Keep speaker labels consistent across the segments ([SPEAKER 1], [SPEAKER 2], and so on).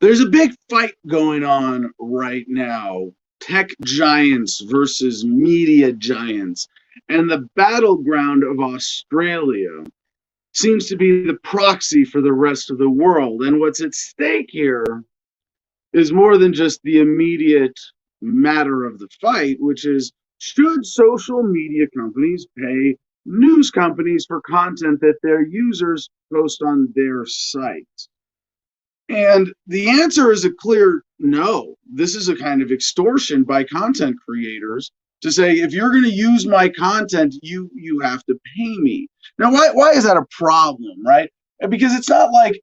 [SPEAKER 1] There's a big fight going on right now. Tech giants versus media giants. And the battleground of Australia seems to be the proxy for the rest of the world. And what's at stake here is more than just the immediate matter of the fight, which is, should social media companies pay news companies for content that their users post on their sites? And the answer is a clear no. This is a kind of extortion by content creators to say, if you're going to use my content, you have to pay me. Now, why is that a problem, right? Because it's not like,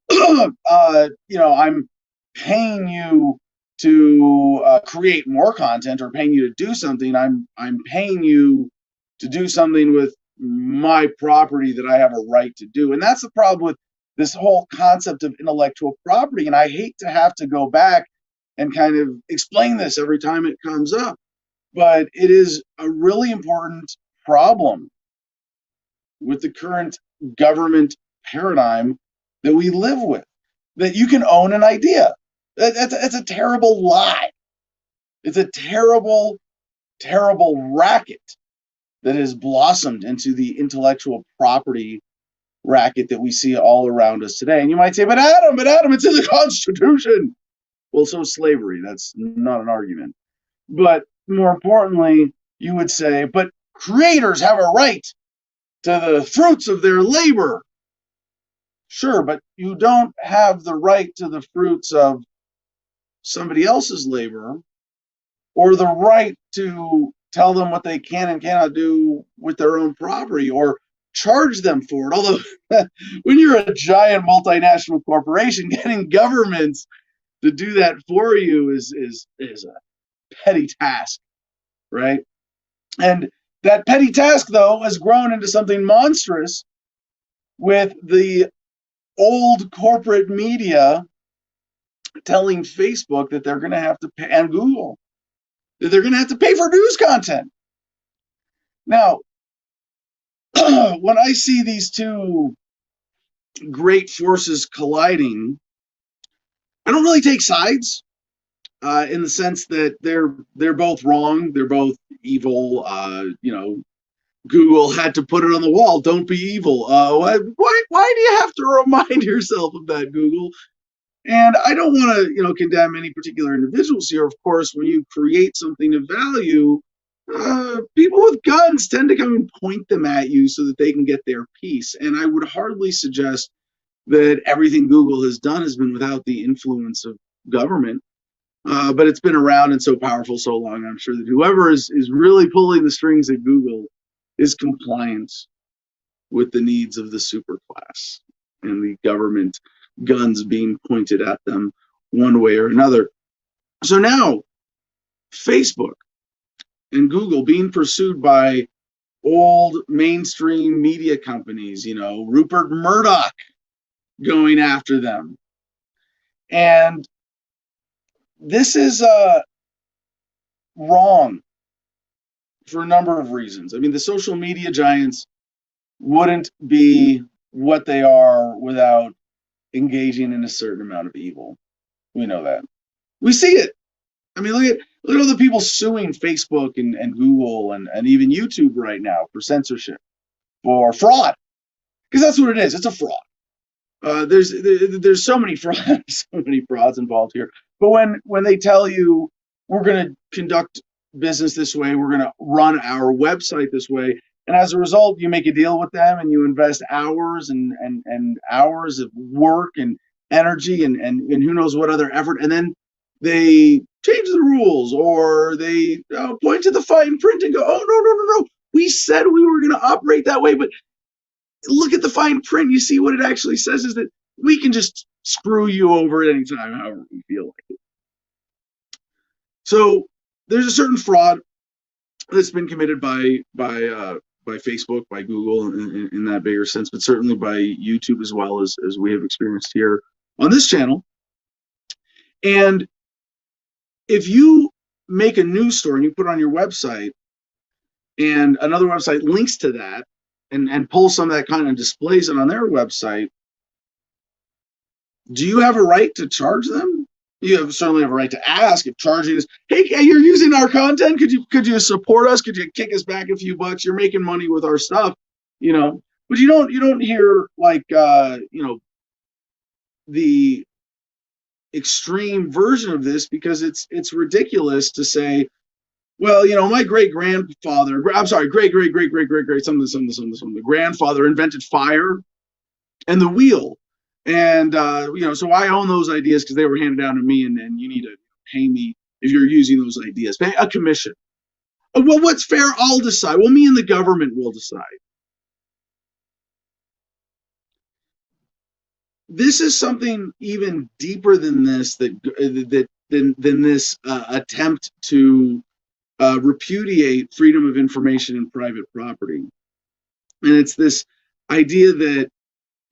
[SPEAKER 1] I'm paying you to create more content or paying you to do something. I'm paying you to do something with my property that I have a right to do. And that's the problem with this whole concept of intellectual property. And I hate to have to go back and kind of explain this every time it comes up, but it is a really important problem with the current government paradigm that we live with, that you can own an idea. It's a terrible lie. It's a terrible, terrible racket that has blossomed into the intellectual property racket that we see all around us today. And you might say, but Adam, it's in the Constitution. Well, so is slavery. That's not an argument. But more importantly, you would say, but creators have a right to the fruits of their labor. Sure, but you don't have the right to the fruits of somebody else's labor, or the right to tell them what they can and cannot do with their own property, or charge them for it. Although when you're a giant multinational corporation, getting governments to do that for you is a petty task, right? And that petty task, though, has grown into something monstrous with the old corporate media telling Facebook that they're going to have to pay, and Google, that they're going to have to pay for news content. Now, when I see these two great forces colliding, I don't really take sides in the sense that they're both wrong. They're both evil. Google had to put it on the wall. Don't be evil. Why do you have to remind yourself of that, Google? And I don't want to, condemn any particular individuals here. Of course, when you create something of value, people with guns tend to come and point them at you so that they can get their piece. And I would hardly suggest that everything Google has done has been without the influence of government. But it's been around and so powerful so long, I'm sure that whoever is really pulling the strings at Google is compliant with the needs of the superclass and the government guns being pointed at them one way or another. So now Facebook and Google being pursued by old mainstream media companies, Rupert Murdoch going after them. And this is wrong for a number of reasons. I mean, the social media giants wouldn't be what they are without engaging in a certain amount of evil. We know that. We see it. I mean, look at all the people suing Facebook and Google and even YouTube right now for censorship, for fraud, because that's what it is. It's a fraud. There's so many frauds involved here. But when they tell you, we're going to conduct business this way, we're going to run our website this way, and as a result, you make a deal with them and you invest hours and hours of work and energy and who knows what other effort, and then they change the rules, or they point to the fine print and go, oh, no, we said we were going to operate that way, but look at the fine print. You see what it actually says is that we can just screw you over at any time, however we feel like it. So there's a certain fraud that's been committed by Facebook, by Google in that bigger sense, but certainly by YouTube as well, as we have experienced here on this channel. And if you make a news story and you put it on your website, and another website links to that and pulls some of that content and displays it on their website, do you have a right to charge them? You certainly have a right to ask if charging is, hey, you're using our content. Could you support us? Could you kick us back a few bucks? You're making money with our stuff, you know. But you don't hear like the extreme version of this, because it's ridiculous to say, well, my great grandfather, I'm sorry, great something, the grandfather invented fire and the wheel. And so I own those ideas because they were handed down to me, and you need to pay me if you're using those ideas. Pay a commission. Well, what's fair, I'll decide. Well, me and the government will decide. This is something even deeper than this, than this attempt to repudiate freedom of information and private property. And it's this idea that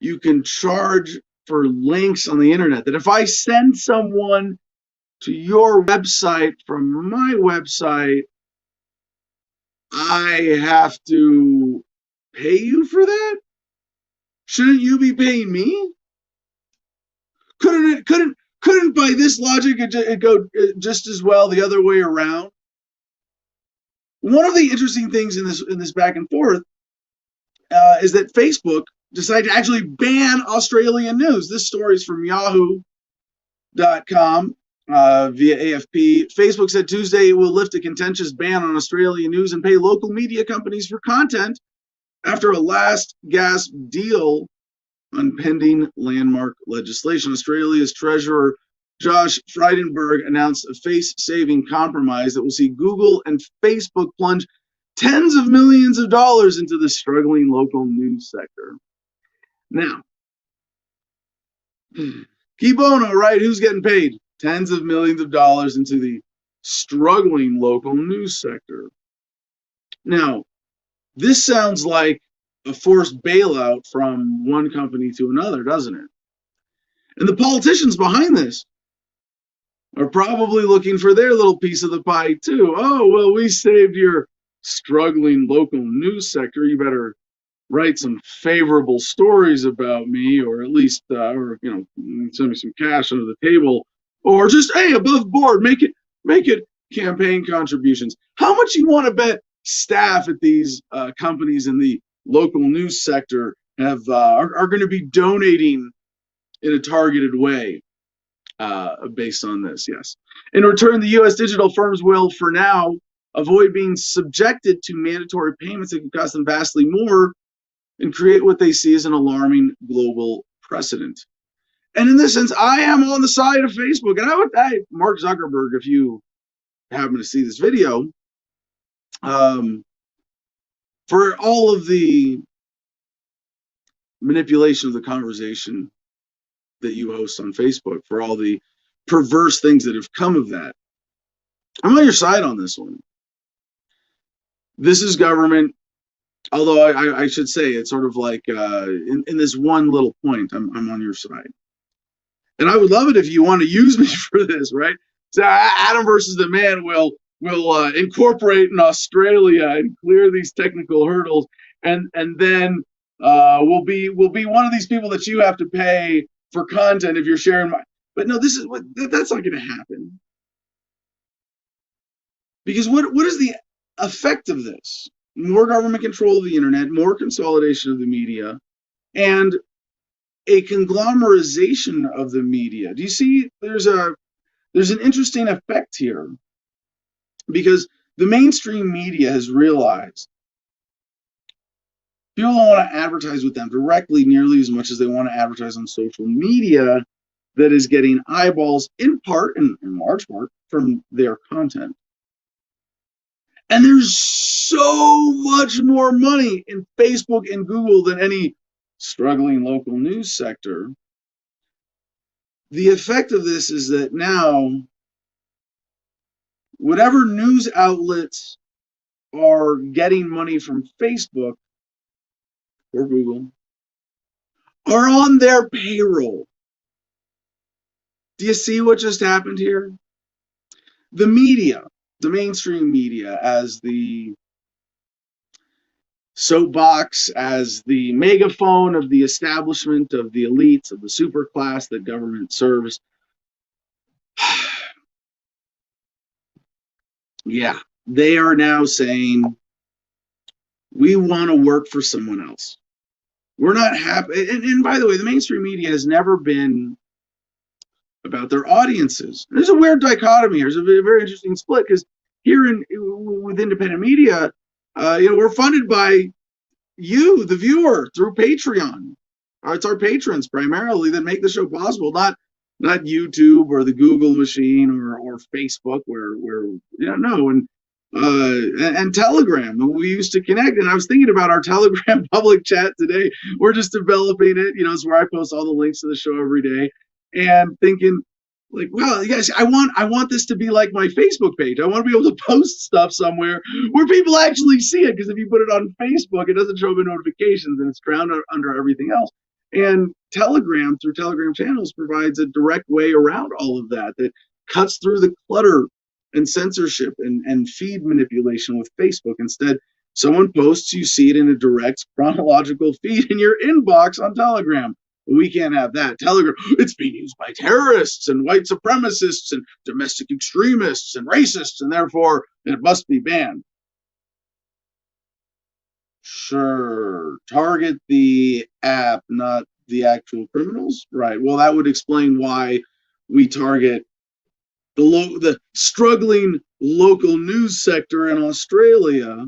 [SPEAKER 1] you can charge for links on the internet, that if I send someone to your website from my website, I have to pay you for that? Shouldn't you be paying me? Couldn't by this logic it go just as well the other way around? One of the interesting things in this back and forth is that Facebook decided to actually ban Australian news. This story is from Yahoo.com via AFP. Facebook said Tuesday it will lift a contentious ban on Australian news and pay local media companies for content after a last gasp deal on pending landmark legislation. Australia's Treasurer Josh Frydenberg announced a face-saving compromise that will see Google and Facebook plunge tens of millions of dollars into the struggling local news sector. Now, key bono, right? Who's getting paid? Tens of millions of dollars into the struggling local news sector. Now, this sounds like a forced bailout from one company to another, doesn't it? And the politicians behind this are probably looking for their little piece of the pie too. Oh, well, we saved your struggling local news sector. You better write some favorable stories about me, or at least, send me some cash under the table, or just, hey, above board, make it campaign contributions. How much you want to bet staff at these companies in the local news sector are going to be donating in a targeted way based on this? Yes. In return, the U.S. digital firms will, for now, avoid being subjected to mandatory payments that can cost them vastly more and create what they see as an alarming global precedent. And in this sense, I am on the side of Facebook. And Mark Zuckerberg, if you happen to see this video, for all of the manipulation of the conversation that you host on Facebook, for all the perverse things that have come of that, I'm on your side on this one. This is government, although I should say it's sort of like in this one little point, I'm on your side. And I would love it if you want to use me for this, right? So Adam versus the Man will incorporate in Australia and clear these technical hurdles, and then we'll be one of these people that you have to pay for content if you're sharing my. But no, that's not going to happen. Because what is the effect of this? More government control of the internet, more consolidation of the media, and a conglomerization of the media. Do you see there's an interesting effect here? Because the mainstream media has realized people don't want to advertise with them directly nearly as much as they want to advertise on social media that is getting eyeballs, in part, in large part, from their content. And there's so much more money in Facebook and Google than any struggling local news sector. The effect of this is that now, whatever news outlets are getting money from Facebook or Google are on their payroll. Do you see what just happened here? The media, the mainstream media, as the soapbox, as the megaphone of the establishment, of the elites, of the super class that government serves, Yeah, they are now saying we want to work for someone else. We're not happy. And by the way, the mainstream media has never been about their audiences. There's a weird dichotomy. There's a very interesting split because here with independent media, we're funded by you, the viewer, through Patreon. It's our patrons primarily that make the show possible, not YouTube or the Google machine or Facebook, where no, and Telegram. We used to connect, and I was thinking about our Telegram public chat today. We're just developing it. It's where I post all the links to the show every day, and thinking like, wow, guys, I want this to be like my Facebook page. I want to be able to post stuff somewhere where people actually see it, because if you put it on Facebook, it doesn't show up in notifications and it's drowned under everything else. And Telegram, through Telegram channels, provides a direct way around all of that cuts through the clutter and censorship and feed manipulation with Facebook. Instead, someone posts, you see it in a direct chronological feed in your inbox on Telegram. We can't have that. Telegram, it's being used by terrorists and white supremacists and domestic extremists and racists, and therefore it must be banned. Sure, target the app, not the actual criminals. Right. Well, that would explain why we target the struggling local news sector in Australia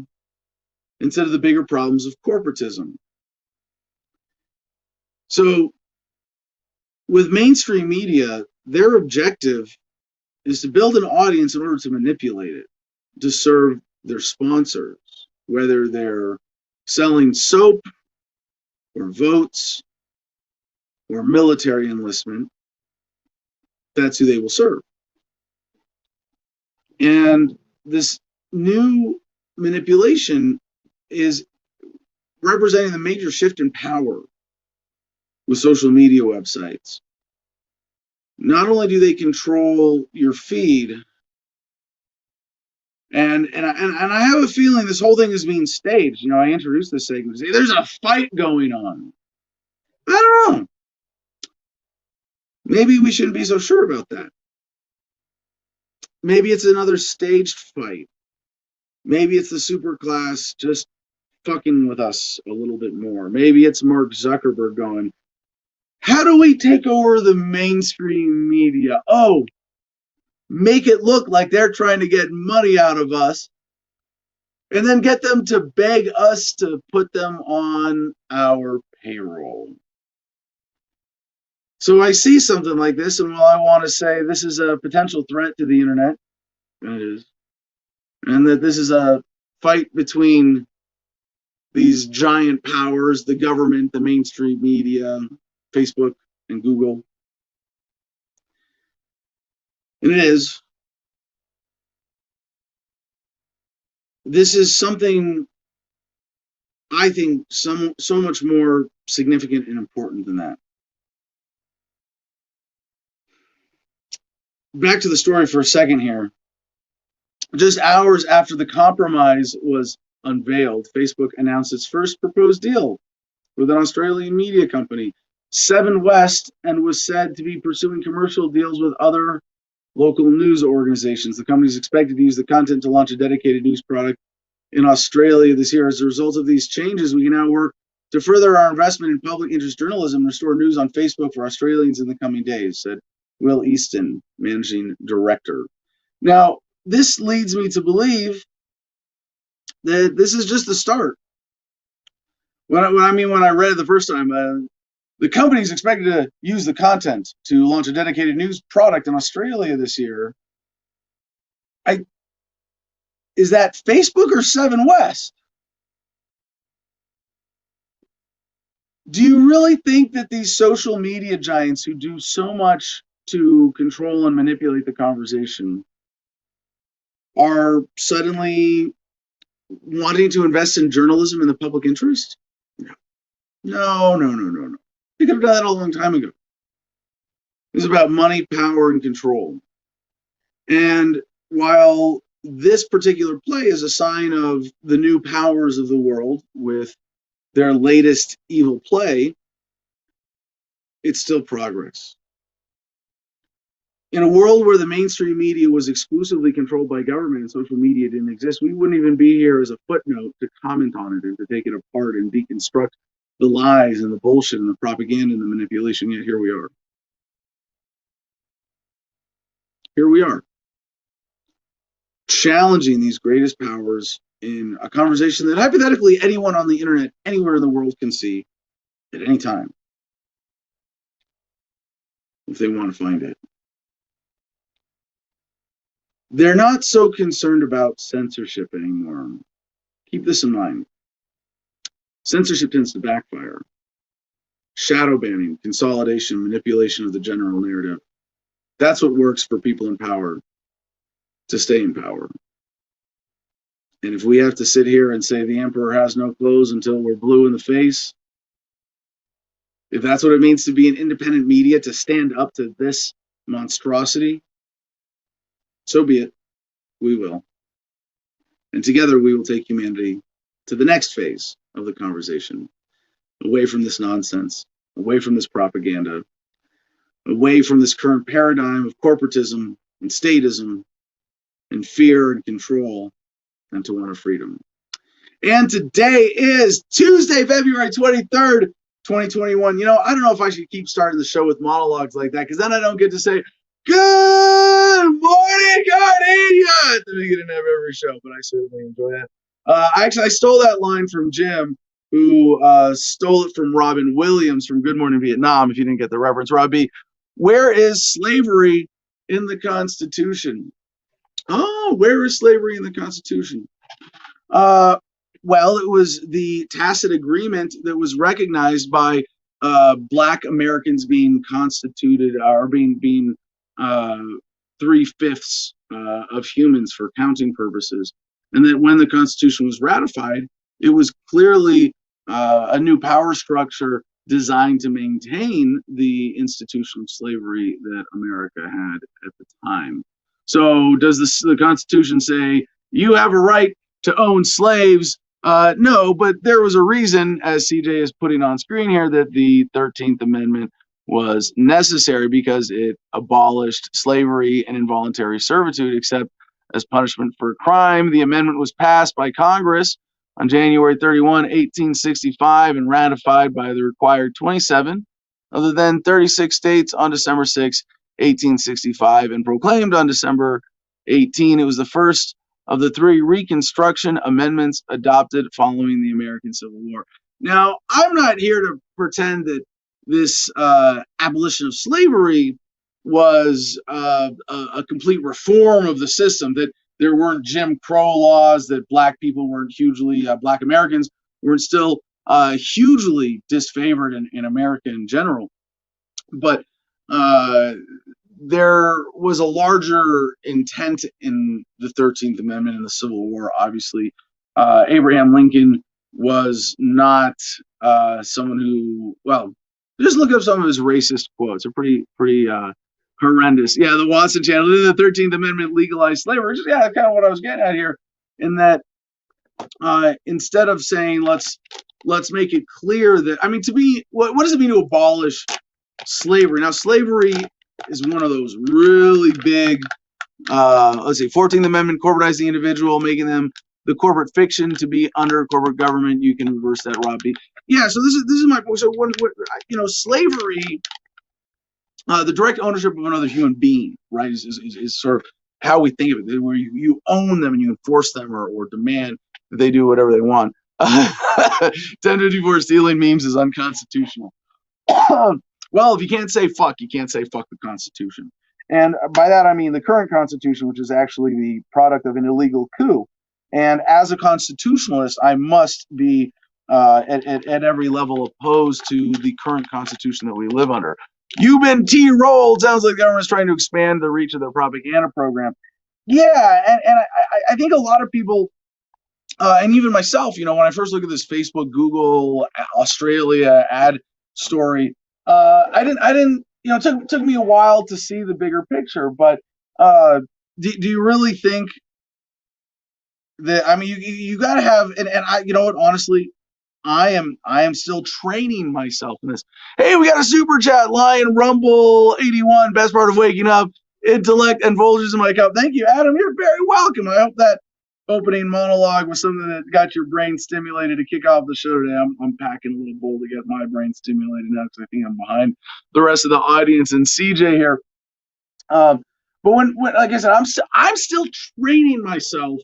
[SPEAKER 1] instead of the bigger problems of corporatism. So with mainstream media, their objective is to build an audience in order to manipulate it, to serve their sponsors, whether they're selling soap or votes or military enlistment. That's who they will serve. And this new manipulation is representing the major shift in power with social media websites. Not only do they control your feed, and I have a feeling this whole thing is being staged. I introduced this segment to say there's a fight going on. I don't know. Maybe we shouldn't be so sure about that. Maybe it's another staged fight. Maybe it's the super class just fucking with us a little bit more. Maybe it's Mark Zuckerberg going, how do we take over the mainstream media? Oh, make it look like they're trying to get money out of us, and then get them to beg us to put them on our payroll. So I see something like this, and while I want to say this is a potential threat to the internet, it is, and that this is a fight between these giant powers, the government, the mainstream media, Facebook, and Google. And it is. This is something I think so much more significant and important than that. Back to the story for a second here. Just hours after the compromise was unveiled, Facebook announced its first proposed deal with an Australian media company, Seven West, and was said to be pursuing commercial deals with other local news organizations. The company is expected to use the content to launch a dedicated news product in Australia this year. As a result of these changes, we can now work to further our investment in public interest journalism and restore news on Facebook for Australians in the coming days, said Will Easton, managing director. Now, this leads me to believe that this is just the start. When I read it the first time, the company is expected to use the content to launch a dedicated news product in Australia this year. Is that Facebook or Seven West? Do you really think that these social media giants who do so much to control and manipulate the conversation are suddenly wanting to invest in journalism in the public interest? No. They could have done that a long time ago. It's about money, power, and control. And while this particular play is a sign of the new powers of the world with their latest evil play, it's still progress. in a world where the mainstream media was exclusively controlled by government and social media didn't exist, we wouldn't even be here as a footnote to comment on it and to take it apart and deconstruct the lies and the bullshit and the propaganda and the manipulation. Yet here we are. Here we are, challenging these greatest powers in a conversation that hypothetically anyone on the internet anywhere in the world can see at any time if they want to find it. They're not so concerned about censorship anymore. Keep this in mind. Censorship tends to backfire. Shadow banning, consolidation, manipulation of the general narrative. That's what works for people in power to stay in power. And if we have to sit here and say the emperor has no clothes until we're blue in the face, if that's what it means to be an independent media, to stand up to this monstrosity, so be it. We will. And together we will take humanity to the next phase of the conversation, away from this nonsense, away from this propaganda, away from this current paradigm of corporatism and statism and fear and control, and to one of freedom. And today is Tuesday, February 23rd, 2021. You know, I don't know if I should keep starting the show with monologues like that, because then I don't get to say, "Good morning, Gardenia," at the beginning of every show, but I certainly enjoy that. I stole that line from Jim, who stole it from Robin Williams from Good Morning Vietnam, if you didn't get the reference. Robbie, where is slavery in the Constitution? Oh, where is slavery in the Constitution? Well, it was the tacit agreement that was recognized by Black Americans being constituted, or being 3/5 of humans for counting purposes. And that when the Constitution was ratified, it was clearly a new power structure designed to maintain the institution of slavery that America had at the time. So does the Constitution say you have a right to own slaves? No, but there was a reason, as CJ is putting on screen here, that the 13th Amendment was necessary, because it abolished slavery and involuntary servitude except as punishment for crime. The amendment was passed by Congress on January 31, 1865, and ratified by the required 27 of the then 36 states on December 6, 1865, and proclaimed on December 18. It was the first of the 3 Reconstruction Amendments adopted following the American Civil War. Now, I'm not here to pretend that this abolition of slavery was a complete reform of the system, that there weren't Jim Crow laws, that Black people weren't Black Americans weren't still hugely disfavored in America in general. But there was a larger intent in the 13th Amendment in the Civil War. Obviously, Abraham Lincoln was not someone who, well, just look up some of his racist quotes. They're pretty horrendous. Yeah, the Watson channel. The 13th Amendment legalized slavery. Yeah, that's kind of what I was getting at here. In that, instead of saying let's make it clear that, I mean, to me, what does it mean to abolish slavery? Now, slavery is one of those really big, let's see, 14th Amendment, corporatized the individual, making them the corporate fiction to be under corporate government. You can reverse that, Robbie. Yeah, so this is my point. So when slavery, the direct ownership of another human being, right, is sort of how we think of it, where you own them and you enforce them or demand that they do whatever they want. 1054 stealing memes is unconstitutional. Well, if you can't say fuck, you can't say fuck the Constitution. And by that, I mean the current Constitution, which is actually the product of an illegal coup. And as a constitutionalist, I must be at every level opposed to the current Constitution that we live under. You've been T-rolled. Sounds like the government's trying to expand the reach of their propaganda program. Yeah, and I think a lot of people, and even myself, when I first look at this Facebook, Google, Australia ad story, I didn't, it took me a while to see the bigger picture. But do you really think that, I mean, you got to have, and I, honestly, I am still training myself in this. Hey, we got a super chat, Lion Rumble 81. Best part of waking up intellect and Folgers in my cup. Thank you, Adam. You're very welcome. I hope that opening monologue was something that got your brain stimulated to kick off the show today. I'm packing a little bowl to get my brain stimulated now because I think I'm behind the rest of the audience and CJ here. But when like I said, I'm still training myself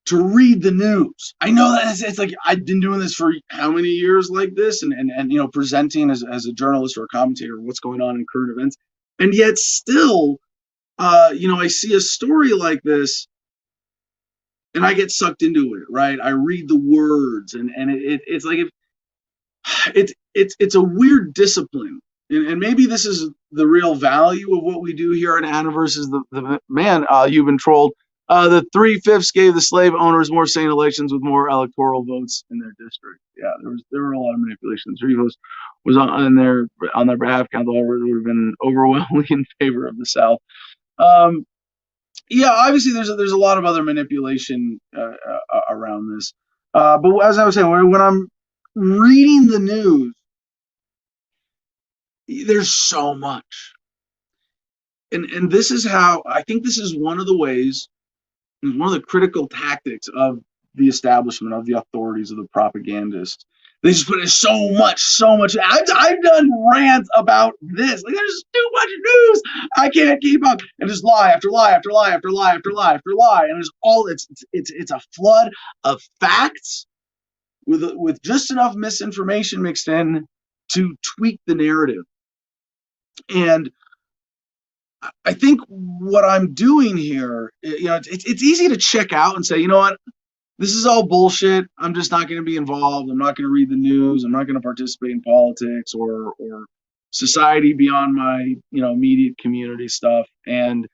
[SPEAKER 1] to read the news. I know that it's like I've been doing this for how many years like this, and presenting as a journalist or a commentator what's going on in current events, and yet still, I see a story like this, and I get sucked into it. Right, I read the words, and it's like it's a weird discipline. And maybe this is the real value of what we do here at Anna versus the man. You've been trolled. The 3/5 gave the slave owners more sane elections with more electoral votes in their district. Yeah, there were a lot of manipulation. 3 votes was on their behalf. Count the would have been overwhelmingly in favor of the South. Yeah, obviously there's a lot of other manipulation around this. But as I was saying, when I'm reading the news, there's so much, and this is how I think this is one of the ways. One of the critical tactics of the establishment, of the authorities, of the propagandists. They just put in so much. I've done rants about this. Like, there's too much news. I can't keep up. And just lie after lie after lie after lie after lie after lie. And it's a flood of facts with just enough misinformation mixed in to tweak the narrative. And I think what I'm doing here, it's easy to check out and say, you know what, this is all bullshit. I'm just not going to be involved. I'm not going to read the news. I'm not going to participate in politics or society beyond my, immediate community stuff, and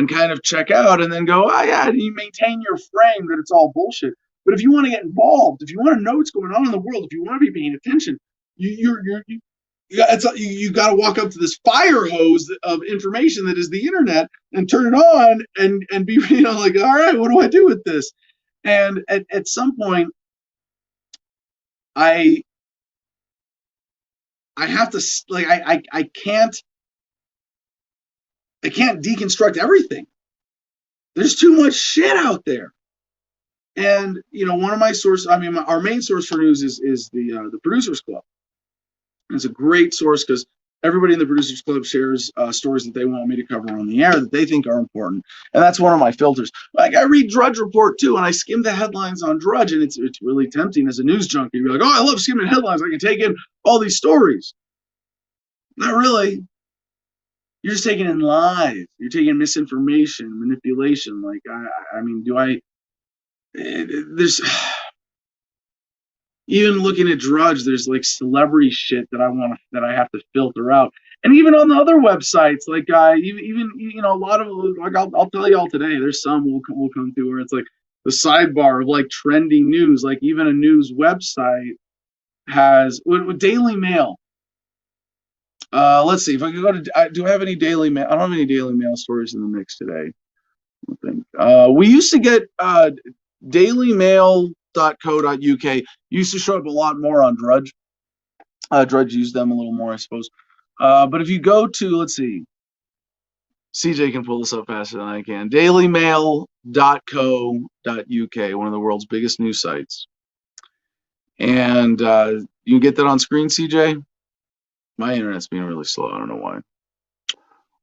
[SPEAKER 1] kind of check out and then go, oh yeah, you maintain your frame that it's all bullshit. But if you want to get involved, if you want to know what's going on in the world, if you want to be paying attention, you got to walk up to this fire hose of information that is the internet and turn it on and be, like, all right, what do I do with this? And at some point, I have to, like, I can't deconstruct everything. There's too much shit out there. And, one of my sources, our main source for news is the Producers Club. It's a great source because everybody in the Producers Club shares stories that they want me to cover on the air that they think are important. And that's one of my filters. Like, I read Drudge Report too, and I skim the headlines on Drudge, and it's really tempting as a news junkie to be like, oh, I love skimming headlines. I can take in all these stories. Not really. You're just taking in lies. You're taking misinformation, manipulation. Like, there's... Even looking at Drudge, there's like celebrity shit that I have to filter out. And even on the other websites, like even a lot of, like, I'll tell y'all today, there's some will come through where it's like the sidebar of like trending news. Like, even a news website has with Daily Mail. Let's see if I can go to. Do I have any Daily Mail? I don't have any Daily Mail stories in the mix today. I think we used to get dailymail.co.uk used to show up a lot more on Drudge. Drudge used them a little more, I suppose. But if you go to, let's see, CJ can pull this up faster than I can. Dailymail.co.uk, one of the world's biggest news sites. And you can get that on screen, CJ. My internet's being really slow. I don't know why.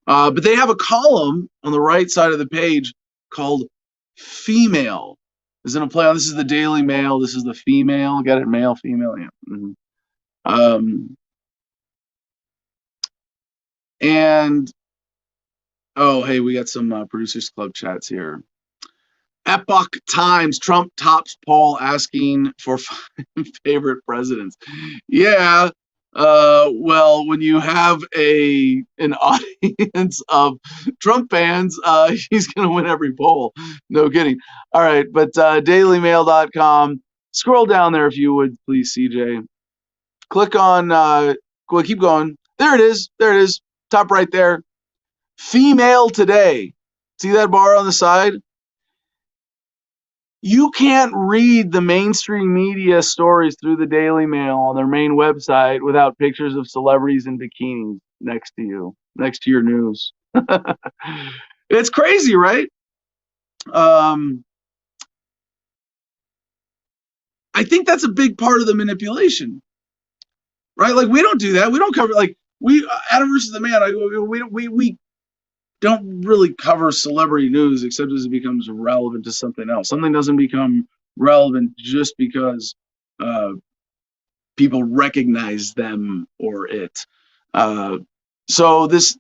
[SPEAKER 1] But they have a column on the right side of the page called Female. Is in a play on, this is the Daily Mail, this is the Female. Got it? Male, female, yeah. Mm-hmm. And oh, hey, we got some Producers Club chats here. Epoch Times, Trump tops poll asking for favorite presidents. Yeah. Well, when you have an audience of Trump fans, he's going to win every poll. No kidding. All right, but dailymail.com. Scroll down there if you would, please, CJ. Click on, keep going. There it is. Top right there. Female Today. See that bar on the side? You can't read the mainstream media stories through the Daily Mail on their main website without pictures of celebrities in bikinis next to you, next to your news. It's crazy, right? I think that's a big part of the manipulation, right? Like we don't do that. We don't cover like we Adam versus the Man. Like, we don't really cover celebrity news except as it becomes relevant to something else. Something doesn't become relevant just because uh, people recognize them or it. So this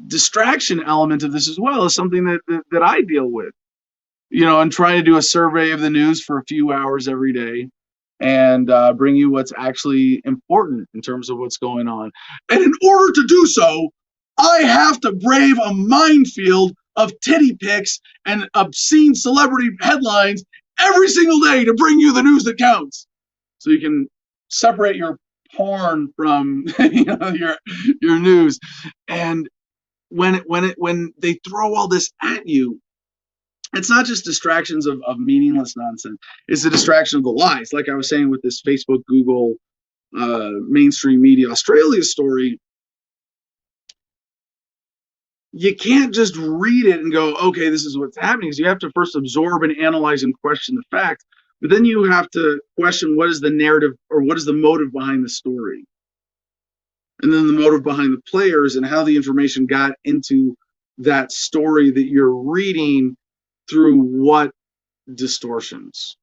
[SPEAKER 1] distraction element of this as well is something that I deal with. And trying to do a survey of the news for a few hours every day and bring you what's actually important in terms of what's going on. And in order to do so, I have to brave a minefield of titty pics and obscene celebrity headlines every single day to bring you the news that counts. So you can separate your porn from your news. And when they throw all this at you, it's not just distractions of meaningless nonsense. It's the distraction of the lies. Like I was saying with this Facebook, Google, mainstream media, Australia story, you can't just read it and go, okay, this is what's happening. So you have to first absorb and analyze and question the facts. But then you have to question what is the narrative or what is the motive behind the story. And then the motive behind the players and how the information got into that story that you're reading through what distortions.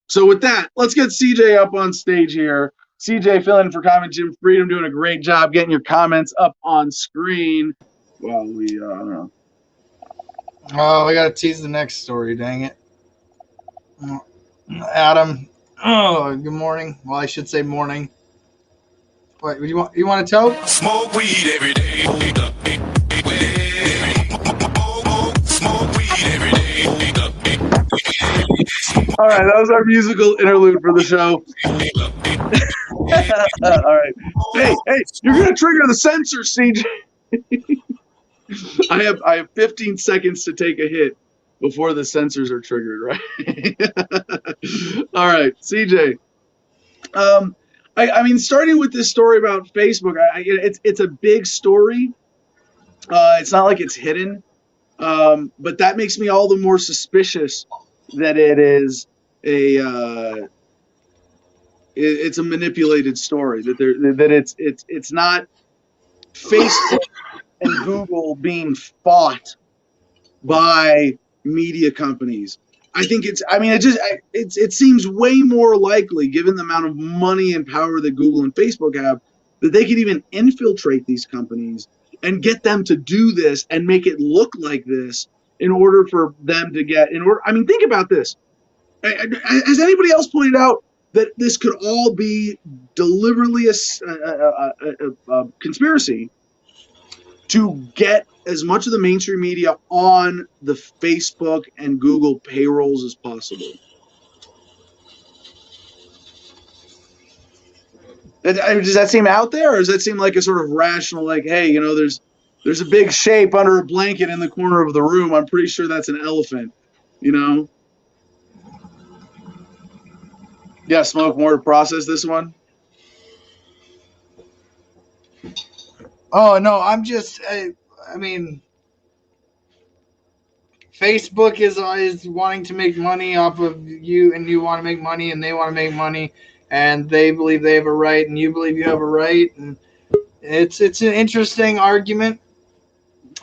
[SPEAKER 1] So with that, let's get CJ up on stage here. CJ filling in for Comment Jim Freedom, doing a great job getting your comments up on screen. Well, I don't know.
[SPEAKER 2] Oh, we got to tease the next story, dang it. Adam, good morning. Well, I should say morning. What, you want to tell?
[SPEAKER 3] Smoke weed every day. Smoke weed every day.
[SPEAKER 1] All right, that was our musical interlude for the show. All right. Hey, you're going to trigger the censor, CJ. I have 15 seconds to take a hit before the censors are triggered, right? All right, CJ. I mean, starting with this story about Facebook, it's a big story. It's not like it's hidden, but that makes me all the more suspicious that it is it's a manipulated story. That it's not Facebook and Google being fought by media companies. I think it seems way more likely, given the amount of money and power that Google and Facebook have, that they could even infiltrate these companies and get them to do this and make it look like this in order for them to get I mean, think about this. Has anybody else pointed out that this could all be deliberately a conspiracy to get as much of the mainstream media on the Facebook and Google payrolls as possible? Does that seem out there, or does that seem like a sort of rational, like, hey, there's a big shape under a blanket in the corner of the room. I'm pretty sure that's an elephant, Yeah, Smoke, more to process this one?
[SPEAKER 2] Oh, no, I'm just, I mean, Facebook is wanting to make money off of you, and you want to make money, and they want to make money, and they believe they have a right, and you believe you have a right, and it's an interesting argument.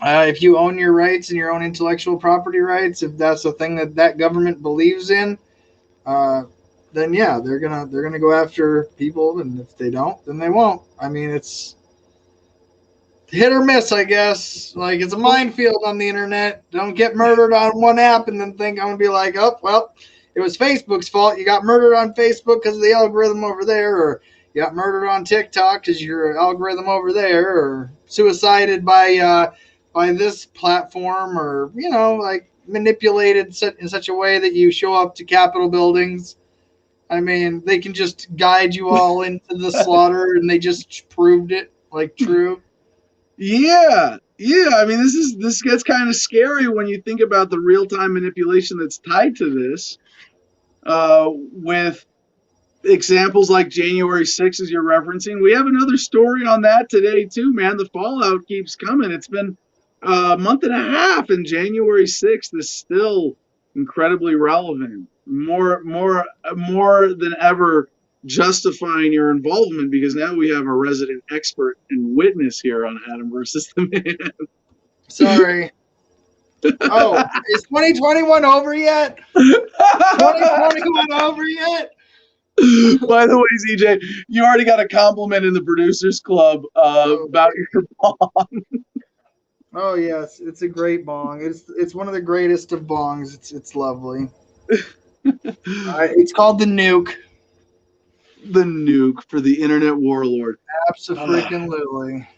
[SPEAKER 2] If you own your rights and your own intellectual property rights, if that's the thing that government believes in, then yeah, they're gonna go after people, and if they don't, then they won't. I mean, it's hit or miss, I guess. Like, it's a minefield on the internet. Don't get murdered on one app and then think I'm gonna be like, oh well, it was Facebook's fault. You got murdered on Facebook because of the algorithm over there, or you got murdered on TikTok because your algorithm over there, or suicided by this platform, or like manipulated in such a way that you show up to Capitol buildings. I mean, they can just guide you all into the slaughter, and they just proved it, like, true.
[SPEAKER 1] Yeah. I mean, this gets kind of scary when you think about the real-time manipulation that's tied to this, with examples like January 6th, as you're referencing. We have another story on that today too, man. The fallout keeps coming. It's been a month and a half, and January 6th is still incredibly relevant. More than ever justifying your involvement, because now we have a resident expert and witness here on Adam versus the Man.
[SPEAKER 2] Sorry. Oh, is 2021 over yet? 2021 over yet?
[SPEAKER 1] By the way, CJ, you already got a compliment in the producers club about your bong.
[SPEAKER 2] Oh yes, it's a great bong. It's one of the greatest of bongs. It's lovely. It's called the Nuke.
[SPEAKER 1] The Nuke for the internet warlord.
[SPEAKER 2] Absolutely.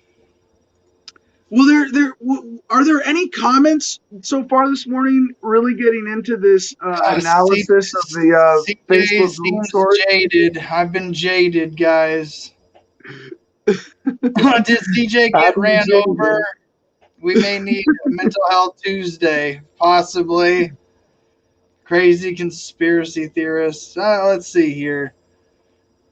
[SPEAKER 1] Well, are there any comments so far this morning really getting into this analysis of the Facebook
[SPEAKER 2] seems
[SPEAKER 1] story?
[SPEAKER 2] jaded. I've been jaded, guys. Did CJ get ran over? We may need a mental health Tuesday, possibly. Crazy conspiracy theorists. Let's see here.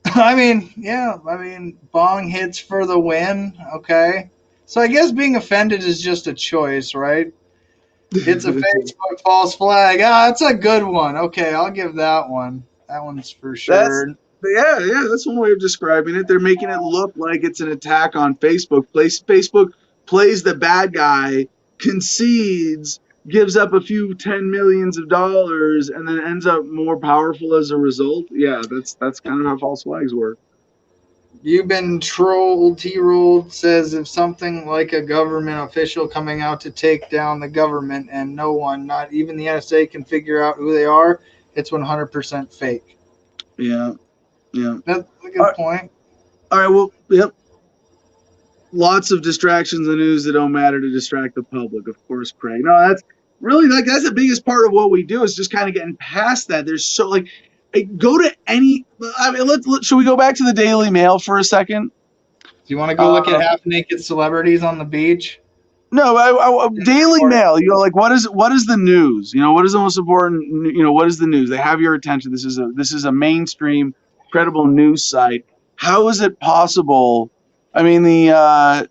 [SPEAKER 2] I mean, bong hits for the win. Okay. So I guess being offended is just a choice, right? It's a Facebook false flag. It's a good one. Okay, I'll give that one. That one's for sure.
[SPEAKER 1] That's one way of describing it. They're making it look like it's an attack on Facebook. Facebook plays the bad guy, concedes, gives up a few 10 millions of dollars, and then ends up more powerful as a result. Yeah, that's kind of how false flags work.
[SPEAKER 2] You've been trolled. T-Rolled says if something like a government official coming out to take down the government and no one, not even the NSA, can figure out who they are, it's 100% fake.
[SPEAKER 1] Yeah.
[SPEAKER 2] That's a good point.
[SPEAKER 1] All right, well, yep. Lots of distractions in the news that don't matter to distract the public, of course, Craig. No, that's really that's the biggest part of what we do is just kind of getting past that. There's so go to any. I mean, should we go back to the Daily Mail for a second?
[SPEAKER 2] Do you want to go look at half-naked celebrities on the beach?
[SPEAKER 1] No, Daily Mail. What is the news? What is the most important? What is the news? They have your attention. This is a mainstream, credible news site. How is it possible? I mean, the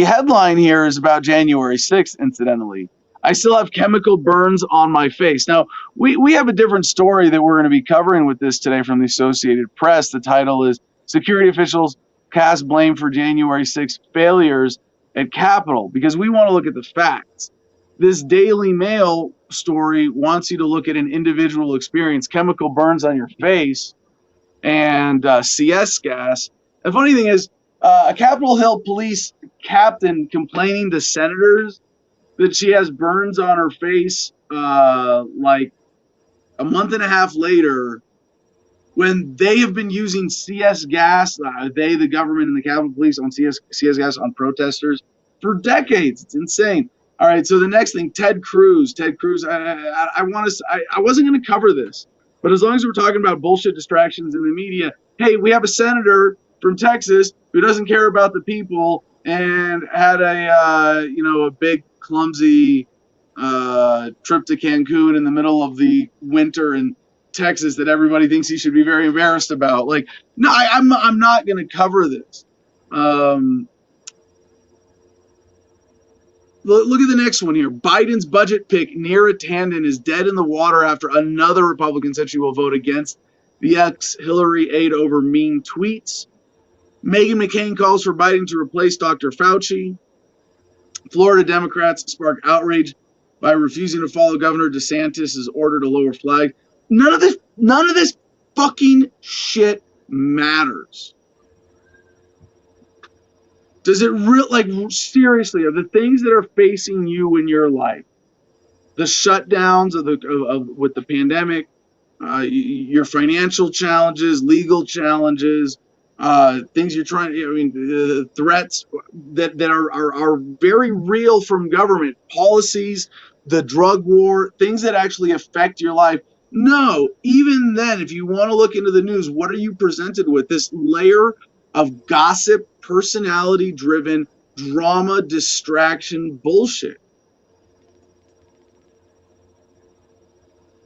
[SPEAKER 1] headline here is about January 6th, incidentally. I still have chemical burns on my face. Now, we have a different story that we're going to be covering with this today from the Associated Press. The title is Security Officials Cast Blame for January 6th Failures at Capitol, because we want to look at the facts. This Daily Mail story wants you to look at an individual experience, chemical burns on your face, and CS gas. The funny thing is, a Capitol Hill police captain complaining to senators that she has burns on her face like a month and a half later, when they have been using CS gas, the government and the Capitol Police on CS gas on protesters for decades. It's insane. All right, so the next thing, Ted Cruz. I wasn't going to cover this, but as long as we're talking about bullshit distractions in the media, hey, we have a senator from Texas who doesn't care about the people and had a big clumsy trip to Cancun in the middle of the winter in Texas that everybody thinks he should be very embarrassed about. No, I'm not going to cover this. Look at the next one here. Biden's budget pick, Neera Tanden, is dead in the water after another Republican said she will vote against the ex-Hillary aide over mean tweets. Meghan McCain calls for Biden to replace Dr. Fauci. Florida Democrats spark outrage by refusing to follow Governor DeSantis' order to lower flag. None of this fucking shit matters. Does it seriously, are the things that are facing you in your life, the shutdowns with the pandemic, your financial challenges, legal challenges, things you're trying, threats that are very real from government policies, the drug war, things that actually affect your life. No, even then, if you want to look into the news, what are you presented with? This layer of gossip, personality-driven drama, distraction bullshit.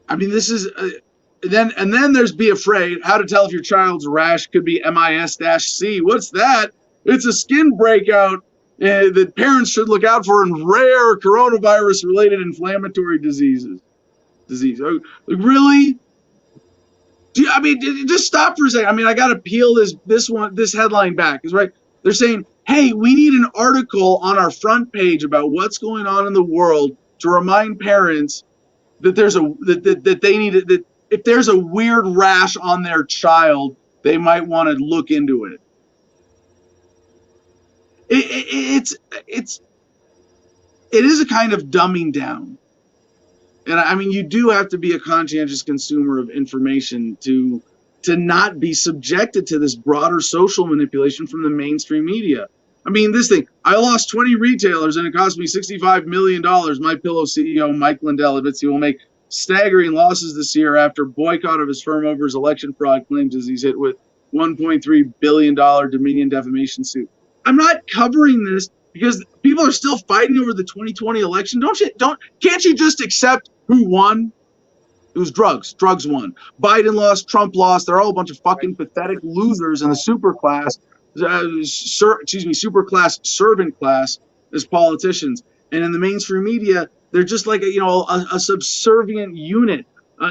[SPEAKER 1] I mean, this is then there's be afraid. How to tell if your child's rash could be MIS-C. What's that? It's a skin breakout that parents should look out for in rare coronavirus-related inflammatory diseases. Like, really? Just stop for a second. I mean, I got to peel this headline back. Is right. They're saying, hey, we need an article on our front page about what's going on in the world to remind parents that that if there's a weird rash on their child, they might want to look into it. It is a kind of dumbing down. And I mean, you do have to be a conscientious consumer of information to not be subjected to this broader social manipulation from the mainstream media. I mean, this thing, I lost 20 retailers and it cost me $65 million. My Pillow CEO, Mike Lindell, admits he will make staggering losses this year after boycott of his firm over his election fraud claims as he's hit with $1.3 billion Dominion defamation suit. I'm not covering this because people are still fighting over the 2020 election. Can't you just accept who won? It was drugs. Drugs won. Biden lost. Trump lost. They're all a bunch of fucking pathetic losers in the super class, super class, servant class as politicians. And in the mainstream media, they're just like a subservient unit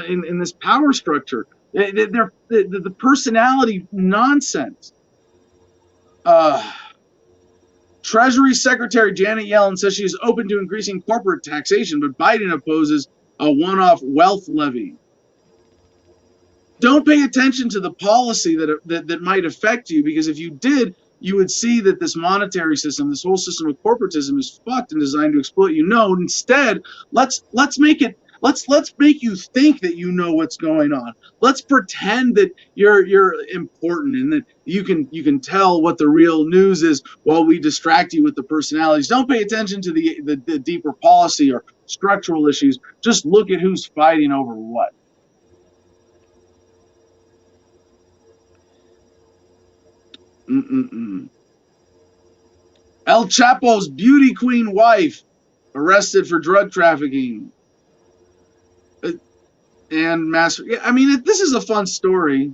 [SPEAKER 1] in this power structure. They're the personality nonsense. Treasury Secretary Janet Yellen says she is open to increasing corporate taxation, but Biden opposes a one-off wealth levy. Don't pay attention to the policy that might affect you, because if you did, you would see that this monetary system, this whole system of corporatism, is fucked and designed to exploit you. No, instead, let's make you think that you know what's going on. Let's pretend that you're important and that you can tell what the real news is while we distract you with the personalities. Don't pay attention to the deeper policy or structural issues. Just look at who's fighting over what. El Chapo's beauty queen wife arrested for drug trafficking and master. I mean, this is a fun story,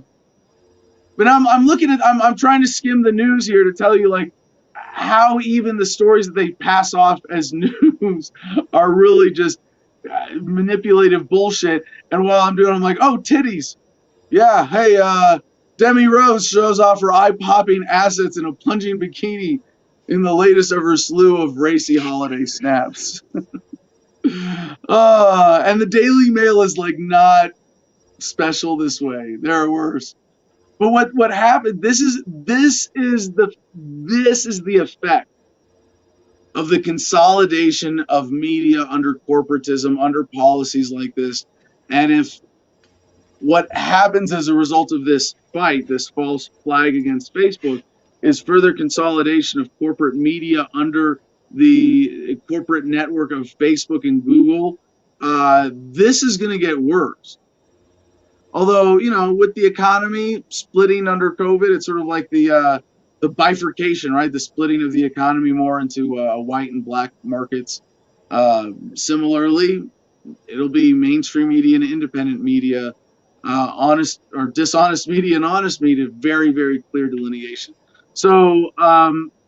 [SPEAKER 1] but I'm trying to skim the news here to tell you like how even the stories that they pass off as news are really just manipulative bullshit. And while I'm doing, I'm like, oh, titties. Yeah, hey, Demi Rose shows off her eye-popping assets in a plunging bikini in the latest of her slew of racy holiday snaps. And the Daily Mail is like not special this way. There are worse. But what happened? This is the effect of the consolidation of media under corporatism, under policies like this. And if what happens as a result of this fight, this false flag against Facebook, is further consolidation of corporate media under the corporate network of Facebook and Google, this is going to get worse. Although, with the economy splitting under COVID, it's sort of like the bifurcation, right? The splitting of the economy more into white and black markets. Similarly, it'll be mainstream media and independent media, honest or dishonest media and honest media, very, very clear delineation. So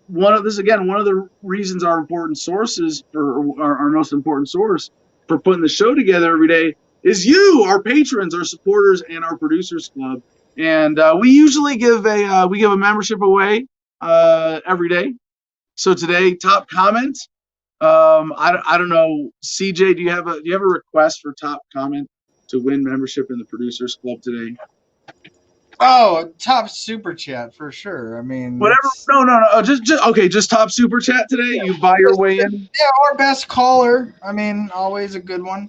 [SPEAKER 1] one of the reasons our important sources for our most important source for putting the show together every day is you, our patrons, our supporters, and our producers club. And we usually give a membership away every day. So today, top comment. I don't know, CJ, do you have a request for top comment to win membership in the producers club today?
[SPEAKER 2] Oh, top super chat for sure. I mean,
[SPEAKER 1] whatever. No. Just top super chat today. Yeah, you buy your way in.
[SPEAKER 2] Yeah, or best caller. I mean, always a good one.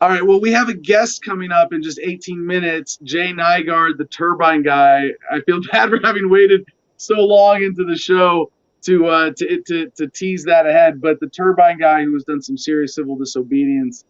[SPEAKER 1] All right. Well, we have a guest coming up in just 18 minutes. Jay Nygard, the turbine guy. I feel bad for having waited so long into the show to tease that ahead. But the turbine guy who has done some serious civil disobedience,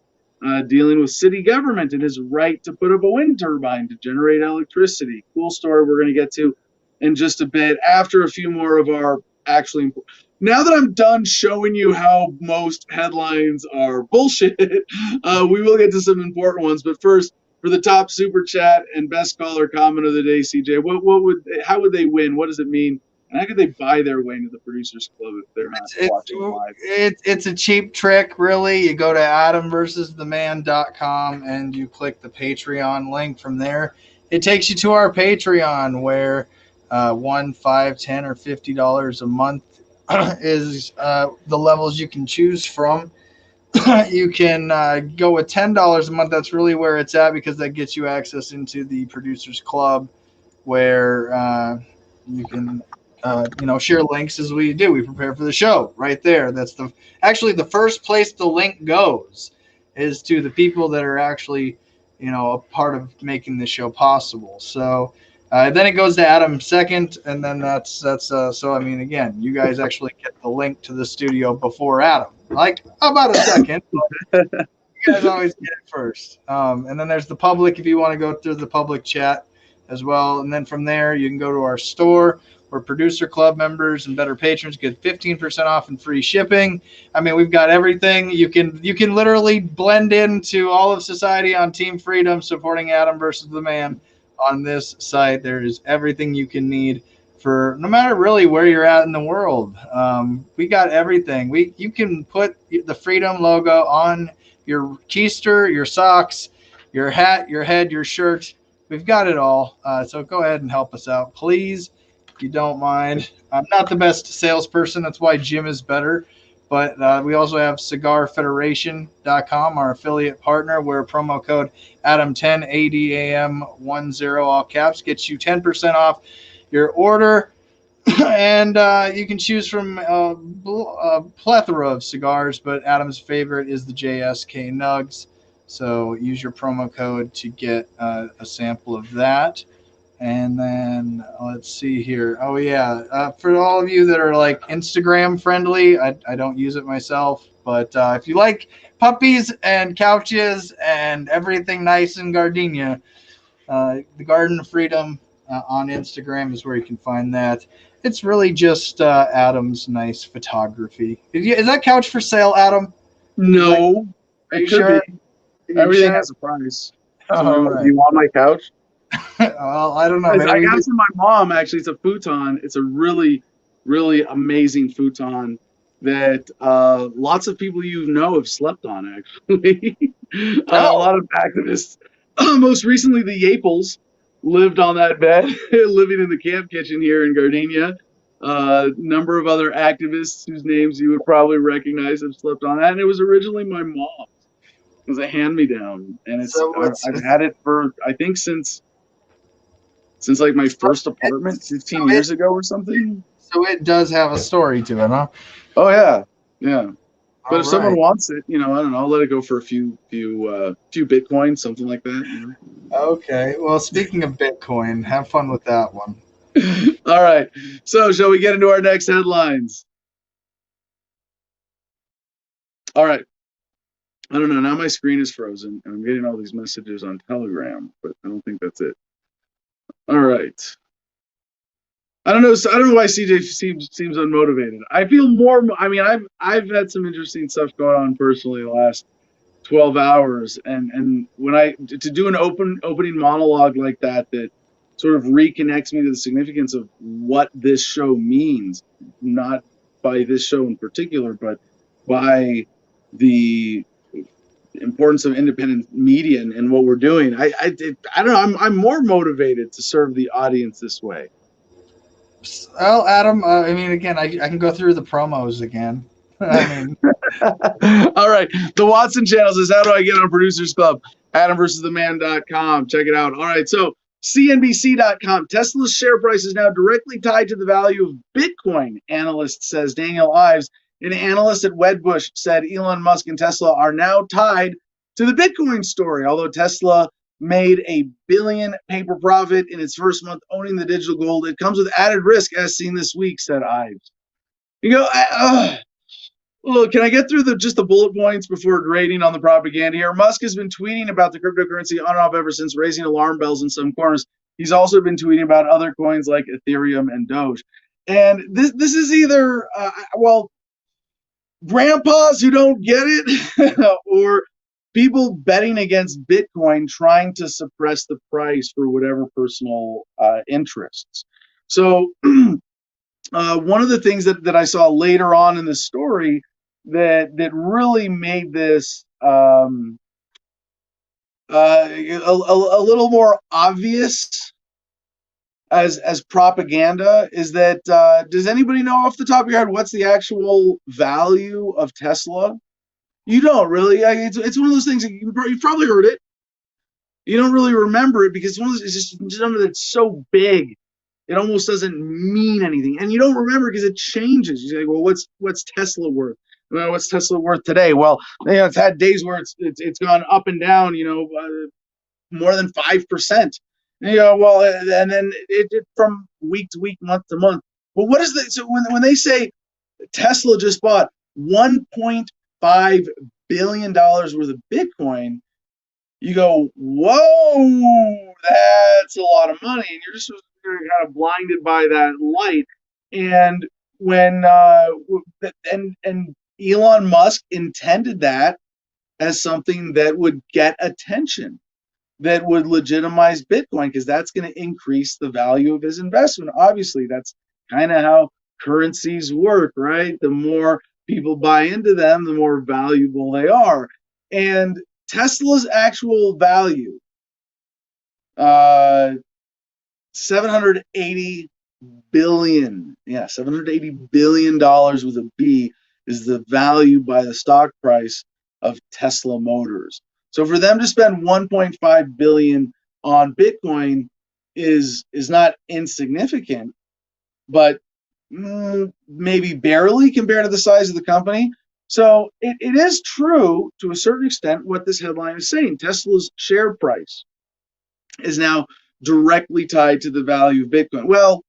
[SPEAKER 1] dealing with city government and his right to put up a wind turbine to generate electricity. Cool story we're going to get to in just a bit after a few more of our actually. Now that I'm done showing you how most headlines are bullshit, we will get to some important ones. But first, for the top super chat and best caller comment of the day, CJ, how would they win? What does it mean And how could they buy their way into the Producers Club if they're not watching live?
[SPEAKER 2] It's a cheap trick, really. You go to adamversustheman.com and you click the Patreon link from there. It takes you to our Patreon where $1, $5, $10, or $50 a month is the levels you can choose from. You can go with $10 a month. That's really where it's at because that gets you access into the Producers Club where you can share links as we do. We prepare for the show right there. That's actually the first place the link goes is to the people that are actually, a part of making this show possible. So then it goes to Adam second, and then that's so I mean, again, you guys actually get the link to the studio before Adam, like about a second. But you guys always get it first. And then there's the public if you want to go through the public chat as well. And then from there, you can go to our store where Producer Club members and better patrons get 15% off and free shipping. I mean, we've got everything. You can literally blend into all of society on Team Freedom, supporting Adam versus the Man on this site. There is everything you can need for no matter really where you're at in the world. We got everything. You can put the Freedom logo on your keister, your socks, your hat, your head, your shirt. We've got it all. So go ahead and help us out, please, if you don't mind. I'm not the best salesperson. That's why Jim is better. But we also have cigarfederation.com, our affiliate partner, where promo code Adam10, ADAM10, all caps, gets you 10% off your order. And you can choose from a plethora of cigars, but Adam's favorite is the JSK Nugs. So use your promo code to get a sample of that. And then let's see here. Oh, yeah. For all of you that are like Instagram friendly, I don't use it myself. But if you like puppies and couches and everything nice in Gardenia, the Garden of Freedom on Instagram is where you can find that. It's really just Adam's nice photography. Is that couch for sale, Adam?
[SPEAKER 1] No.
[SPEAKER 2] Are you sure?
[SPEAKER 1] Everything has a price. So
[SPEAKER 2] Right.
[SPEAKER 1] do you want my couch?
[SPEAKER 2] Well, I don't know.
[SPEAKER 1] I got it from my mom, actually. It's a futon. It's a really, really amazing futon that lots of people have slept on, actually. A lot of activists. Most recently, the Yaples lived on that bed, living in the camp kitchen here in Gardenia. Number of other activists whose names you would probably recognize have slept on that. And it was originally my mom's. It was a hand-me-down. And I've had it for, I think, since like my first apartment 15 years ago or something.
[SPEAKER 2] So it does have a story to it, huh?
[SPEAKER 1] Oh yeah. But if someone wants it, I don't know, I'll let it go for a few Bitcoin, something like that.
[SPEAKER 2] Okay. Well, speaking of Bitcoin, have fun with that one.
[SPEAKER 1] All right. So shall we get into our next headlines? All right. I don't know. Now my screen is frozen, and I'm getting all these messages on Telegram, but I don't think that's it. All right. I don't know why CJ seems unmotivated. I feel more. I mean, I've had some interesting stuff going on personally the last 12 hours, and when to do an opening monologue like that sort of reconnects me to the significance of what this show means, not by this show in particular, but by the importance of independent media and what we're doing. I don't know. I'm more motivated to serve the audience this way.
[SPEAKER 2] Well, Adam, I mean, again, I can go through the promos again. I mean,
[SPEAKER 1] all right. The Watson channel says, how do I get on Producers Club? AdamVersusTheMan.com. Check it out. All right. So CNBC.com. Tesla's share price is now directly tied to the value of Bitcoin, analyst says. Daniel Ives, an analyst at Wedbush, said Elon Musk and Tesla are now tied to the Bitcoin story. Although Tesla made $1 billion paper profit in its first month owning the digital gold, it comes with added risk, as seen this week, said Ives. You go, look, can I get through just the bullet points before grading on the propaganda here? Musk has been tweeting about the cryptocurrency on and off ever since, raising alarm bells in some corners. He's also been tweeting about other coins like Ethereum and Doge. And this is either, grandpas who don't get it or people betting against Bitcoin trying to suppress the price for whatever personal interests. So one of the things that I saw later on in the story that really made this a little more obvious as propaganda is that does anybody know off the top of your head what's the actual value of Tesla? You don't really. It's one of those things that you've probably heard it. You don't really remember it because it's just something that's so big, it almost doesn't mean anything, and you don't remember because it changes. You say, "Well, what's Tesla worth? Well, what's Tesla worth today?" Well, it's had days where it's gone up and down. More than 5%. Well, and then it from week to week, month to month. But what is the so when they say Tesla just bought $1.5 billion worth of Bitcoin, you go, whoa, that's a lot of money, and you're kind of blinded by that light. And when and Elon Musk intended that as something that would get attention, that would legitimize Bitcoin, because that's going to increase the value of his investment. Obviously, that's kind of how currencies work, right? The more people buy into them, the more valuable they are. And Tesla's actual value, 780 billion, yeah, $780 billion with a B is the value by the stock price of Tesla Motors. So for them to spend 1.5 billion on Bitcoin is not insignificant, but maybe barely compared to the size of the company. So it is true to a certain extent what this headline is saying. Tesla's share price is now directly tied to the value of Bitcoin. Well,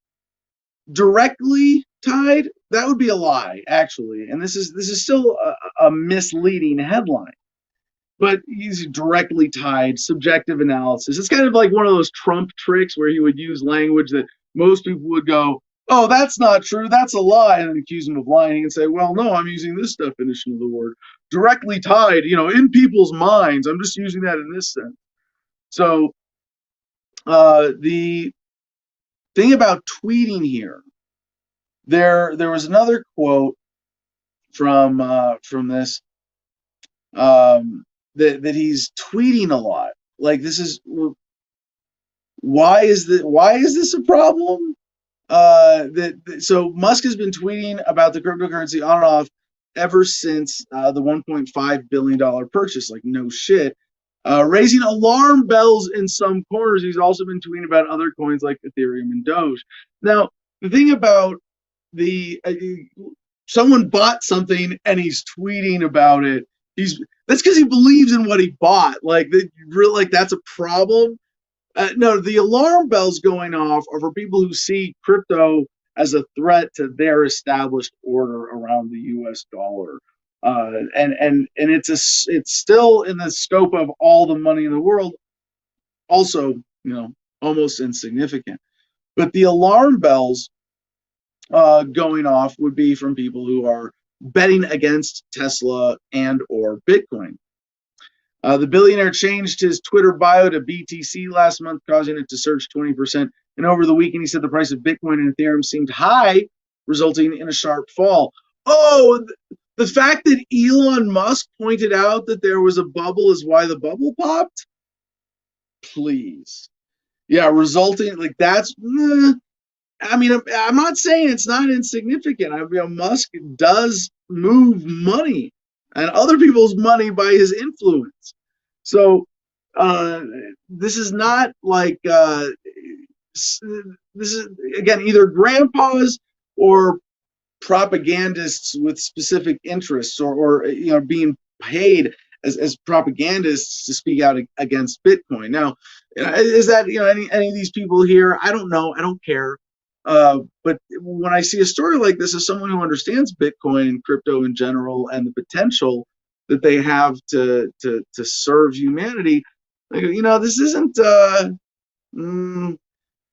[SPEAKER 1] directly tied, that would be a lie, actually. And this is still a misleading headline. But he's directly tied, subjective analysis. It's kind of like one of those Trump tricks where he would use language that most people would go, "Oh, that's not true, that's a lie," and then accuse him of lying and say, "Well, no, I'm using this definition of the word. Directly tied, in people's minds. I'm just using that in this sense." So the thing about tweeting here, there was another quote from this, that he's tweeting a lot. Like, this is why is this a problem? So Musk has been tweeting about the cryptocurrency on and off ever since the $1.5 billion purchase. Like, no shit. Raising alarm bells in some corners. He's also been tweeting about other coins like Ethereum and Doge. Now, the thing about someone bought something and he's tweeting about it. That's because he believes in what he bought. That's a problem. No, the alarm bells going off are for people who see crypto as a threat to their established order around the U.S. dollar. And it's still in the scope of all the money in the world. Also, almost insignificant. But the alarm bells going off would be from people who are betting against Tesla and or Bitcoin. The billionaire changed his Twitter bio to BTC last month, causing it to surge 20%. And over the weekend, he said the price of Bitcoin and Ethereum seemed high, resulting in a sharp fall. Oh, the fact that Elon Musk pointed out that there was a bubble is why the bubble popped? Please. Yeah, resulting, that's... I mean, I'm not saying it's not insignificant. Musk does move money and other people's money by his influence. So this is not like this is, again, either grandpas or propagandists with specific interests, or being paid as propagandists to speak out against Bitcoin. Now, is that any of these people here? I don't know. I don't care. But when I see a story like this, as someone who understands Bitcoin and crypto in general and the potential that they have to serve humanity, this isn't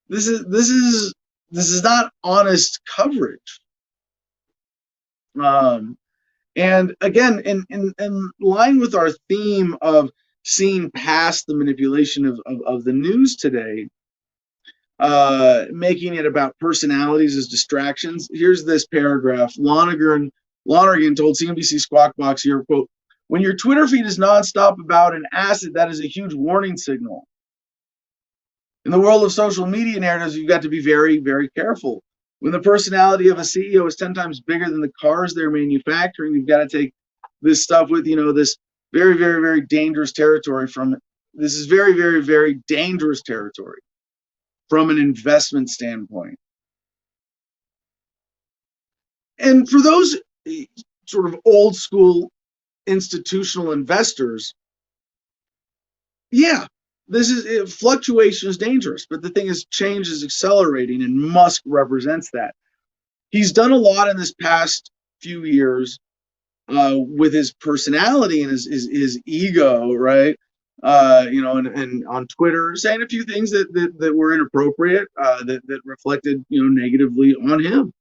[SPEAKER 1] this is not honest coverage. And again, in line with our theme of seeing past the manipulation of the news today, making it about personalities as distractions. Here's this paragraph. Lonergan told CNBC Squawk Box here, quote, "When your Twitter feed is nonstop about an asset, that is a huge warning signal. In the world of social media narratives, you've got to be very, very careful. When the personality of a CEO is 10 times bigger than the cars they're manufacturing, you've got to take this stuff with, this very, very, very dangerous territory this is very, very, very dangerous territory from an investment standpoint." And for those sort of old school institutional investors, yeah, fluctuation is dangerous, but the thing is, change is accelerating, and Musk represents that. He's done a lot in this past few years with his personality and his ego, right? And on Twitter, saying a few things that were inappropriate, that reflected, negatively on him.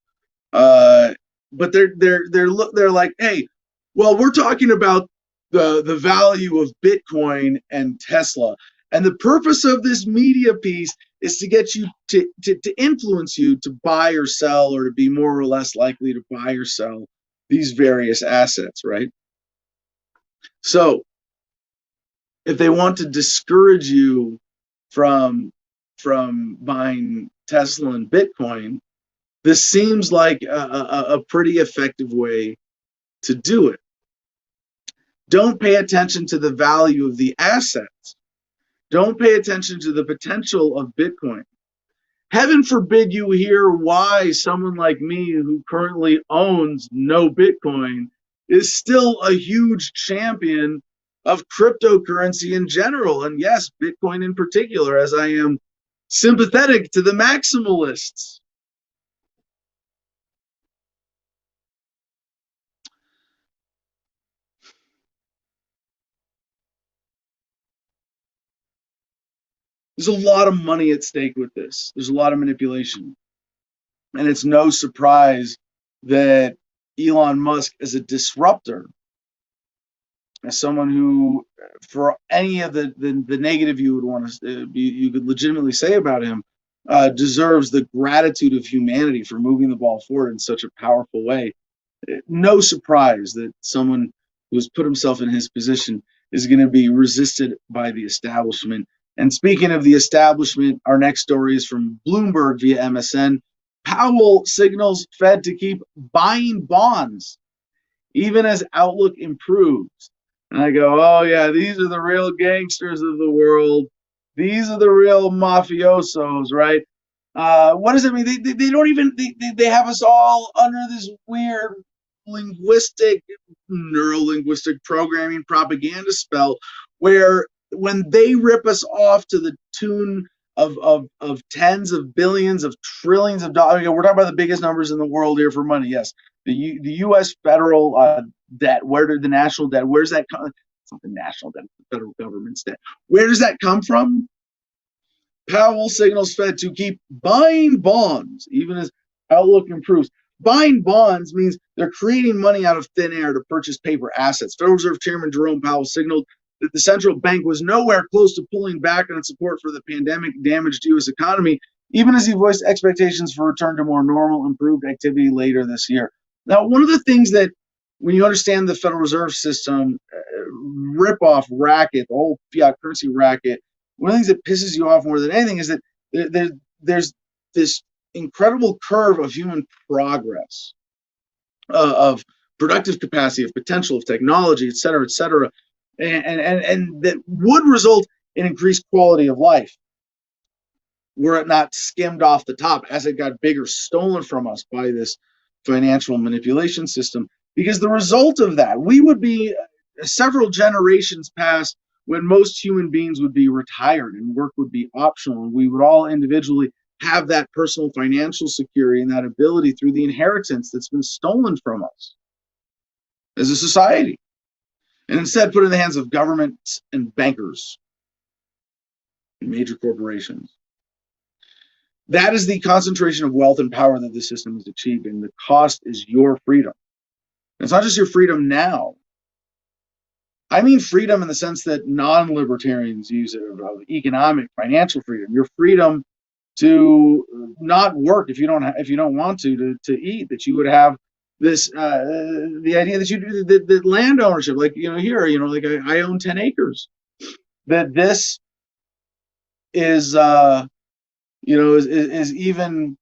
[SPEAKER 1] But they're like, hey, well, we're talking about the value of Bitcoin and Tesla, and the purpose of this media piece is to get you to influence you to buy or sell, or to be more or less likely to buy or sell these various assets, right? So if they want to discourage you from buying Tesla and Bitcoin, this seems like a pretty effective way to do it. Don't pay attention to the value of the assets. Don't pay attention to the potential of Bitcoin. Heaven forbid you hear why someone like me, who currently owns no Bitcoin, is still a huge champion of cryptocurrency in general, and yes, Bitcoin in particular, as I am sympathetic to the maximalists. There's a lot of money at stake with this. There's a lot of manipulation. And it's no surprise that Elon Musk, as a disruptor, as someone who, for any of the negative you would want to, you could legitimately say about him, deserves the gratitude of humanity for moving the ball forward in such a powerful way. No surprise that someone who has put himself in his position is going to be resisted by the establishment. And speaking of the establishment, our next story is from Bloomberg via MSN. Powell signals Fed to keep buying bonds even as outlook improves. And I go, oh yeah, these are the real gangsters of the world. These are the real mafiosos, right? What does it mean? They don't even, they have us all under this weird neuro-linguistic programming propaganda spell, where when they rip us off to the tune of tens of billions of trillions of dollars, we're talking about the biggest numbers in the world here for money. Yes, the U.S. federal debt, the national debt, where's that come? It's not the national debt, it's the federal government's debt. Where does that come from? Powell signals Fed to keep buying bonds even as outlook improves. Buying bonds means they're creating money out of thin air to purchase paper assets. Federal Reserve Chairman Jerome Powell signaled that the central bank was nowhere close to pulling back on its support for the pandemic-damaged U.S. economy, even as he voiced expectations for return to more normal, improved activity later this year. Now, one of the things that, when you understand the Federal Reserve System rip-off racket, the whole fiat currency racket, one of the things that pisses you off more than anything is that there's this incredible curve of human progress, of productive capacity, of potential, of technology, et cetera, and that would result in increased quality of life were it not skimmed off the top as it got bigger, stolen from us by this financial manipulation system. Because the result of that, we would be several generations past when most human beings would be retired and work would be optional, and we would all individually have that personal financial security and that ability through the inheritance that's been stolen from us as a society, and instead put in the hands of governments and bankers and major corporations. That is the concentration of wealth and power that the system has achieved, and the cost is your freedom. It's not just your freedom now. I mean freedom in the sense that non-libertarians use it, of economic, financial freedom. Your freedom to not work if you don't want to eat. That you would have this the idea that you do the land ownership, like here, like I own 10 acres. That this is is even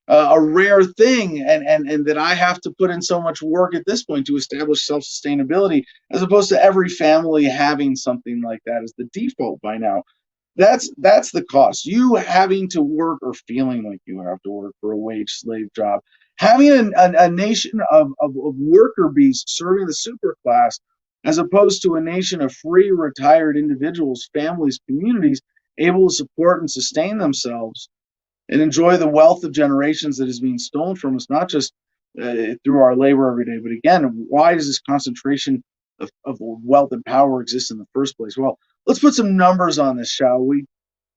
[SPEAKER 1] a rare thing, and that I have to put in so much work at this point to establish self-sustainability, as opposed to every family having something like that as the default by now. That's the cost. You having to work or feeling like you have to work for a wage slave job. Having a nation of worker bees serving the super class, as opposed to a nation of free retired individuals, families, communities able to support and sustain themselves and enjoy the wealth of generations that is being stolen from us, not just through our labor every day, but again, why does this concentration of wealth and power exist in the first place? Well, let's put some numbers on this, shall we?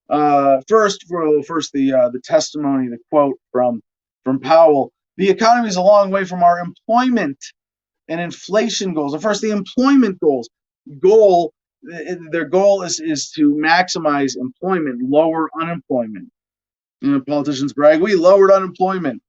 [SPEAKER 1] First, the testimony, the quote from Powell: "The economy is a long way from our employment and inflation goals." And first, the employment goals. Their goal is to maximize employment, lower unemployment. Politicians brag, we lowered unemployment.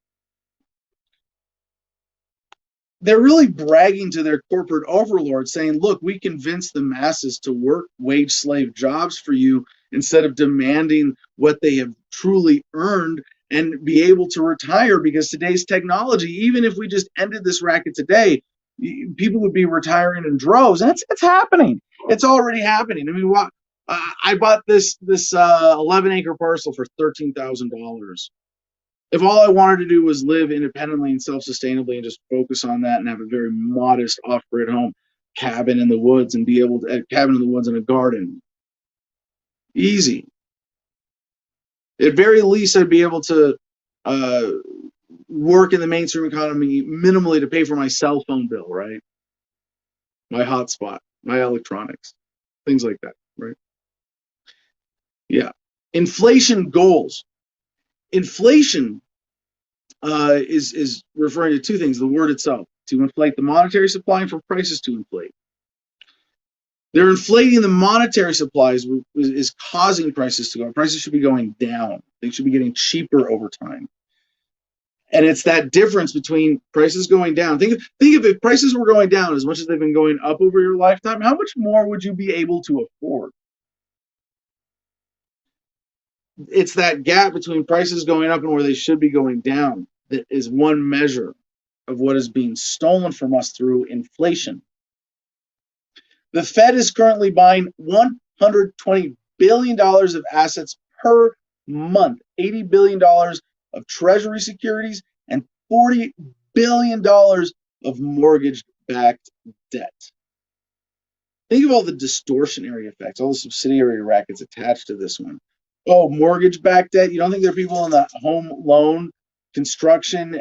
[SPEAKER 1] They're really bragging to their corporate overlords, saying, look, we convinced the masses to work wage slave jobs for you instead of demanding what they have truly earned and be able to retire, because today's technology, even if we just ended this racket today, people would be retiring in droves. And it's happening. It's already happening. I mean, I bought this 11-acre parcel for $13,000. If all I wanted to do was live independently and self-sustainably and just focus on that and have a very modest off-grid home, cabin in the woods, and be able to cabin in the woods and a garden, easy. At very least, I'd be able to work in the mainstream economy minimally to pay for my cell phone bill, right? My hotspot, my electronics, things like that, right? Yeah. Inflation goals. Inflation is referring to two things: the word itself, to inflate the monetary supply, and for prices to inflate. They're inflating the monetary supplies, is causing prices to go up. Prices should be going down. They should be getting cheaper over time. And it's that difference between prices going down. Think if prices were going down as much as they've been going up over your lifetime, how much more would you be able to afford? It's that gap between prices going up and where they should be going down that is one measure of what is being stolen from us through inflation. The Fed is currently buying $120 billion of assets per month, $80 billion of treasury securities, and $40 billion of mortgage-backed debt. Think of all the distortionary effects, all the subsidiary rackets attached to this one. Oh, mortgage-backed debt. You don't think there are people in the home loan, construction,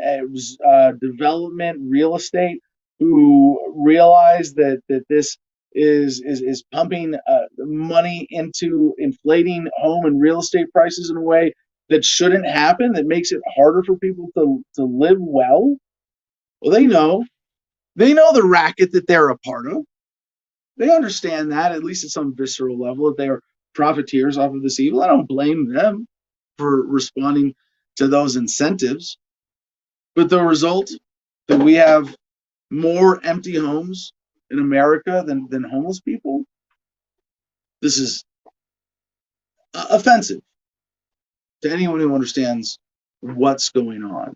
[SPEAKER 1] development, real estate who realize that this is pumping money into inflating home and real estate prices in a way that shouldn't happen, that makes it harder for people to live well? Well, they know the racket that they're a part of. They understand that, at least at some visceral level, that they are profiteers off of this evil. I don't blame them for responding to those incentives. But the result, that we have more empty homes in America than homeless people, this is offensive to anyone who understands what's going on.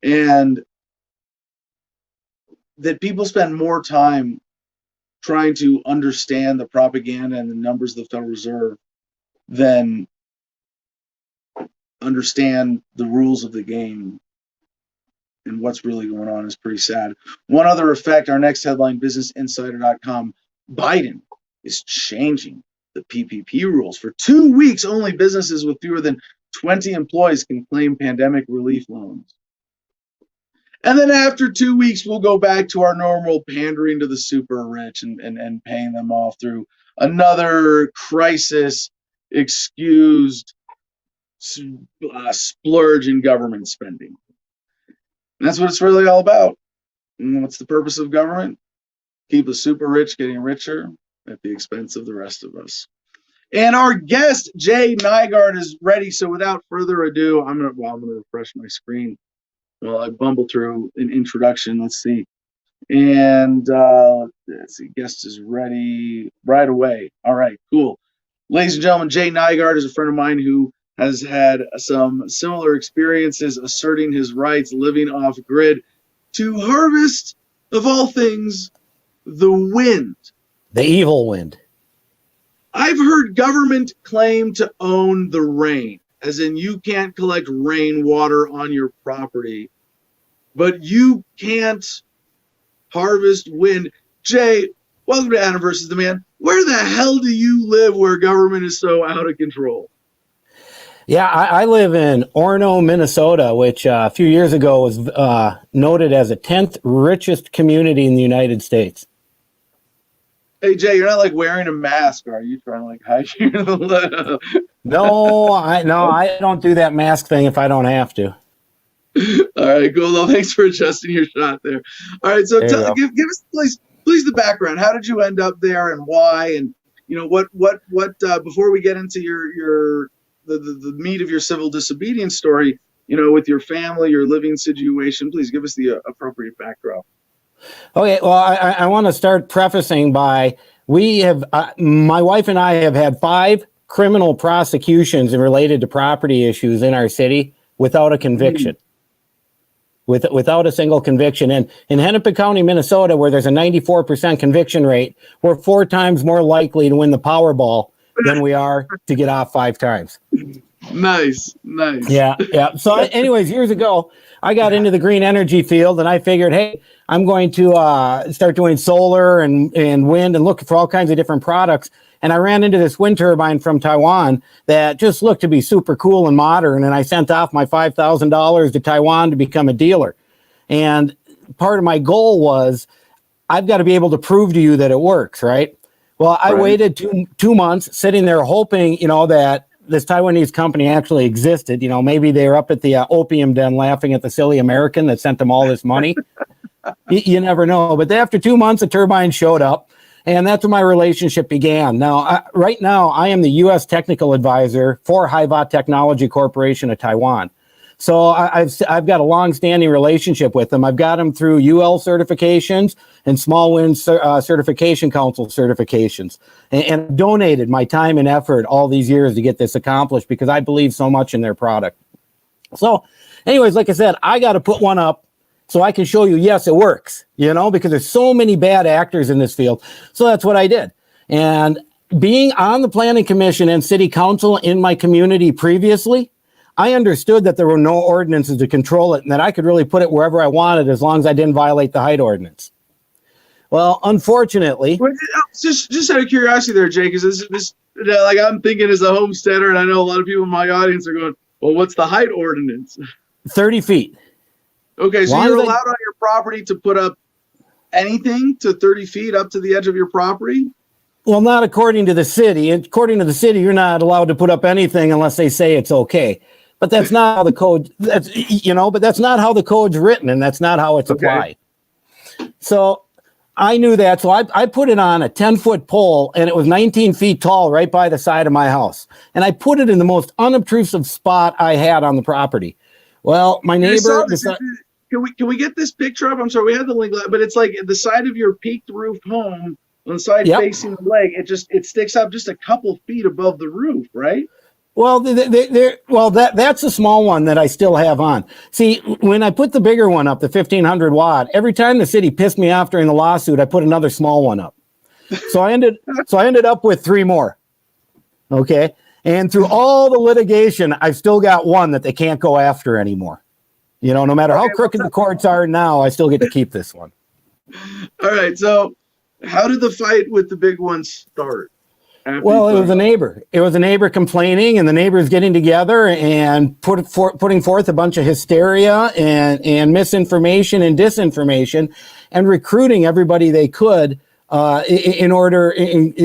[SPEAKER 1] And that people spend more time trying to understand the propaganda and the numbers of the Federal Reserve than understand the rules of the game and what's really going on is pretty sad. One other effect, our next headline, businessinsider.com, Biden is changing the PPP rules. For 2 weeks, only businesses with fewer than 20 employees can claim pandemic relief loans. And then after 2 weeks, we'll go back to our normal pandering to the super rich and paying them off through another crisis excused splurge in government spending. And that's what it's really all about. And what's the purpose of government? Keep the super rich getting richer at the expense of the rest of us. And our guest, Jay Nygard, is ready. So without further ado, I'm gonna refresh my screen while I bumble through an introduction. Let's see. And let's see, guest is ready right away. All right, cool. Ladies and gentlemen, Jay Nygard is a friend of mine who has had some similar experiences asserting his rights, living off grid to harvest, of all things, the wind.
[SPEAKER 4] The evil wind.
[SPEAKER 1] I've heard government claim to own the rain, as in you can't collect rainwater on your property, but you can't harvest wind. Jay, welcome to Adam versus the Man. Where the hell do you live where government is so out of control?
[SPEAKER 4] Yeah, I live in Orono, Minnesota, which a few years ago was noted as the 10th richest community in the United States.
[SPEAKER 1] Hey, Jay, you're not like wearing a mask, are you? Trying to like hide your
[SPEAKER 4] No, I don't do that mask thing if I don't have to.
[SPEAKER 1] All right, cool. Well, thanks for adjusting your shot there. All right, so give us please the background. How did you end up there, and why? And you know what before we get into the meat of your civil disobedience story, you know, with your family, your living situation, please give us the appropriate backdrop.
[SPEAKER 4] Okay, well, I want to start prefacing by we have my wife and I have had 5 criminal prosecutions related to property issues in our city without a conviction. Without a single conviction. And in Hennepin County, Minnesota, where there's a 94% conviction rate, we're 4 times more likely to win the Powerball than we are to get off 5 times.
[SPEAKER 1] Nice.
[SPEAKER 4] Yeah. So anyways, years ago, I got into the green energy field and I figured, hey, I'm going to start doing solar and wind and look for all kinds of different products. And I ran into this wind turbine from Taiwan that just looked to be super cool and modern. And I sent off my $5,000 to Taiwan to become a dealer. And part of my goal was, I've got to be able to prove to you that it works, right? Well, I waited 2 months sitting there hoping, you know, that this Taiwanese company actually existed. You know, maybe they were up at the opium den laughing at the silly American that sent them all this money. You never know. But after 2 months, a turbine showed up. And that's where my relationship began. Now, right now, I am the U.S. technical advisor for Hivat Technology Corporation of Taiwan. So I've got a long-standing relationship with them. I've got them through UL certifications and Small Wind Certification Council certifications, and donated my time and effort all these years to get this accomplished because I believe so much in their product. So, anyways, like I said, I got to put one up so I can show you, yes, it works, you know, because there's so many bad actors in this field. So that's what I did. And being on the planning commission and city council in my community previously, I understood that there were no ordinances to control it and that I could really put it wherever I wanted as long as I didn't violate the height ordinance. Well, unfortunately,
[SPEAKER 1] just out of curiosity there, Jake, is this like I'm thinking as a homesteader, and I know a lot of people in my audience are going, well, what's the height ordinance?
[SPEAKER 4] 30 feet.
[SPEAKER 1] Okay, so you're allowed on your property to put up anything to 30 feet up to the edge of your property?
[SPEAKER 4] Well, not according to the city. According to the city, you're not allowed to put up anything unless they say it's okay. But that's not how the code, but that's not how the code's written, and that's not how it's applied. So I knew that. So I put it on a 10-foot pole, and it was 19 feet tall right by the side of my house. And I put it in the most unobtrusive spot I had on the property. Well, my neighbor...
[SPEAKER 1] Can we get this picture up? I'm sorry, we had the link, but it's like the side of your peaked roof home, on the side facing the lake, it sticks up just a couple feet above the roof, right?
[SPEAKER 4] Well, that's a small one that I still have on. See, when I put the bigger one up, the 1500 watt, every time the city pissed me off during the lawsuit, I put another small one up. So I ended up with 3 more. Okay, and through all the litigation, I've still got one that they can't go after anymore. You know, no matter how crooked the courts are now, I still get to keep this one.
[SPEAKER 1] All right. So how did the fight with the big one start?
[SPEAKER 4] Well, it was a neighbor. It was a neighbor complaining, and the neighbors getting together and putting forth a bunch of hysteria and misinformation and disinformation and recruiting everybody they could in order,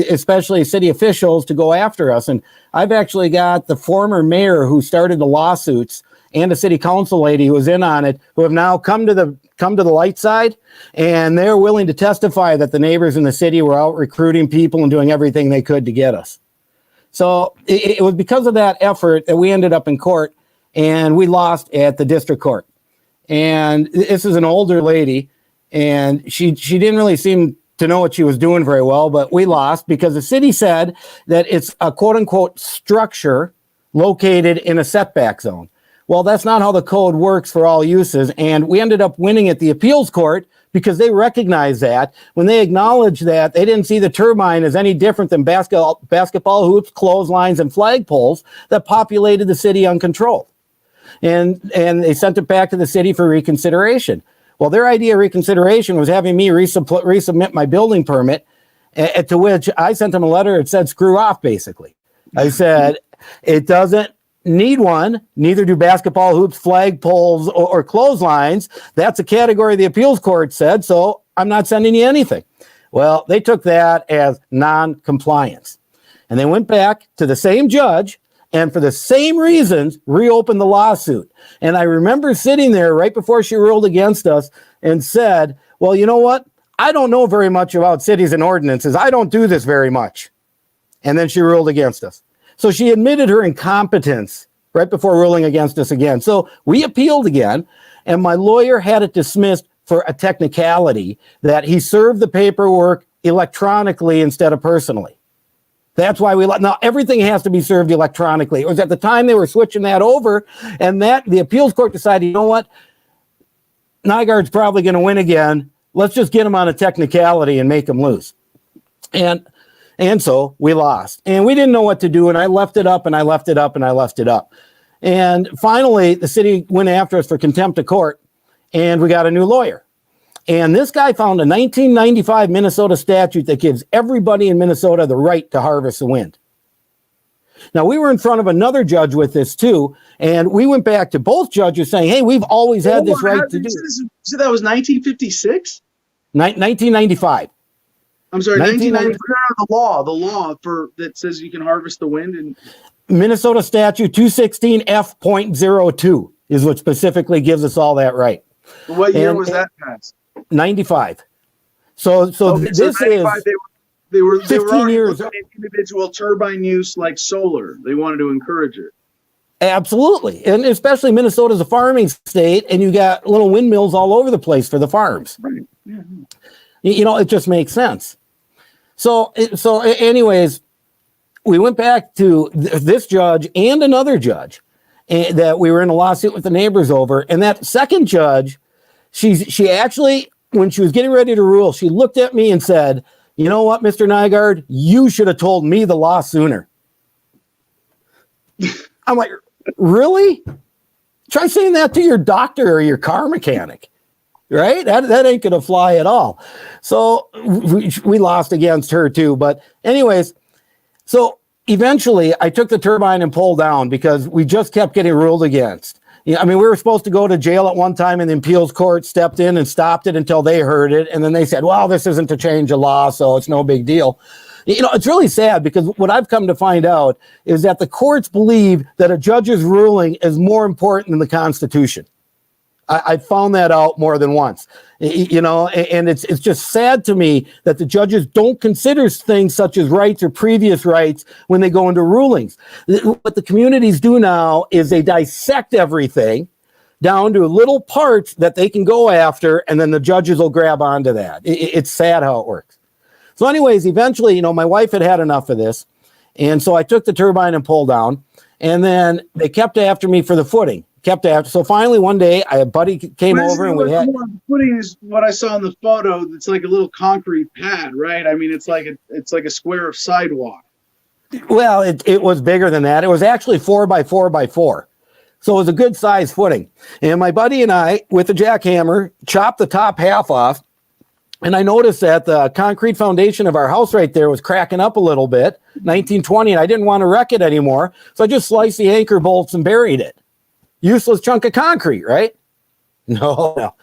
[SPEAKER 4] especially city officials, to go after us. And I've actually got the former mayor who started the lawsuits and a city council lady who was in on it, who have now come to the light side, and they're willing to testify that the neighbors in the city were out recruiting people and doing everything they could to get us. So it was because of that effort that we ended up in court, and we lost at the district court. And this is an older lady, and she didn't really seem to know what she was doing very well, but we lost because the city said that it's a quote unquote structure located in a setback zone. Well, that's not how the code works for all uses. And we ended up winning at the appeals court because they recognized that when they acknowledged that they didn't see the turbine as any different than basketball hoops, clotheslines, and flagpoles that populated the city uncontrolled. And they sent it back to the city for reconsideration. Well, their idea of reconsideration was having me resubmit my building permit, to which I sent them a letter that said, screw off, basically. I said, it doesn't need one, neither do basketball hoops, flagpoles, or clotheslines. That's a category the appeals court said, so I'm not sending you anything. Well, they took that as non-compliance. And they went back to the same judge and for the same reasons reopened the lawsuit. And I remember sitting there right before she ruled against us and said, well, you know what? I don't know very much about cities and ordinances. I don't do this very much. And then she ruled against us. So she admitted her incompetence right before ruling against us again. So we appealed again, and my lawyer had it dismissed for a technicality that he served the paperwork electronically instead of personally. That's why now everything has to be served electronically. It was at the time they were switching that over, and that the appeals court decided, you know what? Nygard's probably going to win again. Let's just get him on a technicality and make him lose. And so we lost, and we didn't know what to do. And I left it up and I left it up and I left it up. And finally the city went after us for contempt of court, and we got a new lawyer. And this guy found a 1995 Minnesota statute that gives everybody in Minnesota the right to harvest the wind. Now, we were in front of another judge with this too, and we went back to both judges saying, hey, we've always had this right to do it.
[SPEAKER 1] So that was 1956?
[SPEAKER 4] 1995.
[SPEAKER 1] I'm sorry, 1995. The law for that says you can harvest the wind in
[SPEAKER 4] Minnesota statute 216F.02 is what specifically gives us all that right.
[SPEAKER 1] What year was that passed?
[SPEAKER 4] 95. So this is
[SPEAKER 1] they were
[SPEAKER 4] 15 years
[SPEAKER 1] individual turbine use like solar. They wanted to encourage it.
[SPEAKER 4] Absolutely. And especially Minnesota's a farming state, and you got little windmills all over the place for the farms.
[SPEAKER 1] Right. Yeah.
[SPEAKER 4] You know, it just makes sense. So anyways, we went back to this judge and another judge that we were in a lawsuit with the neighbors over. And that second judge, she actually, when she was getting ready to rule, she looked at me and said, you know what, Mr. Nygard, you should have told me the law sooner. I'm like, really? Try saying that to your doctor or your car mechanic, right? That ain't going to fly at all. So we lost against her too. But anyways, so eventually I took the turbine and pulled down because we just kept getting ruled against. Yeah, I mean, we were supposed to go to jail at one time, and the appeals court stepped in and stopped it until they heard it. And then they said, well, this isn't to change a law, so it's no big deal. You know, it's really sad because what I've come to find out is that the courts believe that a judge's ruling is more important than the Constitution. I found that out more than once, you know, and it's just sad to me that the judges don't consider things such as rights or previous rights when they go into rulings. What the communities do now is they dissect everything down to little parts that they can go after, and then the judges will grab onto that. It's sad how it works. So anyways, eventually, you know, my wife had enough of this, and so I took the turbine and pulled down, and then they kept after me for the footing. So finally one day a buddy came over and we had
[SPEAKER 1] footing is what I saw in the photo. It's like a little concrete pad, right? I mean, it's like a square of sidewalk.
[SPEAKER 4] Well, it was bigger than that. It was actually 4x4x4. So it was a good size footing. And my buddy and I, with a jackhammer, chopped the top half off. And I noticed that the concrete foundation of our house right there was cracking up a little bit, 1920, and I didn't want to wreck it anymore. So I just sliced the anchor bolts and buried it. Useless chunk of concrete, right? No.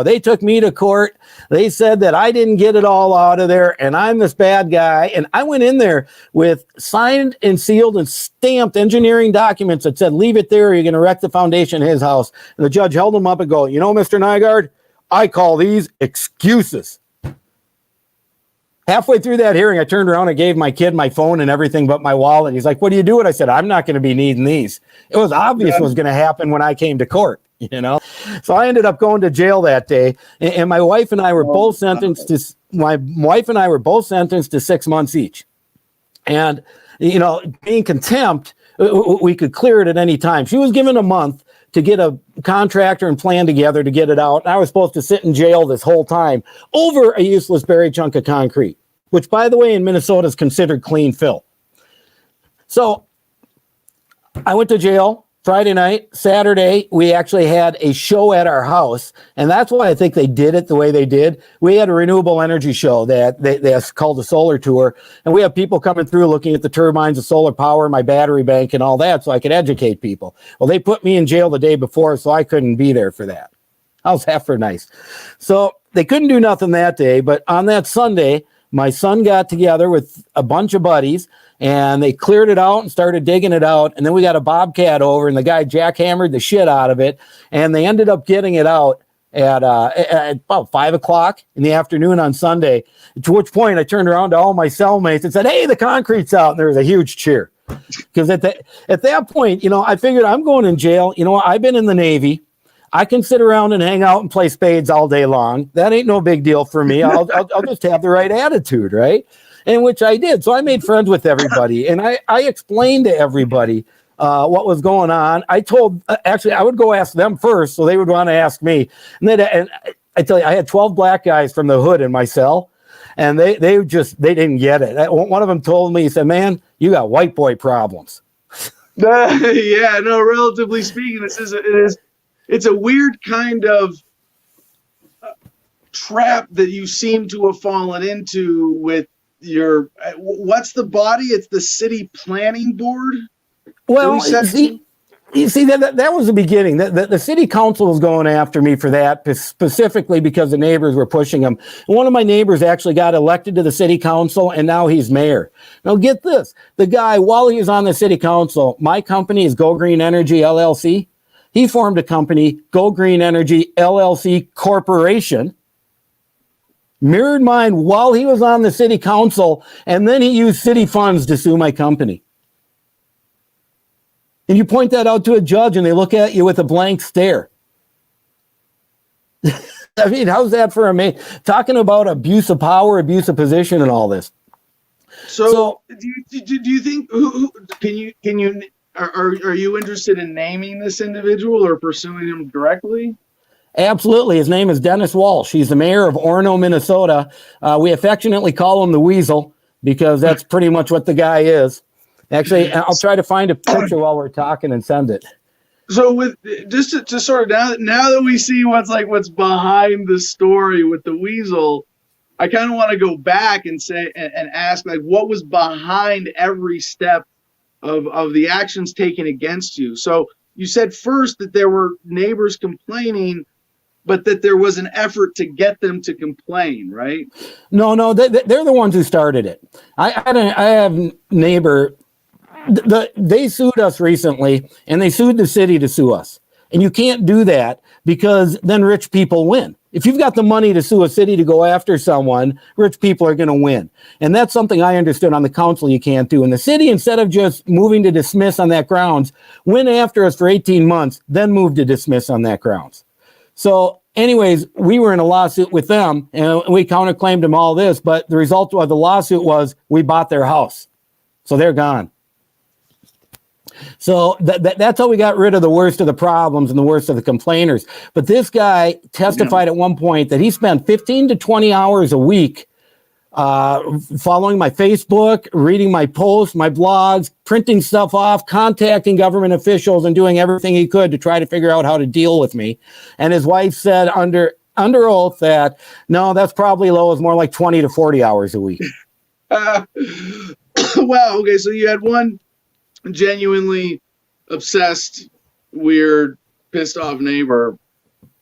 [SPEAKER 4] They took me to court. They said that I didn't get it all out of there, and I'm this bad guy. And I went in there with signed and sealed and stamped engineering documents that said, leave it there, or you're going to wreck the foundation of his house. And the judge held them up and go, you know, Mr. Nygard, I call these excuses. halfway through that hearing, I turned around and gave my kid my phone and everything but my wallet. He's like, "What are you doing?" I said, "I'm not going to be needing these." It was obvious what was going to happen when I came to court, you know? So I ended up going to jail that day. And my wife and I were both sentenced to 6 months each. And, you know, being contempt, we could clear it at any time. She was given a month to get a contractor and plan together to get it out. And I was supposed to sit in jail this whole time over a useless buried chunk of concrete, which, by the way, in Minnesota is considered clean fill. So I went to jail Friday night. Saturday, we actually had a show at our house. And that's why I think they did it the way they did. We had a renewable energy show that's called the Solar Tour. And we have people coming through looking at the turbines, the solar power, my battery bank, and all that so I could educate people. Well, they put me in jail the day before, so I couldn't be there for that. How's that for nice? So they couldn't do nothing that day. But on that Sunday, my son got together with a bunch of buddies, and they cleared it out and started digging it out. And then we got a bobcat over, and the guy jackhammered the shit out of it. And they ended up getting it out at about 5 o'clock in the afternoon on Sunday, to which point I turned around to all my cellmates and said, "Hey, the concrete's out." And there was a huge cheer. Because at that point, you know, I figured I'm going in jail. You know, I've been in the Navy. I can sit around and hang out and play spades all day long. That ain't no big deal for me. I'll just have the right attitude, right? And which I did. So I made friends with everybody, and I explained to everybody what was going on. I told, actually, I would go ask them first, so they would want to ask me. And I tell you, I had 12 black guys from the hood in my cell, and they didn't get it. One of them told me, he said, "Man, you got white boy problems."
[SPEAKER 1] Yeah, no, relatively speaking, it's a weird kind of trap that you seem to have fallen into with your, what's the body? It's the city planning board.
[SPEAKER 4] Well, you see that was the beginning. The city council was going after me for that, specifically because the neighbors were pushing them. One of my neighbors actually got elected to the city council, and now he's mayor. Now get this, the guy, while he was on the city council, my company is Go Green Energy LLC. He formed a company, Go Green Energy LLC Corporation, mirrored mine while he was on the city council, and then he used city funds to sue my company. And you point that out to a judge, and they look at you with a blank stare. I mean, how's that for a man? Talking about abuse of power, abuse of position, and all this.
[SPEAKER 1] So do you think, are you interested in naming this individual or pursuing him directly?
[SPEAKER 4] Absolutely. His name is Dennis Walsh. He's the mayor of Orono, Minnesota. We affectionately call him the Weasel because that's pretty much what the guy is. Actually, I'll try to find a picture while we're talking and send it.
[SPEAKER 1] So with just to sort of now that we see what's behind the story with the Weasel, I kind of want to go back and say and ask, like, what was behind every step of the actions taken against you. So you said first that there were neighbors complaining, but that there was an effort to get them to complain, right?
[SPEAKER 4] No, they're the ones who started it. I have a neighbor. They sued us recently, and they sued the city to sue us. And you can't do that because then rich people win. If you've got the money to sue a city to go after someone, rich people are going to win. And that's something I understood on the council you can't do. And the city, instead of just moving to dismiss on that grounds, went after us for 18 months, then moved to dismiss on that grounds. So anyways, we were in a lawsuit with them, and we counterclaimed them all this, but the result of the lawsuit was we bought their house. So they're gone. So that's how we got rid of the worst of the problems and the worst of the complainers. But this guy testified at one point that he spent 15 to 20 hours a week following my Facebook, reading my posts, my blogs, printing stuff off, contacting government officials, and doing everything he could to try to figure out how to deal with me. And his wife said under oath that, no, that's probably low. It's more like 20 to 40 hours a week.
[SPEAKER 1] Wow. Okay, so you had one genuinely obsessed, weird, pissed off neighbor,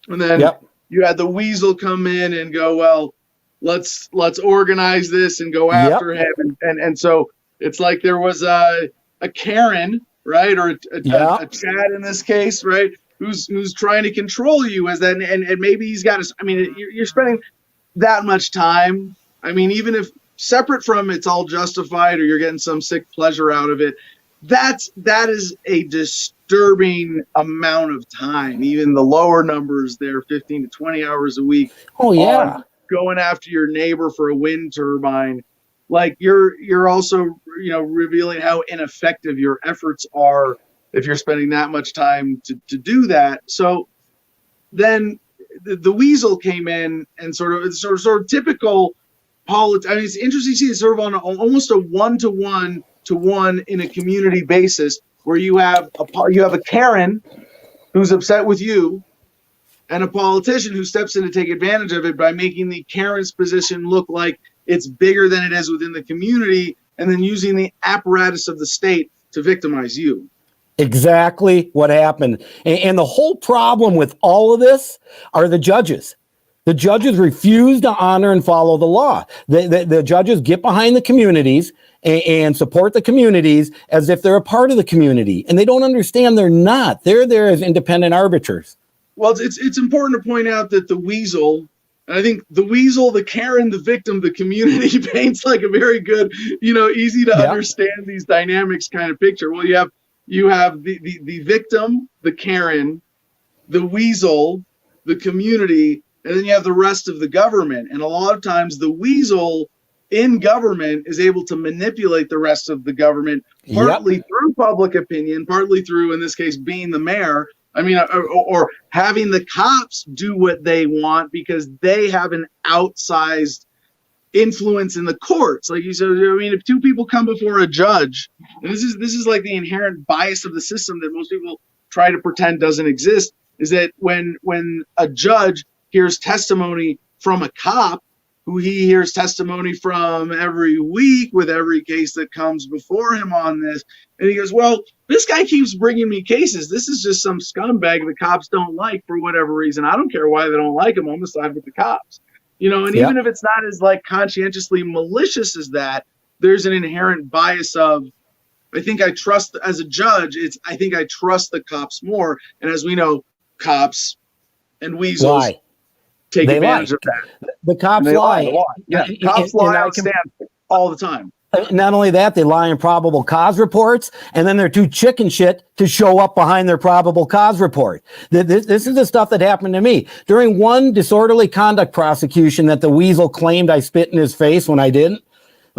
[SPEAKER 1] and then you had the Weasel come in and go, well, let's organize this and go after him, and so it's like there was a Karen, right, or a Chad in this case, right, who's trying to control you as that, and maybe he's got. I mean, you're spending that much time. I mean, even if separate from it's all justified or you're getting some sick pleasure out of it, that is a disturbing amount of time. Even the lower numbers there, 15 to 20 hours a week.
[SPEAKER 4] Oh yeah.
[SPEAKER 1] Going after your neighbor for a wind turbine. Like you're also, revealing how ineffective your efforts are if you're spending that much time to do that. So then the weasel came in and sort of typical politics. I mean, it's interesting to see it's sort of on almost a 1-to-1 in a community basis where you have a Karen who's upset with you and a politician who steps in to take advantage of it by making the Karen's position look like it's bigger than it is within the community, and then using the apparatus of the state to victimize you.
[SPEAKER 4] Exactly what happened. And the whole problem with all of this are the judges. The judges refuse to honor and follow the law. The judges get behind the communities and support the communities as if they're a part of the community. And they don't understand they're not. They're there as independent arbiters.
[SPEAKER 1] Well, it's important to point out that the weasel, and I think the weasel, the Karen, the victim, the community paints like a very good, easy to understand these dynamics kind of picture. Well, you have the victim, the Karen, the weasel, the community, and then you have the rest of the government. And a lot of times the weasel in government is able to manipulate the rest of the government, partly through public opinion, partly through, in this case, being the mayor. I mean, or having the cops do what they want because they have an outsized influence in the courts. Like you said, I mean, if two people come before a judge, and this is like the inherent bias of the system that most people try to pretend doesn't exist, is that when a judge hears testimony from a cop, who he hears testimony from every week with every case that comes before him on this. And he goes, well, this guy keeps bringing me cases. This is just some scumbag the cops don't like for whatever reason. I don't care why they don't like him. I'm going to side with the cops. And even if it's not as like conscientiously malicious as that, there's an inherent bias of, I think I trust as a judge, I think I trust the cops more. And as we know, cops and weasels take advantage of that.
[SPEAKER 4] The cops lie.
[SPEAKER 1] Yeah, cops lie on stand all the time.
[SPEAKER 4] Not only that, they lie in probable cause reports, and then they're too chicken shit to show up behind their probable cause report. This is the stuff that happened to me. During one disorderly conduct prosecution that the weasel claimed I spit in his face when I didn't.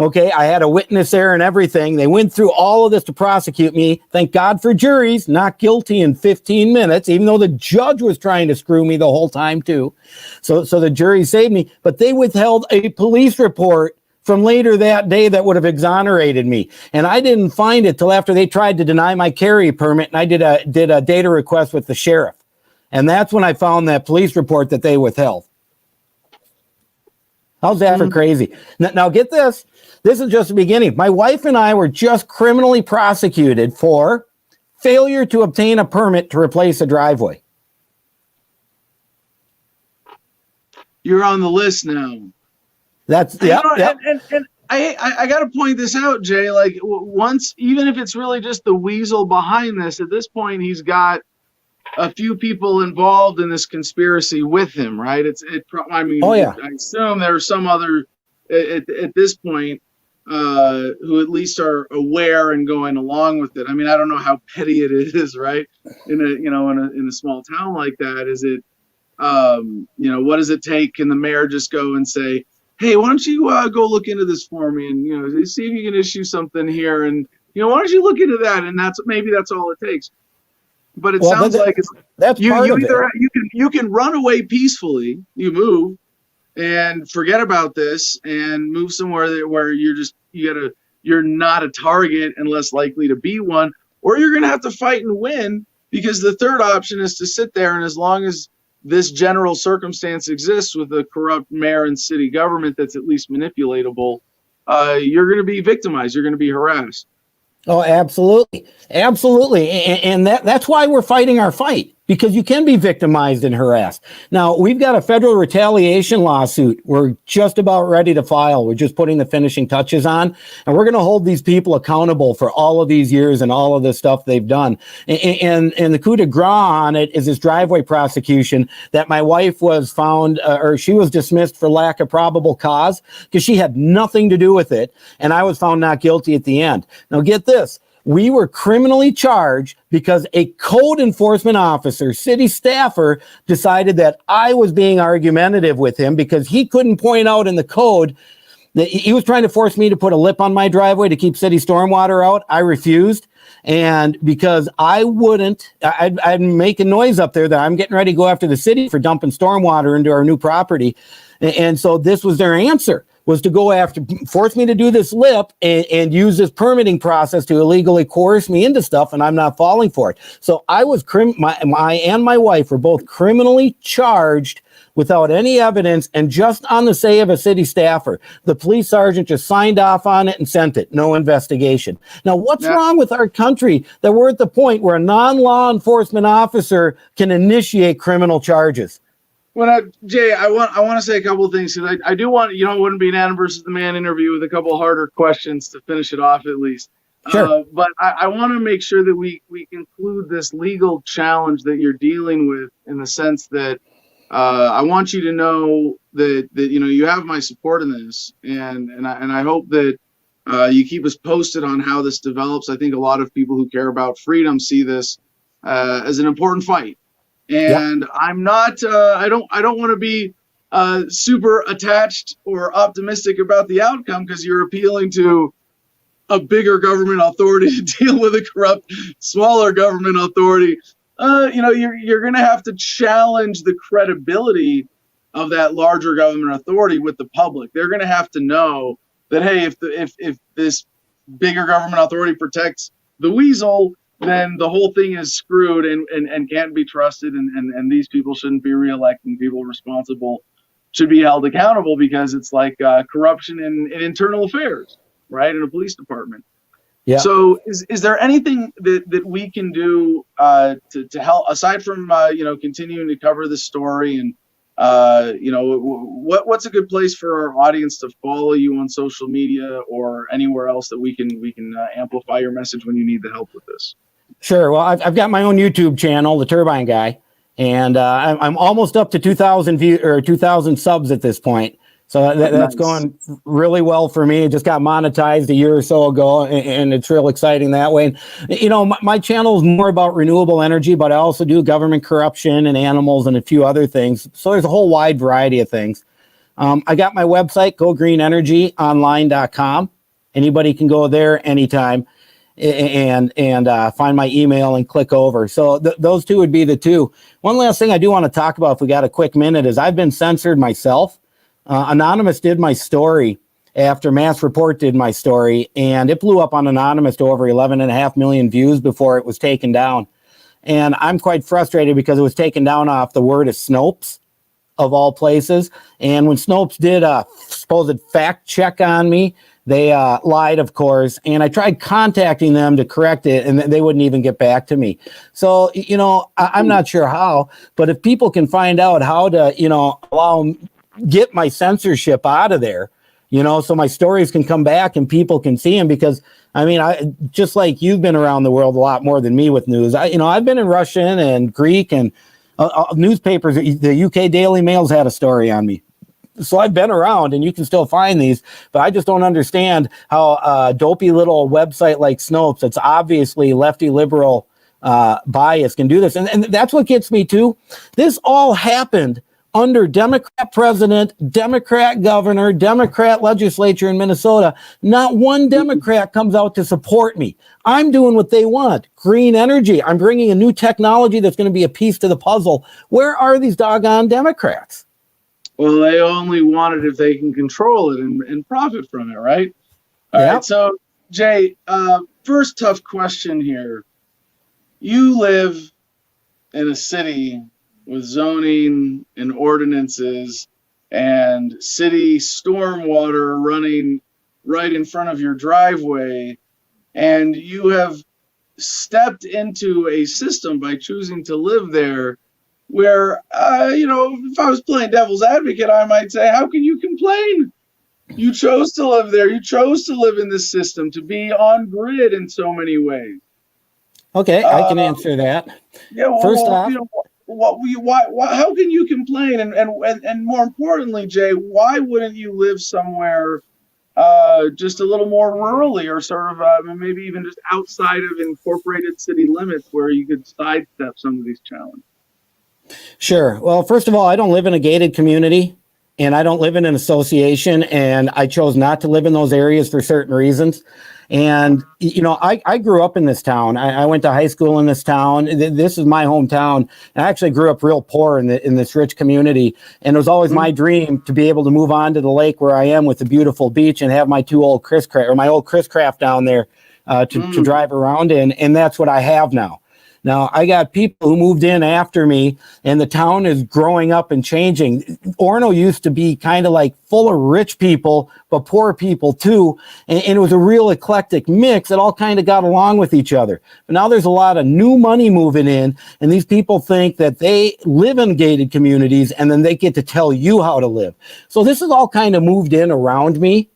[SPEAKER 4] Okay, I had a witness there and everything. They went through all of this to prosecute me. Thank God for juries, not guilty in 15 minutes, even though the judge was trying to screw me the whole time too. So the jury saved me, but they withheld a police report from later that day that would have exonerated me. And I didn't find it till after they tried to deny my carry permit, and I did a data request with the sheriff. And that's when I found that police report that they withheld. How's that for crazy? Now get this. This is just the beginning. My wife and I were just criminally prosecuted for failure to obtain a permit to replace a driveway.
[SPEAKER 1] You're on the list now.
[SPEAKER 4] That's
[SPEAKER 1] And I got to point this out, Jay. Like once, even if it's really just the weasel behind this, at this point he's got a few people involved in this conspiracy with him, right? I assume there are some other at this point who at least are aware and going along with it. I mean, I don't know how petty it is, right? In a small town like that, is it? What does it take? Can the mayor just go and say, hey, why don't you go look into this for me and, see if you can issue something here. And, why don't you look into that? And maybe that's all it takes. But it sounds like
[SPEAKER 4] that's part of it.
[SPEAKER 1] You can run away peacefully, you move and forget about this and move somewhere where you're not a target and less likely to be one, or you're going to have to fight and win, because the third option is to sit there. And as long as this general circumstance exists with a corrupt mayor and city government that's at least manipulatable, you're going to be victimized. You're going to be harassed.
[SPEAKER 4] Oh, absolutely. Absolutely. And that's why we're fighting our fight. because you can be victimized and harassed. Now, we've got a federal retaliation lawsuit we're just about ready to file. We're just putting the finishing touches on, and we're going to hold these people accountable for all of these years and all of the stuff they've done. And the coup de grace on it is this driveway prosecution that my wife was found, or she was dismissed for lack of probable cause because she had nothing to do with it, and I was found not guilty at the end. Now, get this. We were criminally charged because a code enforcement officer, city staffer, decided that I was being argumentative with him because he couldn't point out in the code that he was trying to force me to put a lip on my driveway to keep city stormwater out. I refused. And because I wouldn't, I'd make a noise up there that I'm getting ready to go after the city for dumping stormwater into our new property. And so this was their answer, was to go after, force me to do this lip and use this permitting process to illegally coerce me into stuff, and I'm not falling for it. So I was, my wife were both criminally charged without any evidence and just on the say of a city staffer. The police sergeant just signed off on it and sent it. No investigation. Now, what's wrong with our country that we're at the point where a non-law enforcement officer can initiate criminal charges?
[SPEAKER 1] Well, Jay, I want to say a couple of things, because I do want, it wouldn't be an Adam versus the man interview with a couple of harder questions to finish it off at least.
[SPEAKER 4] Sure.
[SPEAKER 1] But I want to make sure that we conclude this legal challenge that you're dealing with, in the sense that I want you to know that you have my support in this, and I hope that you keep us posted on how this develops. I think a lot of people who care about freedom see this as an important fight. And I'm not, I don't want to be super attached or optimistic about the outcome, because you're appealing to a bigger government authority to deal with a corrupt, smaller government authority. You're going to have to challenge the credibility of that larger government authority with the public. They're going to have to know that, hey, if this bigger government authority protects the weasel, then the whole thing is screwed and can't be trusted, and these people shouldn't be reelected. People responsible should be held accountable, because it's like corruption in internal affairs, right, in a police department. Yeah. So is there anything that we can do to help, aside from continuing to cover this story, and what's a good place for our audience to follow you on social media or anywhere else that we can amplify your message when you need the help with this?
[SPEAKER 4] Sure. Well, I've got my own YouTube channel, The Turbine Guy, and I'm almost up to 2,000 views or 2,000 subs at this point. So that's going really well for me. It just got monetized a year or so ago, and it's real exciting that way. And, my channel is more about renewable energy, but I also do government corruption and animals and a few other things. So there's a whole wide variety of things. I got my website, gogreenenergyonline.com. Anybody can go there anytime and find my email and click over. So those two would be the two. One last thing I do want to talk about, if we got a quick minute, is I've been censored myself. Anonymous did my story after Mass Report did my story, and it blew up on Anonymous to over 11.5 million views before it was taken down. And I'm quite frustrated because it was taken down off the word of Snopes, of all places. And when Snopes did a supposed fact check on me, they lied, of course, and I tried contacting them to correct it, and they wouldn't even get back to me. So, I'm not sure how, but if people can find out how to, get my censorship out of there, so my stories can come back and people can see them, because I just like you've been around the world a lot more than me with news. I've been in Russian and Greek and newspapers. The UK Daily Mail's had a story on me. So I've been around, and you can still find these, but I just don't understand how a dopey little website like Snopes, that's obviously lefty liberal bias, can do this. And that's what gets me too. This all happened under Democrat president, Democrat governor, Democrat legislature in Minnesota. Not one Democrat comes out to support me. I'm doing what they want. Green energy. I'm bringing a new technology that's going to be a piece to the puzzle. Where are these doggone Democrats?
[SPEAKER 1] Well, they only want it if they can control it and profit from it, right? All right. So, Jay, first tough question here. You live in a city with zoning and ordinances and city stormwater running right in front of your driveway, and you have stepped into a system by choosing to live there where, if I was playing devil's advocate, I might say, how can you complain? You chose to live there. You chose to live in this system, to be on grid in so many ways.
[SPEAKER 4] Okay, I can answer that.
[SPEAKER 1] Yeah. Well,
[SPEAKER 4] First off,
[SPEAKER 1] how can you complain? And more importantly, Jay, why wouldn't you live somewhere just a little more rurally, or sort of maybe even just outside of incorporated city limits, where you could sidestep some of these challenges?
[SPEAKER 4] sure. Well, first of all, I don't live in a gated community, and I don't live in an association, and I chose not to live in those areas for certain reasons. And, I grew up in this town. I went to high school in this town. This is my hometown. And I actually grew up real poor in this rich community. And it was always my dream to be able to move on to the lake where I am with the beautiful beach and have my old Chris Craft down there to drive around in. And that's what I have now. Now, I got people who moved in after me, and the town is growing up and changing. Orono used to be kind of like full of rich people, but poor people too. And it was a real eclectic mix that all kind of got along with each other. But now there's a lot of new money moving in, and these people think that they live in gated communities, and then they get to tell you how to live. So this is all kind of moved in around me.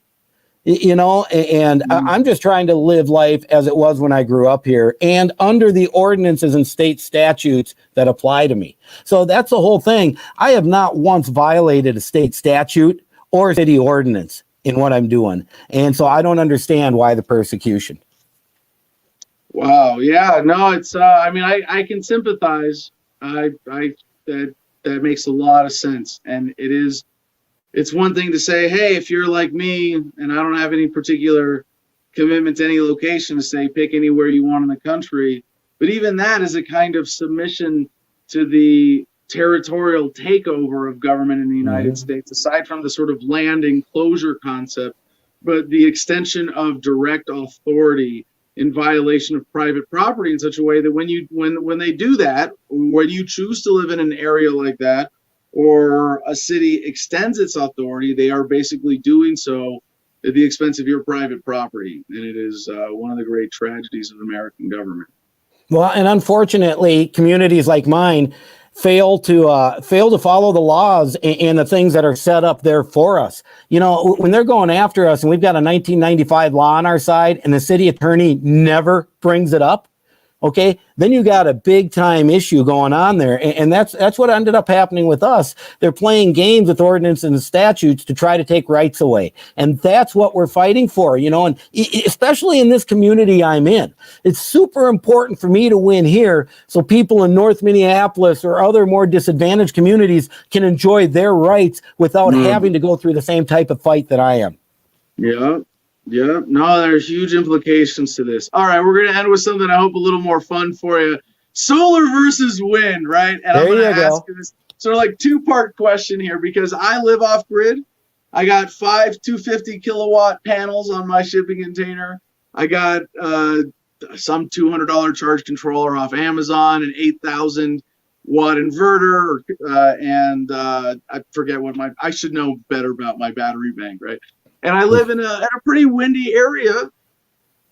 [SPEAKER 4] And I'm just trying to live life as it was when I grew up here and under the ordinances and state statutes that apply to me. So that's the whole thing. I have not once violated a state statute or a city ordinance in what I'm doing. And so I don't understand why the persecution.
[SPEAKER 1] Wow. Yeah, no, it's, I can sympathize. That makes a lot of sense. And it's one thing to say, hey, if you're like me and I don't have any particular commitment to any location, to say pick anywhere you want in the country. But even that is a kind of submission to the territorial takeover of government in the United States, aside from the sort of land enclosure concept, but the extension of direct authority in violation of private property in such a way that when they do that, when you choose to live in an area like that, or a city extends its authority, they are basically doing so at the expense of your private property. And it is one of the great tragedies of American government.
[SPEAKER 4] Well, and unfortunately, communities like mine fail to follow the laws and the things that are set up there for us. When they're going after us and we've got a 1995 law on our side and the city attorney never brings it up, okay, then you got a big time issue going on there. And that's what ended up happening with us. They're playing games with ordinance and statutes to try to take rights away. And that's what we're fighting for, and especially in this community I'm in. It's super important for me to win here so people in North Minneapolis or other more disadvantaged communities can enjoy their rights without having to go through the same type of fight that I am.
[SPEAKER 1] Yeah. Yeah, no, there's huge implications to this. All right, we're going to end with something I hope a little more fun for you. Solar versus wind, right? And I'm going to ask you this sort of like two-part question here, because I live off grid. I got 5 250 kilowatt panels on my shipping container. I got some $200 charge controller off Amazon, an 8,000 watt inverter, and I forget I should know better about my battery bank, right? And I live in a pretty windy area,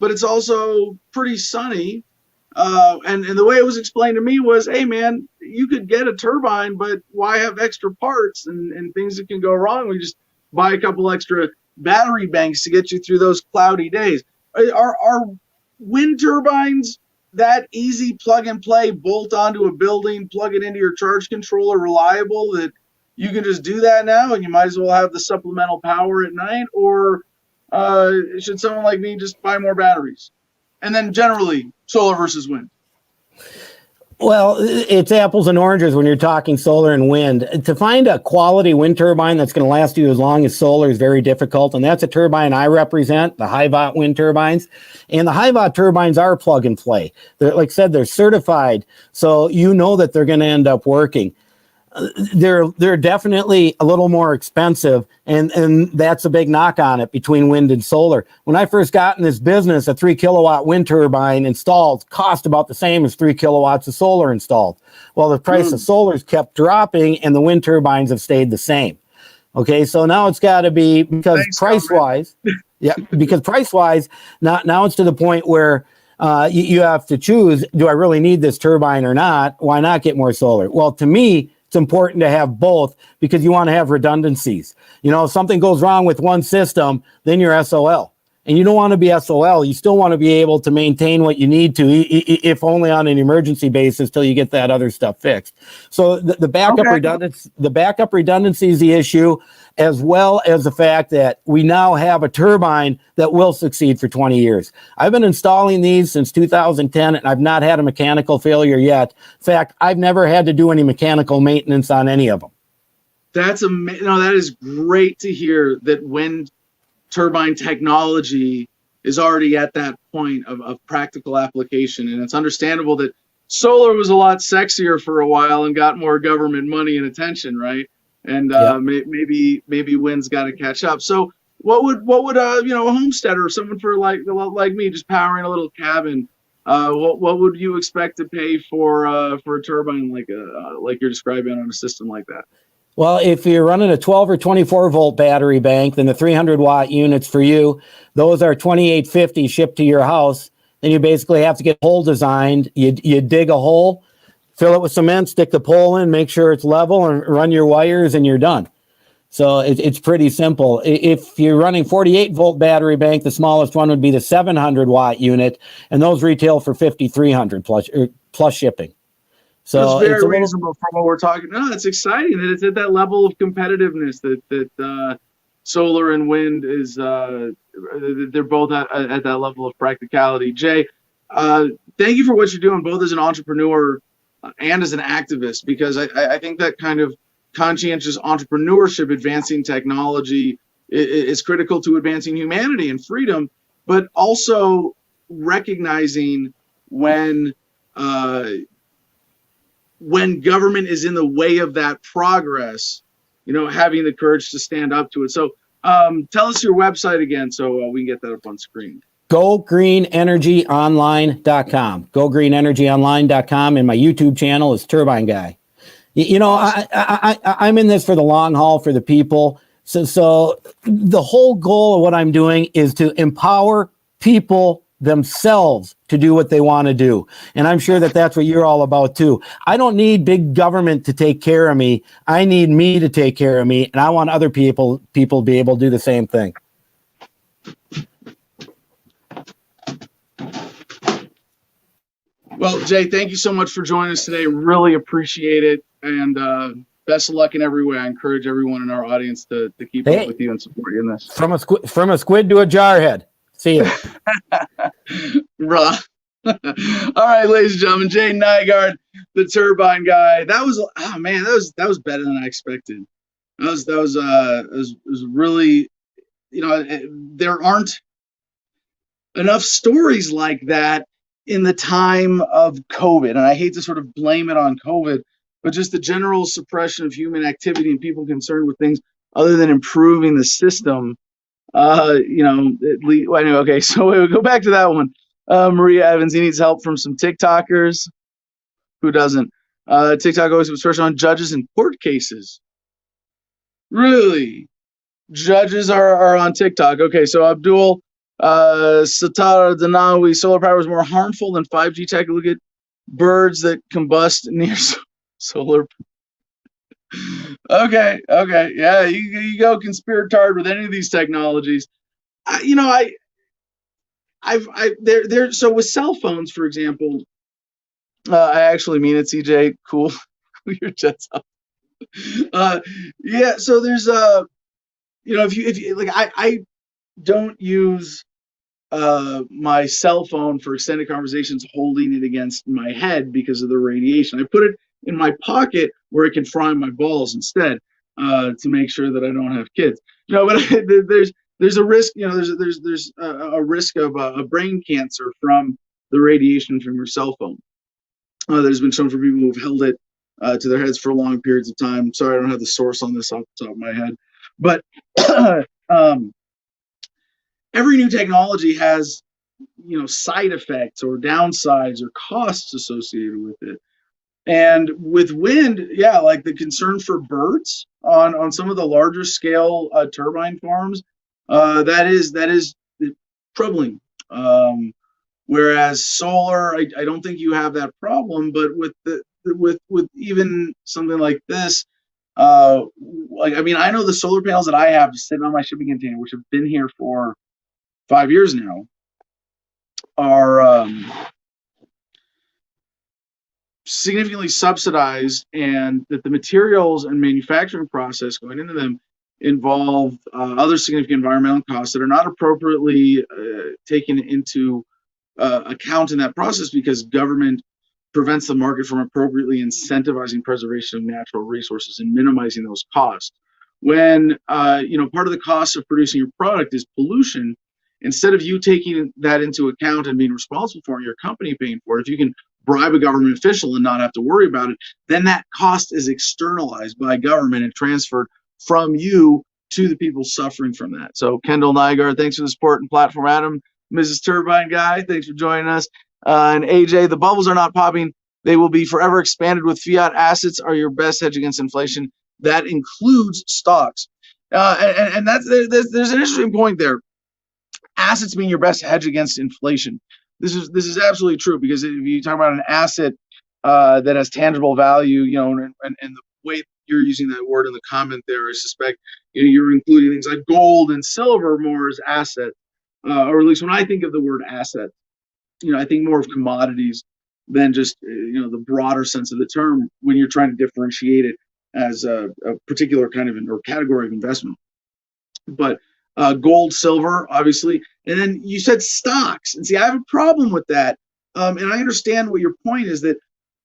[SPEAKER 1] but it's also pretty sunny. And the way it was explained to me was, hey, man, you could get a turbine, but why have extra parts and things that can go wrong? We just buy a couple extra battery banks to get you through those cloudy days. Are wind turbines that easy plug and play, bolt onto a building, plug it into your charge controller, reliable that you can just do that now and you might as well have the supplemental power at night? Or should someone like me just buy more batteries? And then generally, solar versus wind.
[SPEAKER 4] Well, it's apples and oranges when you're talking solar and wind. To find a quality wind turbine that's going to last you as long as solar is very difficult. And that's a turbine I represent, the high watt wind turbines. And the high watt turbines are plug and play. They're, like I said, they're certified. So you know that they're going to end up working. They're definitely a little more expensive, and that's a big knock on it between wind and solar. When I first got in this business, a 3 kilowatt wind turbine installed cost about the same as 3 kilowatts of solar installed. Well, the price of solar's kept dropping and the wind turbines have stayed the same. Okay, so now it's got to be, because price-wise, now it's to the point where you have to choose, do I really need this turbine or not? Why not get more solar? Well, to me, it's important to have both because you want to have redundancies. You know, if something goes wrong with one system, then you're SOL. And you don't want to be SOL. You still want to be able to maintain what you need to, if only on an emergency basis, till you get that other stuff fixed. So the backup redundancy is the issue, as well as the fact that we now have a turbine that will succeed for 20 years. I've been installing these since 2010, and I've not had a mechanical failure yet. In fact, I've never had to do any mechanical maintenance on any of them.
[SPEAKER 1] That's that is great to hear that wind turbine technology is already at that point of practical application. And it's understandable that solar was a lot sexier for a while and got more government money and attention, right? And maybe wind's got to catch up. So what would a homesteader or someone for like me just powering a little cabin, what would you expect to pay for a turbine like you're describing on a system like that?
[SPEAKER 4] Well, if you're running a 12 or 24 volt battery bank, then the 300 watt units for you, those are $2,850 shipped to your house. Then you basically have to get a hole designed. You dig a hole, fill it with cement, stick the pole in, make sure it's level, and run your wires, and you're done. So it's pretty simple. If you're running 48 volt battery bank, the smallest one would be the 700 watt unit, and those retail for $5,300 plus shipping. So
[SPEAKER 1] it's very reasonable from what we're talking. No, it's exciting that it's at that level of competitiveness that solar and wind is. They're both at that level of practicality. Jay, thank you for what you're doing, both as an entrepreneur and as an activist, because I think that kind of conscientious entrepreneurship, advancing technology, is critical to advancing humanity and freedom, but also recognizing when government is in the way of that progress, having the courage to stand up to it. So tell us your website again so we can get that up on screen.
[SPEAKER 4] GoGreenEnergyOnline.com. GoGreenEnergyOnline.com. And my YouTube channel is Turbine Guy. I'm in this for the long haul for the people. So the whole goal of what I'm doing is to empower people themselves to do what they want to do. And I'm sure that that's what you're all about too. I don't need big government to take care of me. I need me to take care of me. And I want other people to be able to do the same thing.
[SPEAKER 1] Well, Jay, thank you so much for joining us today. Really appreciate it. And best of luck in every way. I encourage everyone in our audience to keep up with you and support you in this.
[SPEAKER 4] From a squid to a jarhead. See you.
[SPEAKER 1] All right, ladies and gentlemen, Jay Nygard, the Turbine Guy. That was better than I expected. That was really, there aren't enough stories like that in the time of COVID. And I hate to sort of blame it on COVID, but just the general suppression of human activity and people concerned with things other than improving the system. Anyway, okay, so we'll go back to that one. Maria Evans, he needs help from some TikTokers. Who doesn't? TikTok always puts pressure on judges in court cases. Really? Judges are on TikTok. Okay, so Abdul Sattar Danawi, solar power is more harmful than 5G tech. Look at birds that combust near solar. Okay, yeah, you go conspiratard with any of these technologies. So with cell phones, for example, I actually mean it, CJ. Cool, your jets up. Yeah. So there's if you like, I don't use my cell phone for extended conversations holding it against my head because of the radiation. I put it in my pocket where it can fry my balls instead, to make sure that I don't have kids. But there's a risk. There's a risk of a brain cancer from the radiation from your cell phone. That has been shown for people who've held it to their heads for long periods of time. Sorry, I don't have the source on this off the top of my head, but every new technology has side effects or downsides or costs associated with it. And with wind, yeah, like the concern for birds on some of the larger scale turbine farms, that is troubling. Whereas solar, I don't think you have that problem. But with even something like this, like, I mean, I know the solar panels that I have sitting on my shipping container, which have been here for 5 years now, are significantly subsidized, and that the materials and manufacturing process going into them involve other significant environmental costs that are not appropriately taken into account in that process, because government prevents the market from appropriately incentivizing preservation of natural resources and minimizing those costs. When part of the cost of producing your product is pollution, instead of you taking that into account and being responsible for it, your company paying for it, if you can bribe a government official and not have to worry about it, then that cost is externalized by government and transferred from you to the people suffering from that. So Kendall Nygard, thanks for the support and platform. Adam, Mrs. Turbine Guy, thanks for joining us. And AJ, the bubbles are not popping. They will be forever expanded with fiat assets are your best hedge against inflation. That includes stocks. And that's there's an interesting point there. Assets being your best hedge against inflation. This is absolutely true, because if you talk about an asset that has tangible value, and the way you're using that word in the comment there, I suspect you're including things like gold and silver more as assets, or at least when I think of the word asset, I think more of commodities than just the broader sense of the term when you're trying to differentiate it as a particular kind of or category of investment. But gold, silver, obviously. And then you said stocks. And see, I have a problem with that. And I understand what your point is, that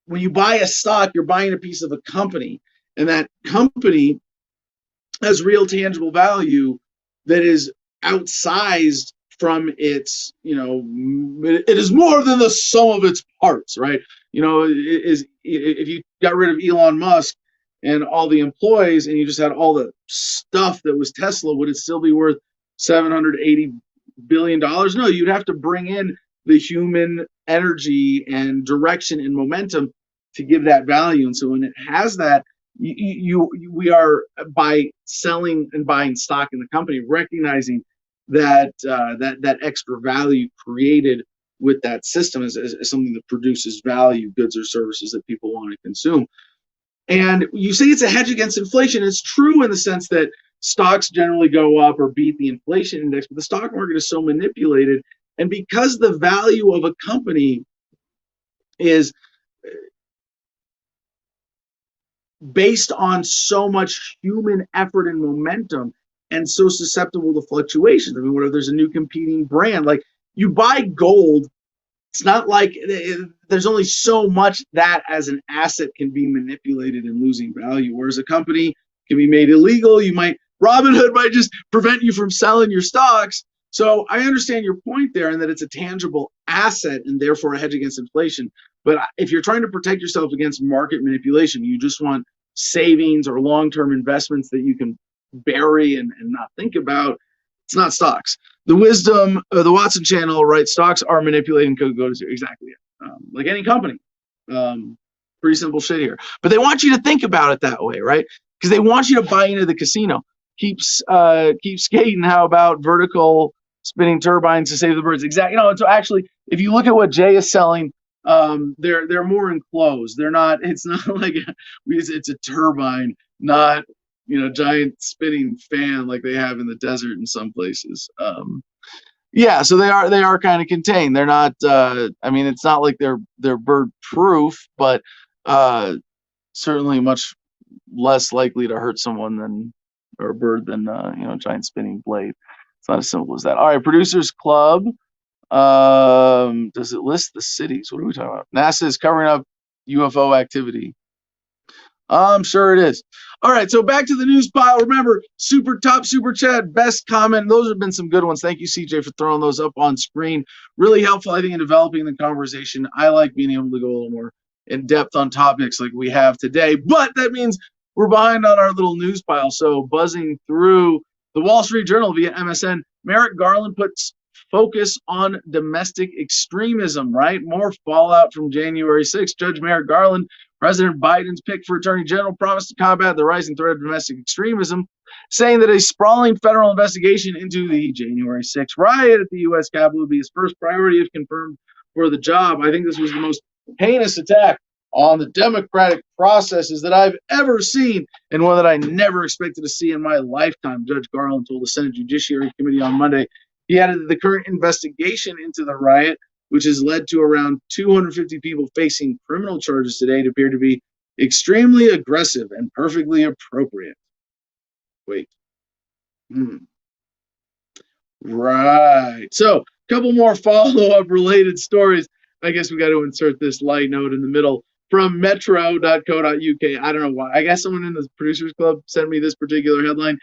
[SPEAKER 1] when you buy a stock, you're buying a piece of a company. And that company has real tangible value that is outsized from its, it is more than the sum of its parts, right? If you got rid of Elon Musk and all the employees, and you just had all the stuff that was Tesla, would it still be worth $780 billion? No, you'd have to bring in the human energy and direction and momentum to give that value. And so when it has that, we are, by selling and buying stock in the company, recognizing that that extra value created with that system is something that produces value, goods or services that people want to consume. And you say it's a hedge against inflation. It's true in the sense that stocks generally go up or beat the inflation index, but the stock market is so manipulated. And because the value of a company is based on so much human effort and momentum and so susceptible to fluctuations. I mean, what if there's a new competing brand? Like, you buy gold, it's not like there's only so much that as an asset can be manipulated and losing value, whereas a company can be made illegal. Robinhood might just prevent you from selling your stocks. So I understand your point there, and that it's a tangible asset and therefore a hedge against inflation. But if you're trying to protect yourself against market manipulation, you just want savings or long-term investments that you can bury and not think about, it's not stocks. The wisdom of the Watson channel, right? Stocks are manipulating go to zero. Exactly. Like any company. Pretty simple shit here. But they want you to think about it that way, right? Because they want you to buy into the casino. Keep skating. How about vertical spinning turbines to save the birds? Exactly. So actually, if you look at what Jay is selling, they're more enclosed. They're not. It's not like it's a turbine, not giant spinning fan like they have in the desert in some places. So they are kind of contained. They're not. It's not like they're bird proof, but certainly much less likely to hurt someone or a bird than a giant spinning blade. It's not as simple as that. All right, Producers Club. Does it list the cities? What are we talking about? NASA is covering up UFO activity. I'm sure it is. All right, so back to the news pile. Remember, super chat, best comment. Those have been some good ones. Thank you, CJ, for throwing those up on screen. Really helpful, I think, in developing the conversation. I like being able to go a little more in depth on topics like we have today, but that means we're behind on our little news pile. So buzzing through the Wall Street Journal via MSN, Merrick Garland puts focus on domestic extremism, right? More fallout from January 6th. Judge Merrick Garland, President Biden's pick for Attorney General, promised to combat the rising threat of domestic extremism, saying that a sprawling federal investigation into the January 6th riot at the U.S. Capitol would be his first priority if confirmed for the job. I think this was the most heinous attack on the democratic processes that I've ever seen, and one that I never expected to see in my lifetime. Judge Garland told the Senate Judiciary Committee on Monday he added that the current investigation into the riot, which has led to around 250 people facing criminal charges today, appeared to be extremely aggressive and perfectly appropriate. Wait. Right. So, a couple more follow-up related stories. I guess we got to insert this light note in the middle from metro.co.uk. I don't know why. I guess someone in the Producers Club sent me this particular headline.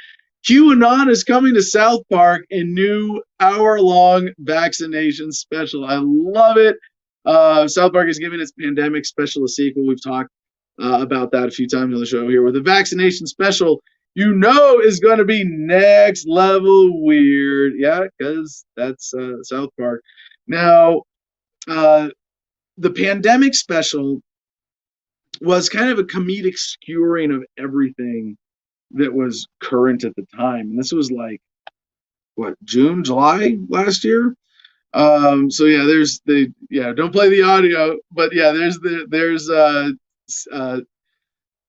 [SPEAKER 1] QAnon is coming to South Park in new hour-long vaccination special. I love it. South Park is giving its pandemic special a sequel. We've talked about that a few times on the show here, where the vaccination special, you know, is going to be next level weird. Yeah, because that's South Park. Now, the pandemic special was kind of a comedic skewering of everything that was current at the time. And this was like, what, June, July last year? So yeah, don't play the audio, but yeah, there's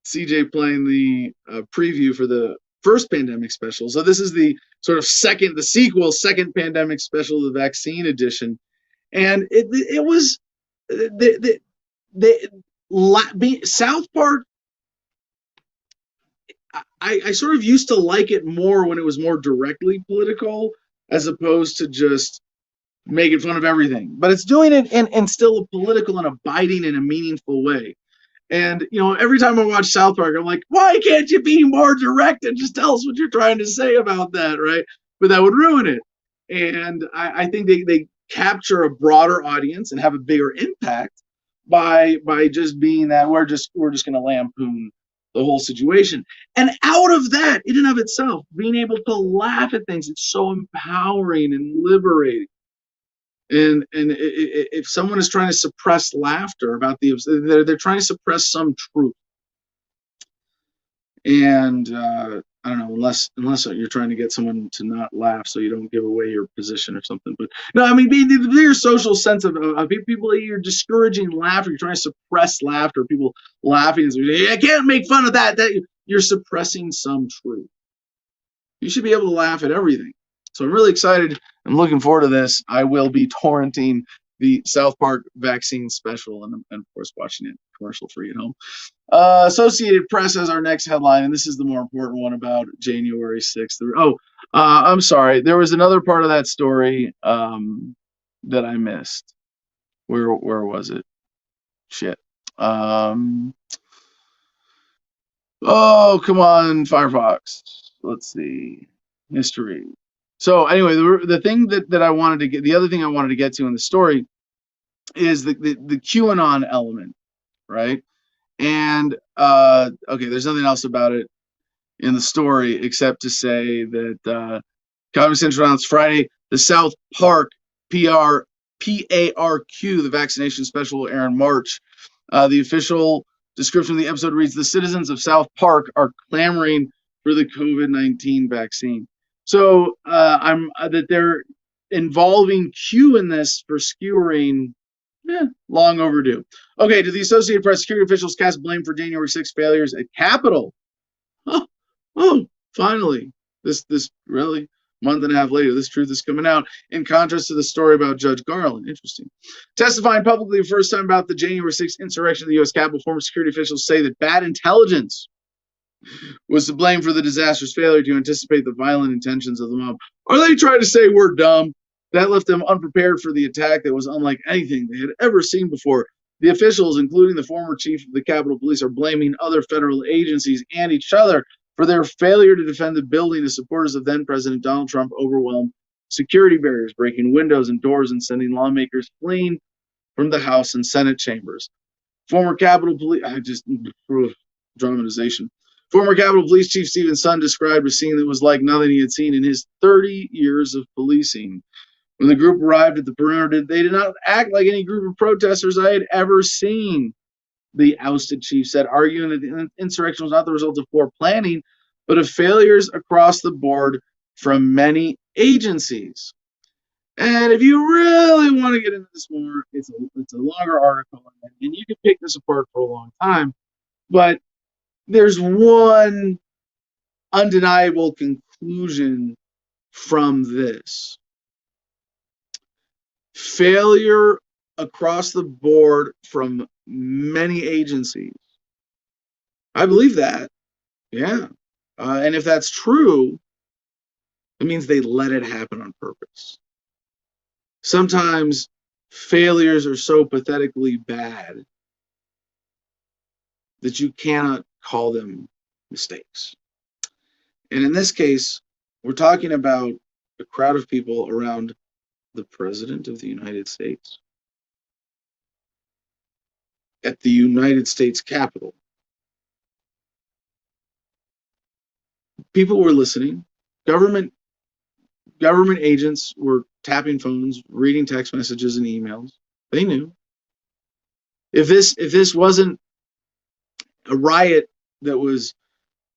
[SPEAKER 1] CJ playing the preview for the first pandemic special. So this is the sort of second pandemic special, the vaccine edition. And it was South Park. I sort of used to like it more when it was more directly political, as opposed to just making fun of everything. But it's doing it in still a political and abiding in a meaningful way. And, you know, every time I watch South Park, I'm like, why can't you be more direct and just tell us what you're trying to say about that, right? But that would ruin it. And I think they capture a broader audience and have a bigger impact by just being that we're just going to lampoon the whole situation. And out of that, in and of itself, being able to laugh at things, it's so empowering and liberating. And if someone is trying to suppress laughter about they're trying to suppress some truth. And I don't know, unless you're trying to get someone to not laugh so you don't give away your position or something. But no, I mean, the bigger social sense of people, you're discouraging laughter, you're trying to suppress laughter, people laughing, I can't make fun of that you're suppressing some truth. You should be able to laugh at everything. So I'm really excited. I'm looking forward to this. I will be torrenting the South Park vaccine special and of course watching it commercial free at home. Associated Press has our next headline, and this is the more important one about January 6th. I'm sorry. There was another part of that story that I missed. Where was it? Shit. Oh, come on, Firefox. Let's see. History. So anyway, the thing that I wanted to get, the other thing I wanted to get to in the story is the QAnon element, right? And okay, there's nothing else about it in the story except to say that Comedy Central announced Friday the South Park PARQ, the vaccination special, will air in March. The official description of the episode reads: the citizens of South Park are clamoring for the COVID-19 vaccine. So that they're involving Q in this for skewering, long overdue. Okay, do the Associated Press security officials cast blame for January 6th failures at Capitol? Oh, finally, this really month and a half later, this truth is coming out. In contrast to the story about Judge Garland, interesting. Testifying publicly the first time about the January 6th insurrection of the U.S. Capitol, former security officials say that bad intelligence was to blame for the disastrous failure to anticipate the violent intentions of the mob. Are they trying to say we're dumb? That left them unprepared for the attack that was unlike anything they had ever seen before. The officials, including the former chief of the Capitol Police, are blaming other federal agencies and each other for their failure to defend the building as supporters of then-President Donald Trump overwhelmed security barriers, breaking windows and doors and sending lawmakers fleeing from the House and Senate chambers. Former Capitol Police, dramatization. Former Capitol Police Chief Stephen Sun described a scene that was like nothing he had seen in his 30 years of policing. When the group arrived at the perimeter, they did not act like any group of protesters I had ever seen, the ousted chief said, arguing that the insurrection was not the result of poor planning, but of failures across the board from many agencies. And if you really want to get into this more, it's a longer article, and you can pick this apart for a long time. But there's one undeniable conclusion from this. Failure across the board from many agencies. I believe that. Yeah. And if that's true, it means they let it happen on purpose. Sometimes failures are so pathetically bad that you cannot call them mistakes. And in this case, we're talking about a crowd of people around the President of the United States at the United States Capitol. People were listening. Government agents were tapping phones, reading text messages and emails. They knew. If this wasn't a riot that was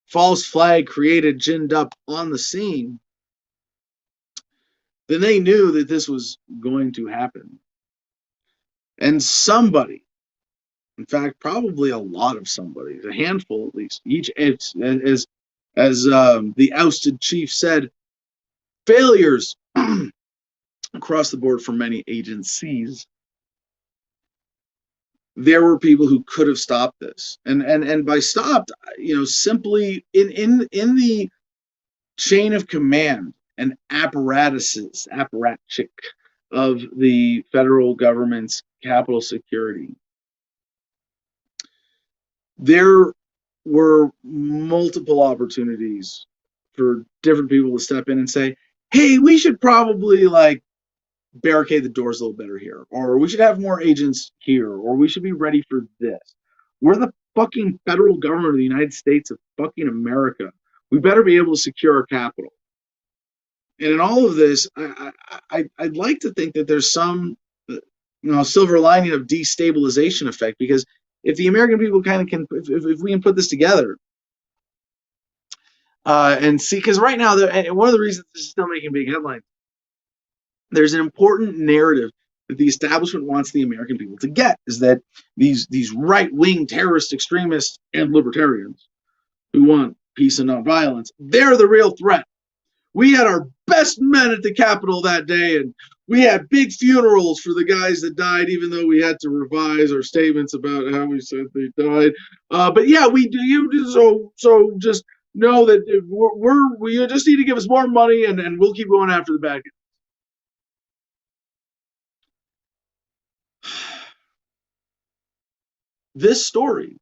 [SPEAKER 1] false flag created, ginned up on the scene, then they knew that this was going to happen. And somebody, in fact, probably a lot of somebody, a handful at least, each as the ousted chief said, failures across the board from many agencies. There were people who could have stopped this, and by stopped, simply in the chain of command and apparatchik of the federal government's Capitol security. There were multiple opportunities for different people to step in and say, hey, we should probably barricade the doors a little better here, or we should have more agents here, or we should be ready for this. We're the fucking federal government of the United States of fucking America. We better be able to secure our capital. And in all of this, I'd like to think that there's some silver lining of destabilization effect, because if the American people kind of can, if we can put this together and see, because right now, one of the reasons this is still making big headlines, there's an important narrative that the establishment wants the American people to get, is that these right-wing terrorist extremists and libertarians who want peace and not violence, they're the real threat. We had our best men at the Capitol that day, and we had big funerals for the guys that died, even though we had to revise our statements about how we said they died. But yeah, we do. So just know that we just need to give us more money, and we'll keep going after the bad guys. This story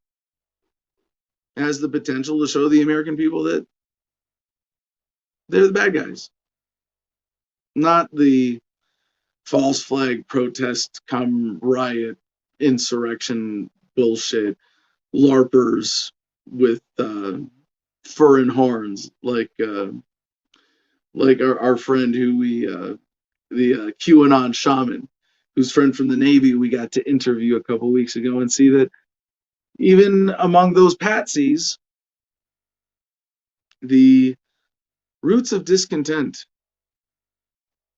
[SPEAKER 1] has the potential to show the American people that they're the bad guys, not the false flag protest, come riot, insurrection bullshit, LARPers with fur and horns, like our friend the QAnon shaman, whose friend from the Navy we got to interview a couple weeks ago, and see that even among those patsies, the roots of discontent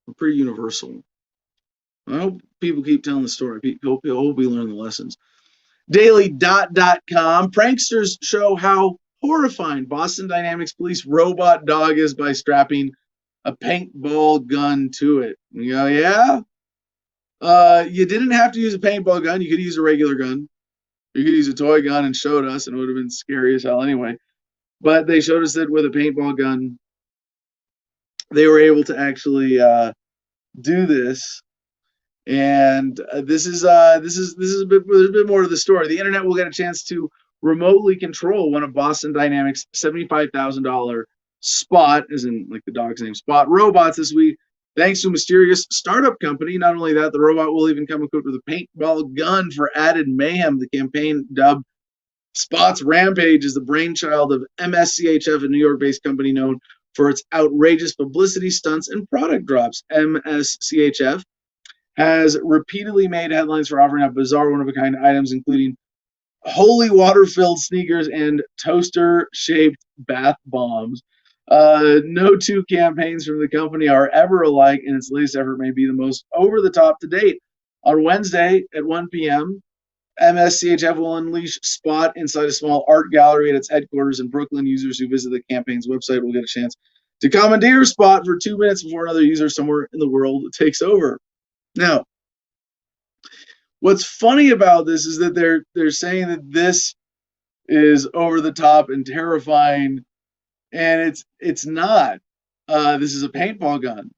[SPEAKER 1] are pretty universal. I hope people keep telling the story. I hope we learn the lessons. Daily.com. Pranksters show how horrifying Boston Dynamics Police robot dog is by strapping a paintball gun to it. You go, yeah? You didn't have to use a paintball gun. You could use a regular gun. You could use a toy gun and showed us, and it would have been scary as hell anyway. But they showed us that with a paintball gun, they were able to actually do this. And this is a bit, there's a bit more to the story. The internet will get a chance to remotely control one of Boston Dynamics' $75,000 Spot, as in like the dog's name, Spot robots this week, thanks to a mysterious startup company. Not only that, the robot will even come equipped with a paintball gun for added mayhem. The campaign, dubbed Spot's Rampage, is the brainchild of MSCHF, a New York-based company known for its outrageous publicity stunts and product drops. MSCHF has repeatedly made headlines for offering up bizarre one-of-a-kind items, including holy water-filled sneakers and toaster-shaped bath bombs. No two campaigns from the company are ever alike, and its latest effort may be the most over-the-top to date. On Wednesday at 1 p.m., MSCHF will unleash Spot inside a small art gallery at its headquarters in Brooklyn. Users who visit the campaign's website will get a chance to commandeer Spot for 2 minutes before another user somewhere in the world takes over. Now, what's funny about this is that they're saying that this is over the top and terrifying, and it's not. This is a paintball gun.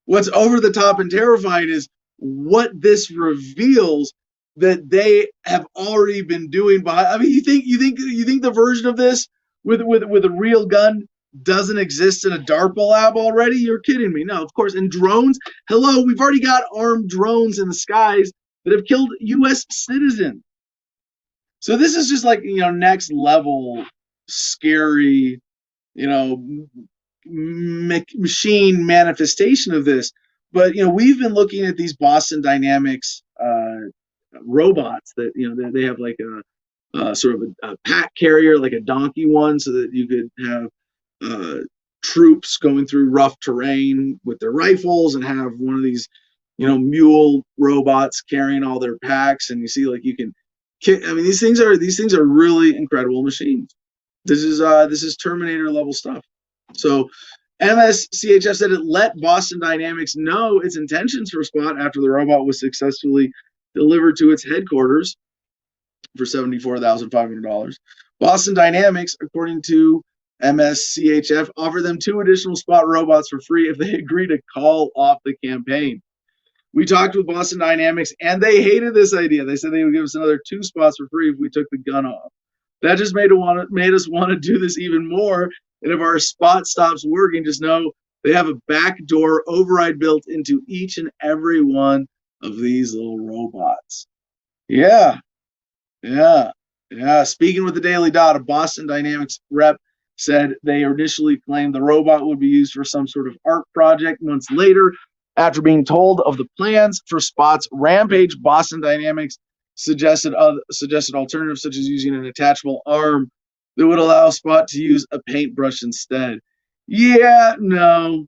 [SPEAKER 1] What's over the top and terrifying is what this reveals that they have already been doing behind. I mean, you think the version of this with a real gun doesn't exist in a DARPA lab already? You're kidding me. No, of course. And drones, hello, we've already got armed drones in the skies that have killed U.S. citizens. So this is just like, next level scary, machine manifestation of this. But, we've been looking at these Boston Dynamics robots that, they have like a sort of a pack carrier, like a donkey one, so that you could have troops going through rough terrain with their rifles, and have one of these, mule robots carrying all their packs. And you see, like, you can, these things are really incredible machines. This is Terminator level stuff. So MSCHF said it let Boston Dynamics know its intentions for Spot after the robot was successfully delivered to its headquarters for $74,500. Boston Dynamics, according to MSCHF, offered them 2 additional Spot robots for free if they agree to call off the campaign. We talked with Boston Dynamics, and they hated this idea. They said they would give us another 2 spots for free if we took the gun off. That just made us want to do this even more. And if our Spot stops working, just know they have a backdoor override built into each and every one of these little robots. Yeah. Speaking with the Daily Dot, a Boston Dynamics rep said they initially claimed the robot would be used for some sort of art project. Months later, after being told of the plans for Spot's rampage, Boston Dynamics suggested alternatives such as using an attachable arm that would allow Spot to use a paintbrush instead. Kind of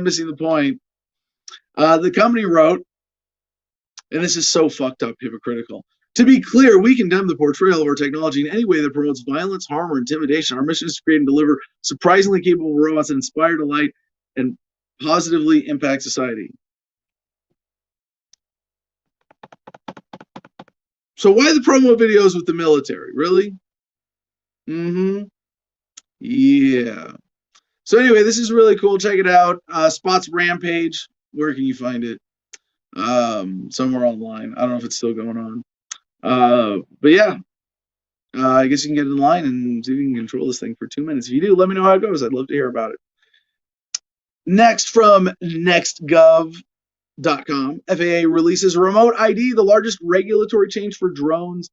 [SPEAKER 1] missing the point. The company wrote, and this is so fucked up, hypocritical. To be clear, we condemn the portrayal of our technology in any way that promotes violence, harm, or intimidation. Our mission is to create and deliver surprisingly capable robots that inspire delight and positively impact society. So why the promo videos with the military? Really? Yeah. So anyway, this is really cool. Check it out. Spot's Rampage. Where can you find it? Somewhere online. I don't know if it's still going on. But yeah. I guess you can get in line and see if you can control this thing for 2 minutes. If you do, let me know how it goes. I'd love to hear about it. Next, from nextgov.com, FAA releases remote ID, the largest regulatory change for drones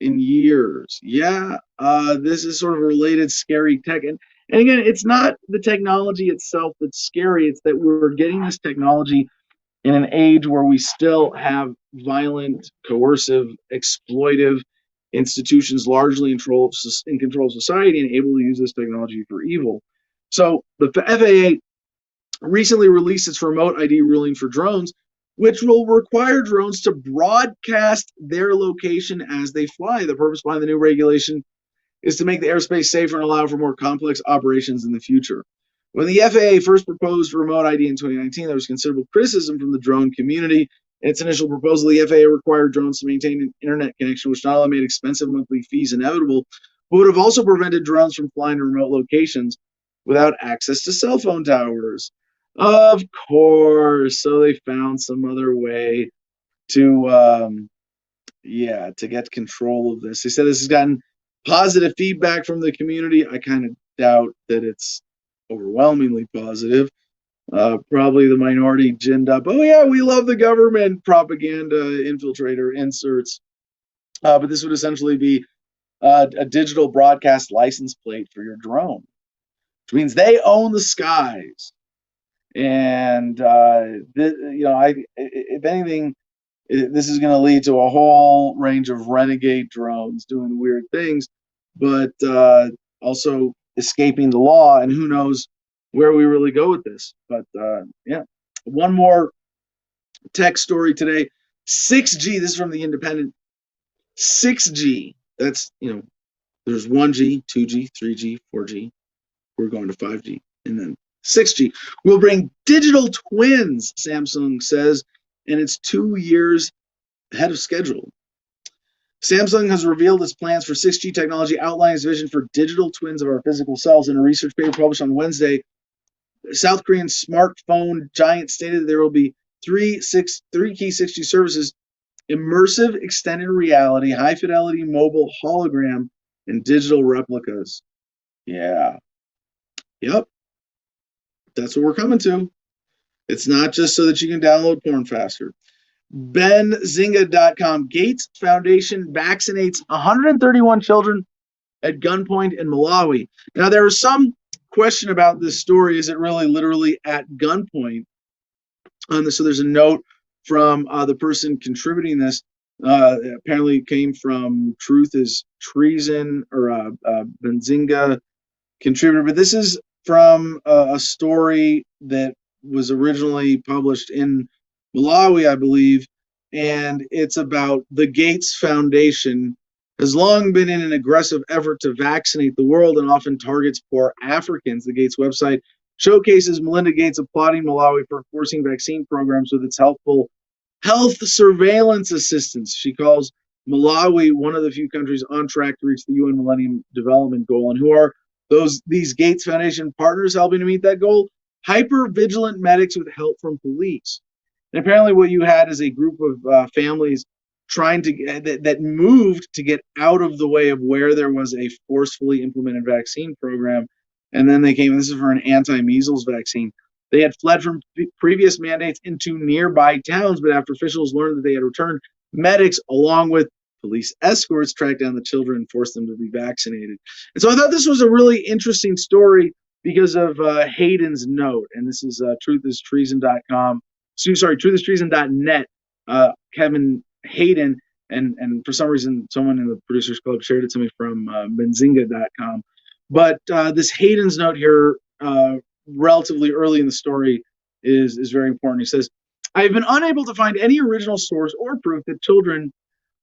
[SPEAKER 1] in years. Yeah, this is sort of a related scary tech. And again, it's not the technology itself that's scary. It's that we're getting this technology in an age where we still have violent, coercive, exploitive institutions largely in control of society and able to use this technology for evil. So the FAA recently released its remote ID ruling for drones, which will require drones to broadcast their location as they fly. The purpose behind the new regulation is to make the airspace safer and allow for more complex operations in the future. When the FAA first proposed remote ID in 2019, there was considerable criticism from the drone community. In its initial proposal, the FAA required drones to maintain an internet connection, which not only made expensive monthly fees inevitable, but would have also prevented drones from flying to remote locations without access to cell phone towers. Of course. So they found some other way to get control of this. They said this has gotten positive feedback from the community. I kind of doubt that it's overwhelmingly positive. Probably the minority ginned up, oh yeah, we love the government propaganda infiltrator inserts. But this would essentially be a digital broadcast license plate for your drone. which means they own the skies. And if anything, this is going to lead to a whole range of renegade drones doing weird things, but also escaping the law. And who knows where we really go with this? But yeah, one more tech story today. 6G. This is from the Independent. 6G. That's there's 1G, 2G, 3G, 4G. We're going to 5G, and then 6G will bring digital twins, Samsung says, and it's 2 years ahead of schedule. Samsung has revealed its plans for 6G technology, outlining its vision for digital twins of our physical selves. In a research paper published on Wednesday, South Korean smartphone giant stated that there will be three key 6G services: immersive extended reality, high fidelity mobile hologram, and digital replicas. Yeah. Yep. That's what we're coming to. It's not just so that you can download porn faster. Benzinga.com. Gates Foundation vaccinates 131 children at gunpoint in Malawi. Now, there is some question about this story. Is it really literally at gunpoint? So there's a note from the person contributing this. Apparently it came from Truth is Treason, or Benzinga contributor. But this is from a story that was originally published in Malawi, I believe, and it's about the Gates Foundation has long been in an aggressive effort to vaccinate the world and often targets poor Africans. The Gates website showcases Melinda Gates applauding Malawi for forcing vaccine programs with its helpful health surveillance assistance. She calls Malawi one of the few countries on track to reach the UN Millennium Development Goal. And who are these Gates Foundation partners helping to meet that goal? Hyper-vigilant medics with help from police. And apparently what you had is a group of families trying to that moved to get out of the way of where there was a forcefully implemented vaccine program. And then they came, and this is for an anti-measles vaccine. They had fled from previous mandates into nearby towns, but after officials learned that they had returned, medics, along with police escorts, tracked down the children and forced them to be vaccinated. And so I thought this was a really interesting story because of Hayden's note. And this is truthistreason.com. Truthistreason.net. Kevin Hayden, and for some reason, someone in the Producers Club shared it to me from benzinga.com. But this Hayden's note here, relatively early in the story, is very important. He says, I have been unable to find any original source or proof that children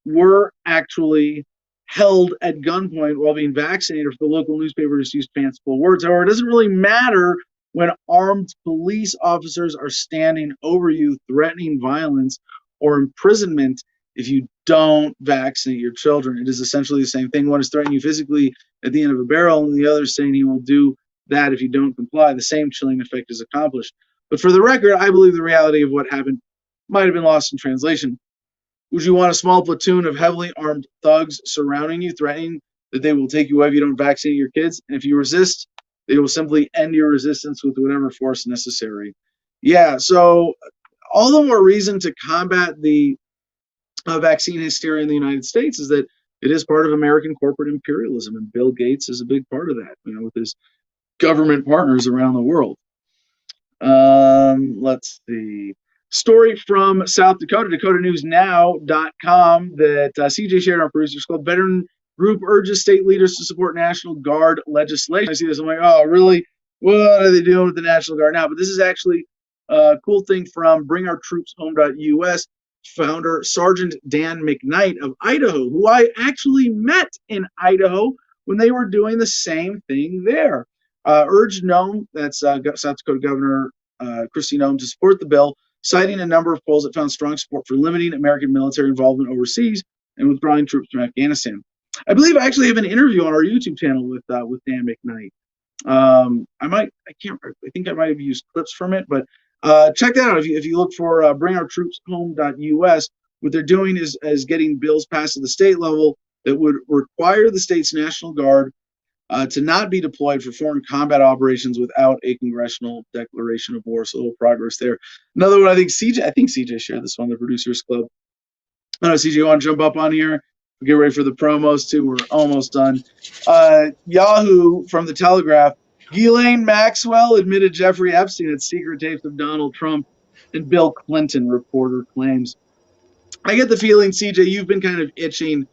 [SPEAKER 1] were actually held at gunpoint while being vaccinated, if the local newspaper just used fanciful words. However, it doesn't really matter when armed police officers are standing over you, threatening violence or imprisonment if you don't vaccinate your children. It is essentially the same thing. One is threatening you physically at the end of a barrel, and the other is saying he will do that if you don't comply. The same chilling effect is accomplished. But for the record, I believe the reality of what happened might have been lost in translation. Would you want a small platoon of heavily armed thugs surrounding you, threatening that they will take you away if you don't vaccinate your kids? And if you resist, they will simply end your resistance with whatever force necessary. Yeah, so all the more reason to combat the vaccine hysteria in the United States is that it is part of American corporate imperialism, and Bill Gates is a big part of that, with his government partners around the world. Let's see. Story from South Dakota, dakotanewsnow.com, that CJ shared on Producers Club. Veteran group urges state leaders to support National Guard legislation. I see this, I'm like, oh, really? What are they doing with the National Guard now? But this is actually a cool thing from BringOurTroopsHome.us. Founder Sergeant Dan McKnight of Idaho, who I actually met in Idaho when they were doing the same thing there. Urged Nome, that's South Dakota Governor Kristi Noem, to support the bill, citing a number of polls that found strong support for limiting American military involvement overseas and withdrawing troops from Afghanistan. I believe I actually have an interview on our YouTube channel with Dan McKnight. I think I might have used clips from it, but check that out. If you look for BringOurTroopsHome.us, what they're doing is getting bills passed at the state level that would require the state's National Guard to not be deployed for foreign combat operations without a congressional declaration of war. So a little progress there. Another one, I think CJ shared this one, the Producers Club. I don't know, CJ, you want to jump up on here? We'll get ready for the promos too. We're almost done. Yahoo from the Telegraph Ghislaine Maxwell admitted Jeffrey Epstein had secret tapes of Donald Trump and Bill Clinton, reporter claims. I get the feeling, CJ, you've been kind of itching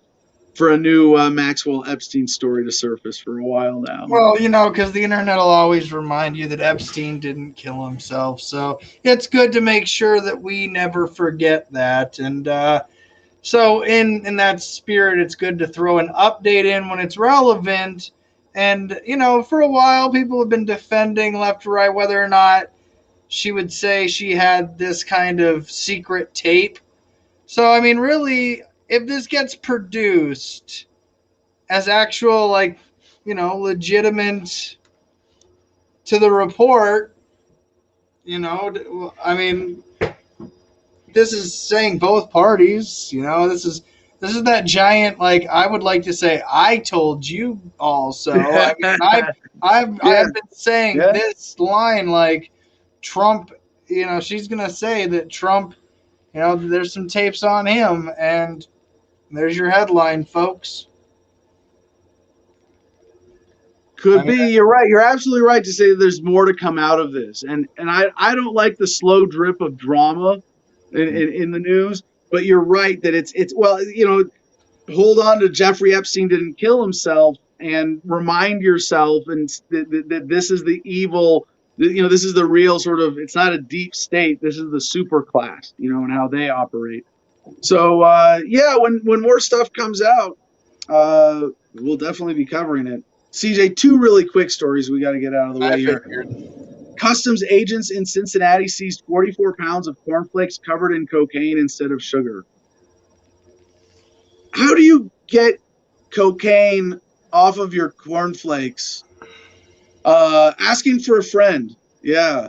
[SPEAKER 1] for a new Maxwell Epstein story to surface for a while now.
[SPEAKER 2] Well, because the internet will always remind you that Epstein didn't kill himself. So it's good to make sure that we never forget that. And so in that spirit, it's good to throw an update in when it's relevant. And, for a while, people have been defending left or right whether or not she would say she had this kind of secret tape. So, I mean, really, if this gets produced as actual, legitimate to the report, I mean, this is saying both parties, this is that giant, I would like to say, I told you all so. I mean, I've been saying this line, Trump, she's going to say that Trump, there's some tapes on him, and there's your headline, folks.
[SPEAKER 1] Could be. You're right. You're absolutely right to say that there's more to come out of this. And I don't like the slow drip of drama in the news, but you're right that it's hold on to Jeffrey Epstein didn't kill himself and remind yourself that this is the evil, this is the real sort of, it's not a deep state. This is the super class, and how they operate. So, when more stuff comes out, we'll definitely be covering it. CJ, two really quick stories we got to get out of the way here. Customs agents in Cincinnati seized 44 pounds of cornflakes covered in cocaine instead of sugar. How do you get cocaine off of your cornflakes? Asking for a friend. Yeah.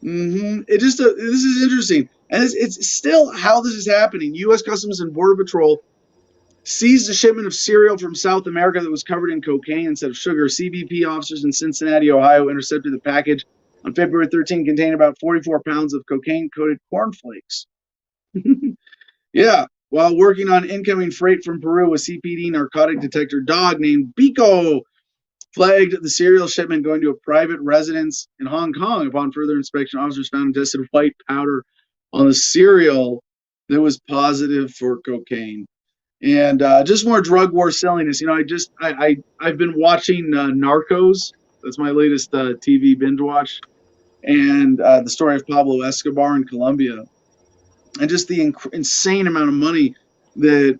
[SPEAKER 1] This is interesting. And it's still how this is happening. U.S. Customs and Border Patrol seized a shipment of cereal from South America that was covered in cocaine instead of sugar. CBP officers in Cincinnati, Ohio, intercepted the package on February 13, containing about 44 pounds of cocaine-coated cornflakes. Yeah, while working on incoming freight from Peru, a CPD narcotic detector dog named Biko flagged the cereal shipment going to a private residence in Hong Kong. Upon further inspection, officers found and tested white powder on the cereal that was positive for cocaine. And just more drug war silliness. I've been watching Narcos. That's my latest TV binge watch. And the story of Pablo Escobar in Colombia. And just the insane amount of money that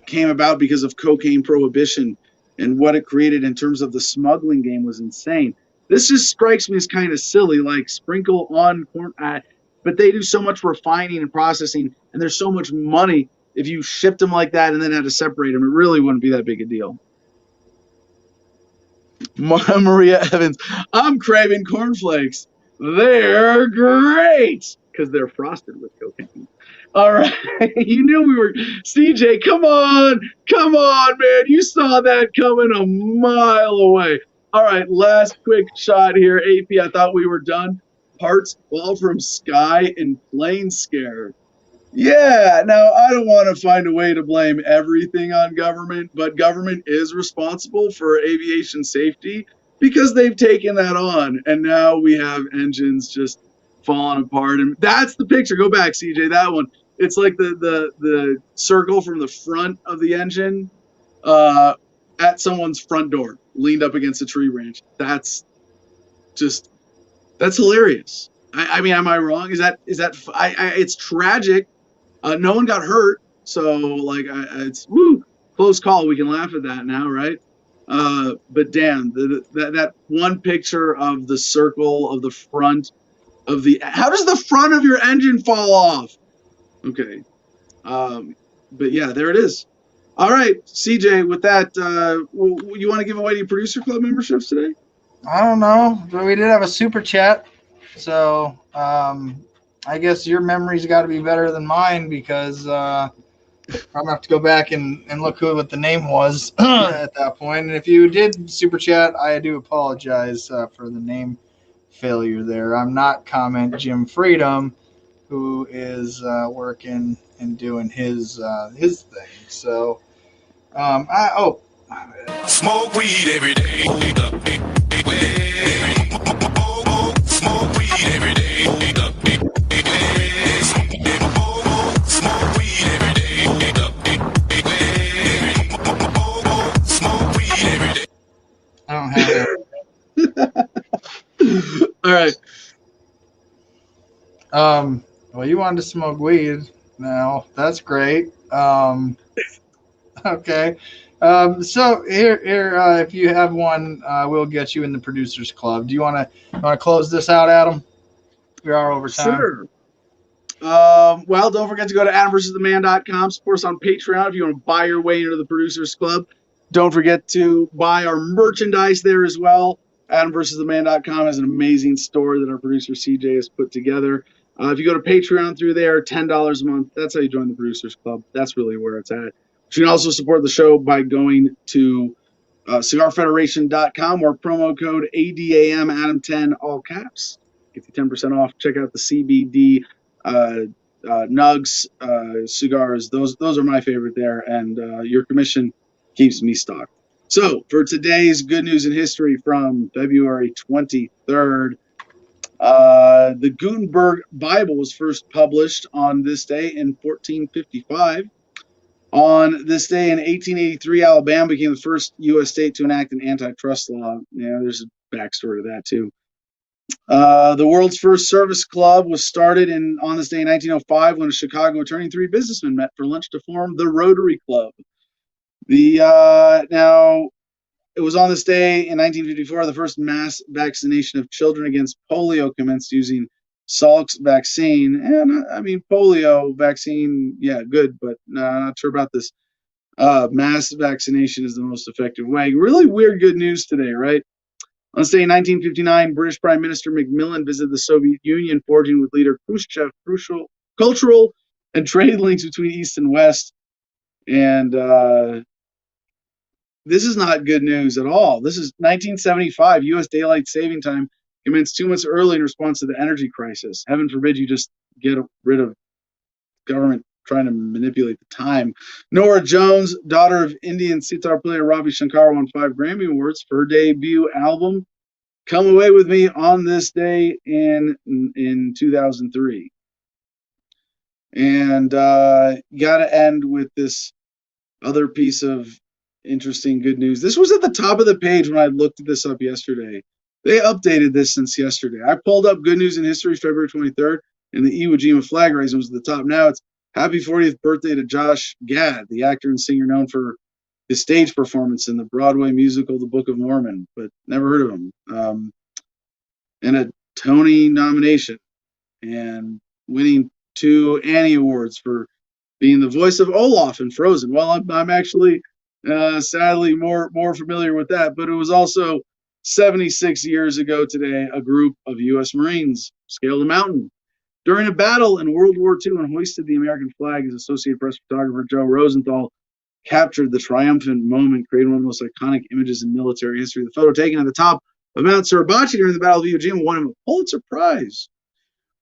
[SPEAKER 1] came about because of cocaine prohibition and what it created in terms of the smuggling game was insane. This just strikes me as kind of silly, sprinkle on corn. But they do so much refining and processing, and there's so much money. If you shipped them like that and then had to separate them, it really wouldn't be that big a deal. Maria Evans, I'm craving cornflakes. They're great because they're frosted with cocaine. All right. You knew we were. CJ, come on, man. You saw that coming a mile away. All right. Last quick shot here. AP, I thought we were done. Parts fall from sky in plane scare. Yeah, now I don't want to find a way to blame everything on government, but government is responsible for aviation safety because they've taken that on, and now we have engines just falling apart. And that's the picture. Go back, CJ, that one. It's like the circle from the front of the engine at someone's front door, leaned up against a tree branch. That's hilarious. I mean, am I wrong? It's tragic. No one got hurt, so it's close call. We can laugh at that now, right? But damn, that one picture of the circle of the front of how does the front of your engine fall off? Okay, but yeah, there it is. All right, CJ. With that, you want to give away your producer club memberships today?
[SPEAKER 2] I don't know, but we did have a super chat, so I guess your memory's got to be better than mine because I'm gonna have to go back and look what the name was at that point. And if you did super chat, I do apologize for the name failure there. I'm not Comment Jim Freedom, who is working and doing his thing. So
[SPEAKER 3] Smoke weed every day.
[SPEAKER 2] Well, you wanted to smoke weed. Now that's great. Okay. So here, if you have one, we'll get you in the producers club. Do you want to close this out, Adam? We are over time.
[SPEAKER 1] Sure. Well, don't forget to go to adamversustheman.com. Support us on Patreon if you want to buy your way into the Producers Club. Don't forget to buy our merchandise there as well. AdamVersusTheMan.com has an amazing store that our producer CJ has put together. If you go to Patreon through there, $10 a month, that's how you join the Producers Club. That's really where it's at. You can also support the show by going to cigarfederation.com or promo code ADAM Adam10 all caps. Get you 10% off. Check out the CBD nugs, cigars. Those are my favorite there, and your commission keeps me stocked. So for today's good news in history from February 23rd, the Gutenberg Bible was first published on this day in 1455. On this day in 1883, Alabama became the first U.S. state to enact an antitrust law. Yeah, there's a backstory to that too. The world's first service club was started on this day in 1905 when a Chicago attorney and three businessmen met for lunch to form the Rotary Club. Now, it was on this day in 1954 the first mass vaccination of children against polio commenced using Salk's vaccine. And I mean, polio vaccine, yeah, good, but not sure about this. Mass vaccination is the most effective way. Really weird good news today, right? On this day in 1959, British Prime Minister Macmillan visited the Soviet Union, forging with leader Khrushchev crucial cultural and trade links between East and West. And this is not good news at all. This is 1975. U.S. daylight saving time commenced 2 months early in response to the energy crisis. Heaven forbid you just get rid of government trying to manipulate the time. Norah Jones, daughter of Indian sitar player Ravi Shankar, won 5 Grammy Awards for her debut album, Come Away With Me, on this day in 2003. And got to end with this other piece of interesting good news. This was at the top of the page when I looked this up yesterday. They updated this since yesterday. I pulled up good news in history, February 23rd, and the Iwo Jima flag raising was at the top. Now it's happy 40th birthday to Josh Gad, the actor and singer known for his stage performance in the Broadway musical The Book of Mormon, but never heard of him. And a Tony nomination and winning 2 Annie Awards for being the voice of Olaf in Frozen. Well, I'm actually sadly more familiar with that, but it was also 76 years ago today, a group of U.S. Marines scaled a mountain during a battle in World War II and hoisted the American flag. As Associated Press photographer Joe Rosenthal captured the triumphant moment, creating one of the most iconic images in military history. The photo taken at the top of Mount Suribachi during the Battle of Iwo Jima won him a Pulitzer Prize.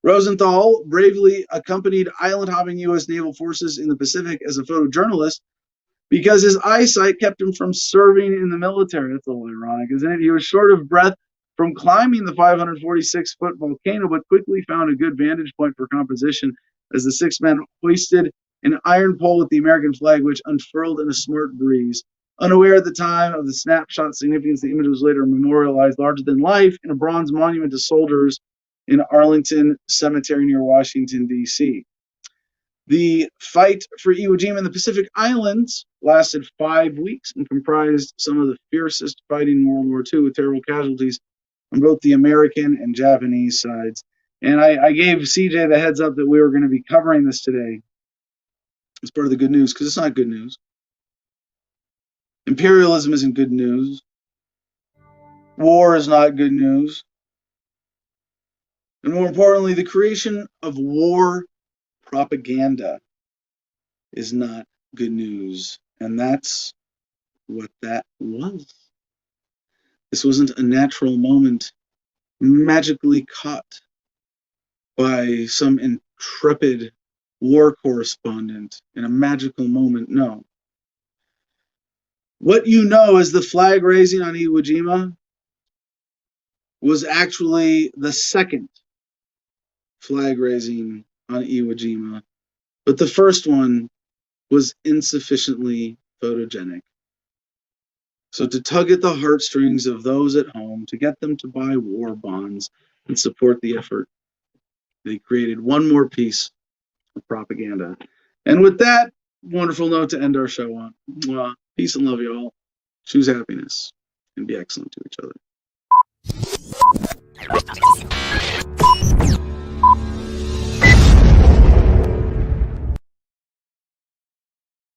[SPEAKER 1] Rosenthal bravely accompanied island-hopping U.S. naval forces in the Pacific as a photojournalist because his eyesight kept him from serving in the military. That's a little ironic, isn't it? He was short of breath from climbing the 546-foot volcano, but quickly found a good vantage point for composition as the 6 men hoisted an iron pole with the American flag, which unfurled in a smart breeze. Unaware at the time of the snapshot significance, the image was later memorialized larger than life in a bronze monument to soldiers in Arlington Cemetery near Washington, D.C. The fight for Iwo Jima in the Pacific Islands lasted 5 weeks and comprised some of the fiercest fighting in World War II, with terrible casualties on both the American and Japanese sides. And I gave CJ the heads up that we were going to be covering this today as part of the good news, because it's not good news. Imperialism isn't good news. War is not good news. And more importantly, the creation of war propaganda is not good news. And that's what that was. This wasn't a natural moment magically caught by some intrepid war correspondent in a magical moment. No. What you know as the flag raising on Iwo Jima was actually the second flag raising on Iwo Jima, but the first one was insufficiently photogenic. So to tug at the heartstrings of those at home, to get them to buy war bonds and support the effort. They created one more piece of propaganda. And with that wonderful note to end our show on, peace and love, you all. Choose happiness and be excellent to each other.